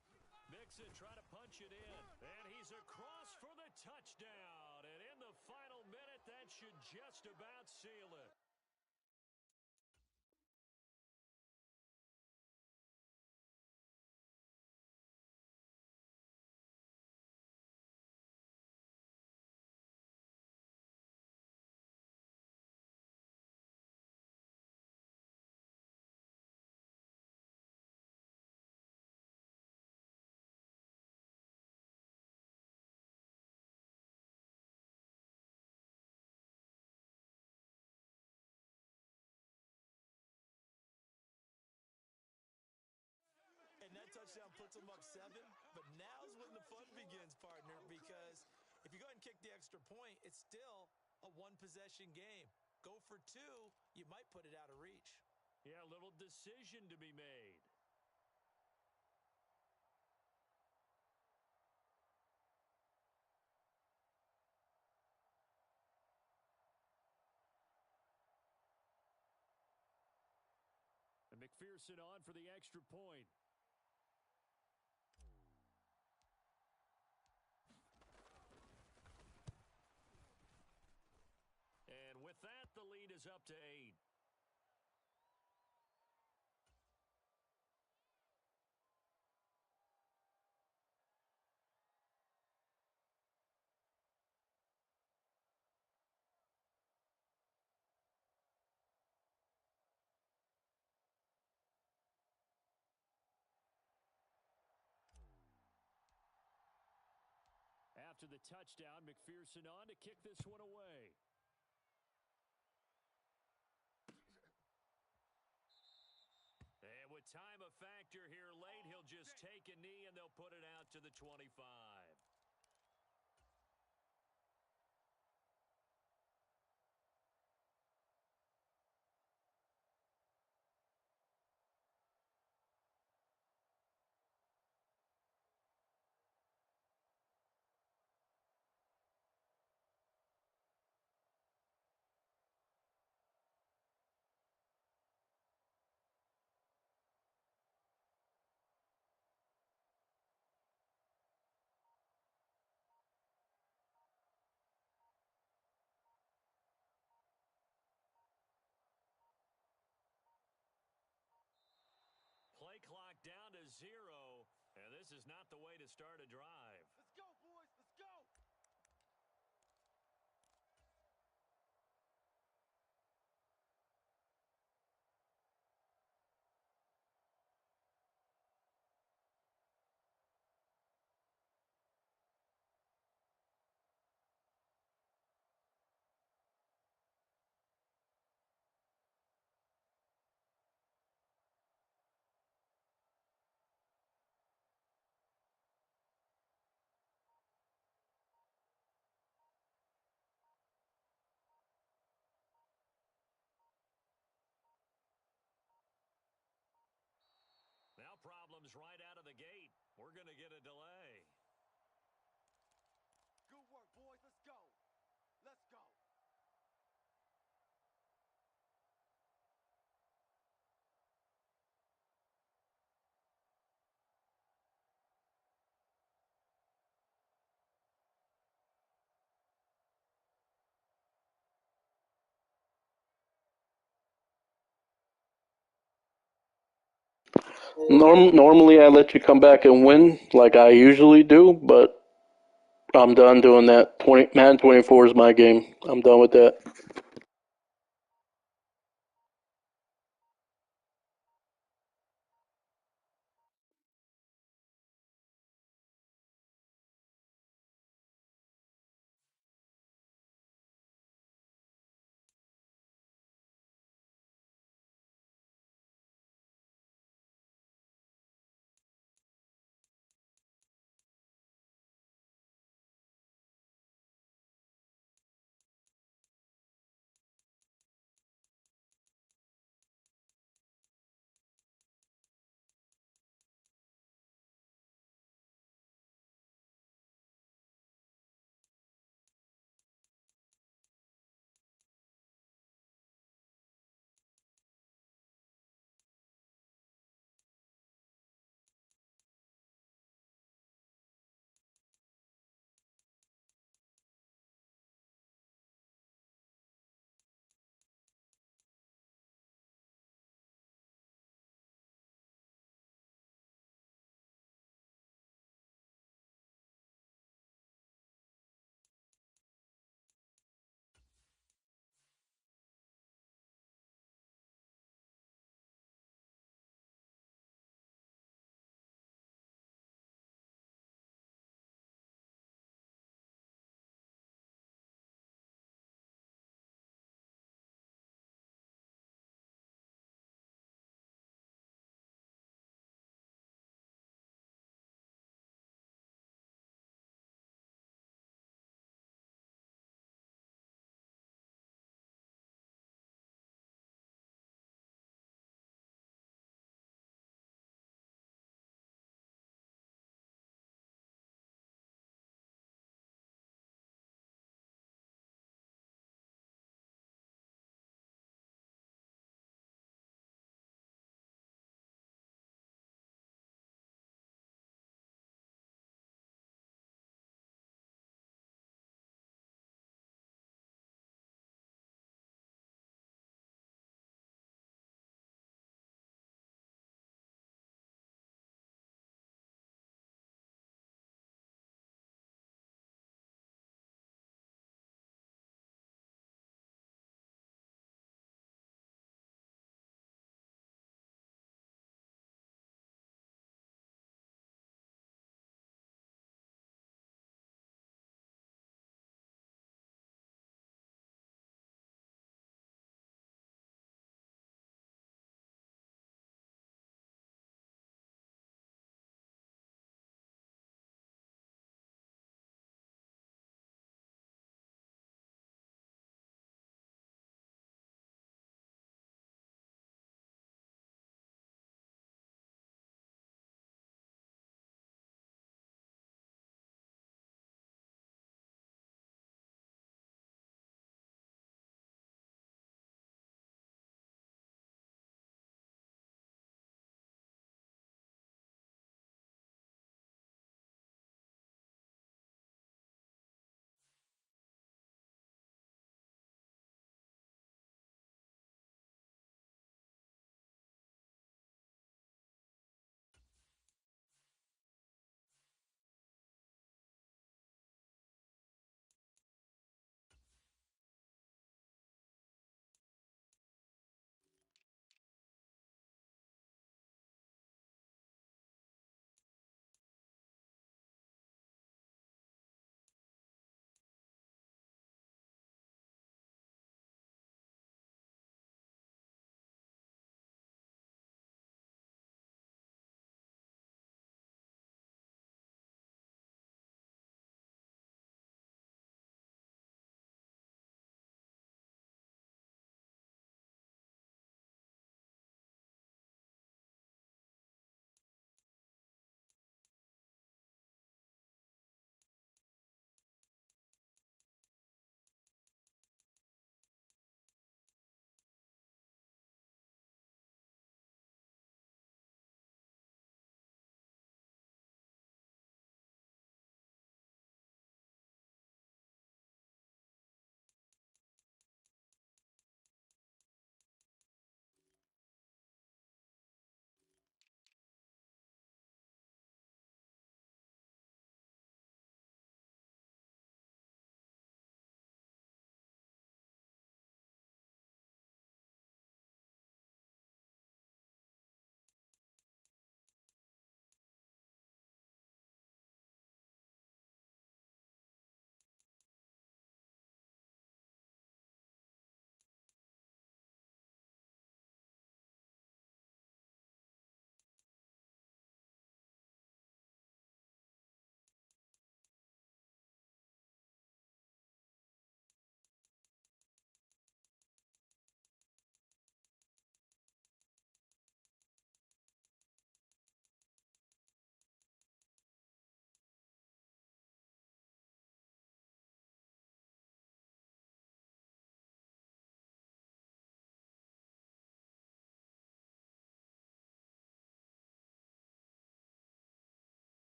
Mixon trying to punch it in, and he's across for the touchdown. And in the final minute, that should just about seal it. And that touchdown puts them up 7, but now's when the fun begins, partner, because if you go ahead and kick the extra point, it's still a one-possession game. Go for 2, you might put it out of reach. Yeah, a little decision to be made. And McPherson on for the extra point. And with that, the lead is up to 8. After the touchdown, McPherson on to kick this one away. And with time a factor here late, he'll just take a knee and they'll put it out to the 25. 0, and this is not the way to start a drive. Let's go, boys. Let's go. Now problems right out of the gate. We're going to get a delay. Good work, boys. Let's go. Let's go. Normally, I let you come back and win like I usually do, but I'm done doing that. Madden 24 is my game. I'm done with that.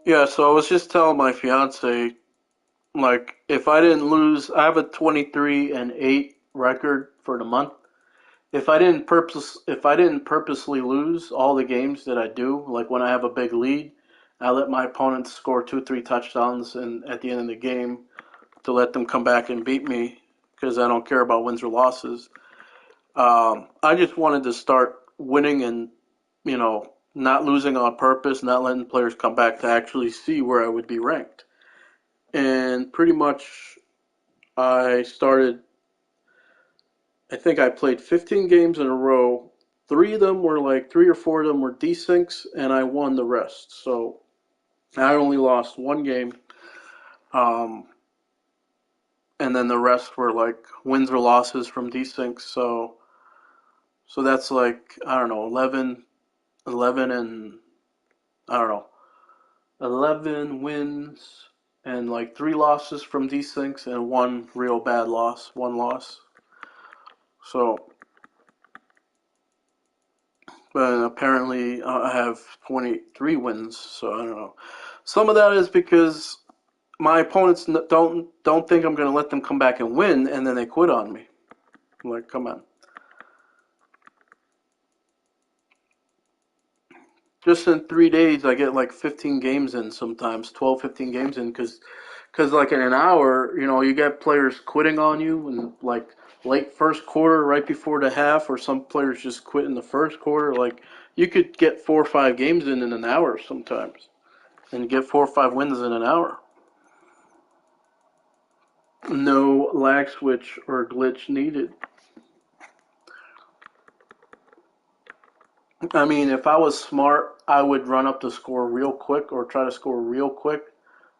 Yeah, so I was just telling my fiance, like, if I didn't lose, I have a 23-8 record for the month. If I didn't purposely lose all the games that I do, like when I have a big lead, I let my opponents score 2, 3 touchdowns, and at the end of the game, to let them come back and beat me, because I don't care about wins or losses. I just wanted to start winning and, not losing on purpose, not letting players come back to actually see where I would be ranked. And pretty much I started, I think I played 15 games in a row. Three or four of them were desyncs, and I won the rest. So I only lost one game. Um, and then the rest were like wins or losses from desyncs. So that's like, I don't know, 11 and, I don't know, 11 wins and like 3 losses from desyncs and one real bad loss, one loss. So, but apparently I have 23 wins, so I don't know. Some of that is because my opponents don't think I'm going to let them come back and win, and then they quit on me. I'm like, come on. Just in 3 days, I get like 15 games in sometimes, 12, 15 games in, because like in an hour, you get players quitting on you, and like late first quarter, right before the half, or some players just quit in the first quarter. Like you could get 4 or 5 games in an hour sometimes, and get 4 or 5 wins in an hour. No lag switch or glitch needed. I mean, if I was smart, I would run up the score real quick or try to score real quick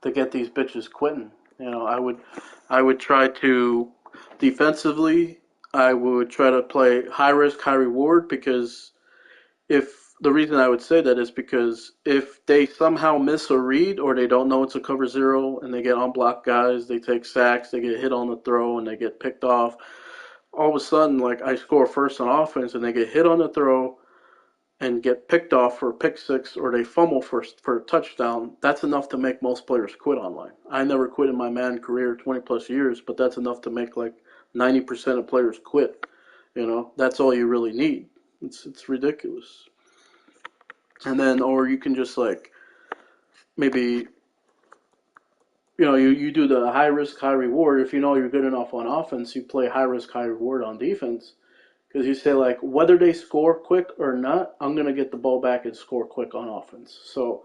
to get these bitches quitting. I would try to defensively. I would try to play high risk, high reward because if the reason I would say that is because if they somehow miss a read or they don't know it's a cover zero and they get unblocked guys, they take sacks, they get hit on the throw and they get picked off. All of a sudden, like I score first on offense and they get hit on the throw and get picked off for a pick six or they fumble for a touchdown, that's enough to make most players quit online. I never quit in my Madden career, 20 plus years, but that's enough to make like 90% of players quit. That's all you really need. It's ridiculous. And then, or you can just like maybe, you do the high risk, high reward. If you know you're good enough on offense, you play high risk, high reward on defense. Because you say, like, whether they score quick or not, I'm going to get the ball back and score quick on offense. So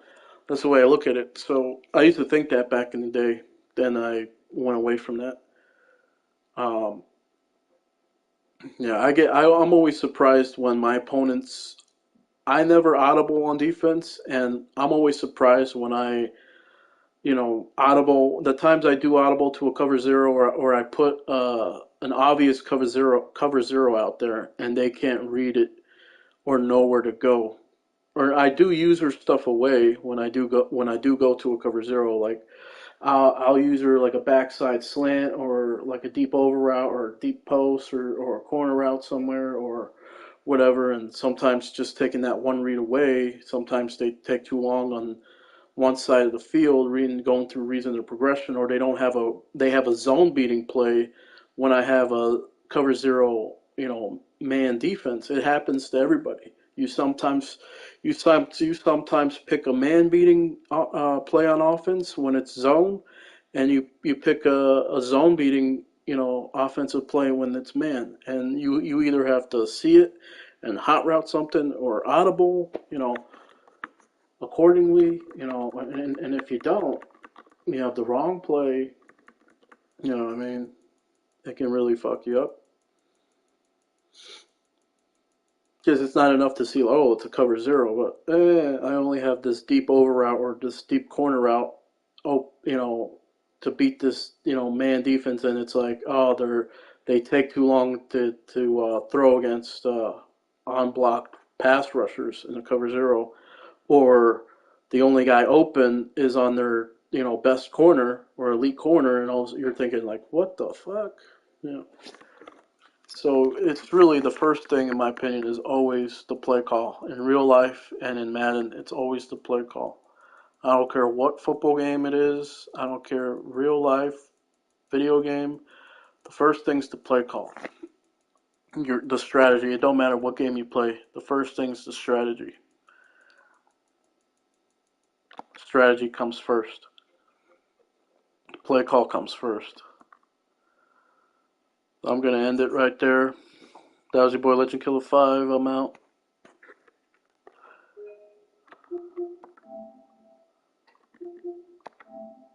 that's the way I look at it. So I used to think that back in the day. Then I went away from that. Um, yeah, I'm always surprised when my opponents, I never audible on defense, and I'm always surprised when audible, the times I do audible to a cover zero or I put an obvious cover zero out there and they can't read it or know where to go. Or I do user stuff away when I do go to a cover zero. Like I'll use her like a backside slant or like a deep over route or a deep post or a corner route somewhere or whatever. And sometimes just taking that one read away. Sometimes they take too long on one side of the field, going through reason their progression, or they have a zone beating play when I have a cover zero, man defense. It happens to everybody. You sometimes pick a man beating play on offense when it's zone, and you pick a zone beating offensive play when it's man, and you either have to see it and hot route something or audible, accordingly, and if you don't, you have the wrong play, what I mean, it can really fuck you up. Because it's not enough to see, oh, it's a cover zero, but I only have this deep over route or this deep corner route, oh, to beat this, man defense, and it's like, oh, they take too long to throw against unblocked pass rushers in a cover zero, or the only guy open is on their best corner or elite corner, and you're thinking like, what the fuck, you know. So it's really the first thing, in my opinion, is always the play call in real life and in Madden. It's always the play call. I don't care what football game it is. I don't care real life, video game. The first thing's the play call. The strategy. It don't matter what game you play. The first thing's the strategy. Strategy comes first. Play call comes first. I'm gonna end it right there. That was your boy Legend Killer 5. I'm out.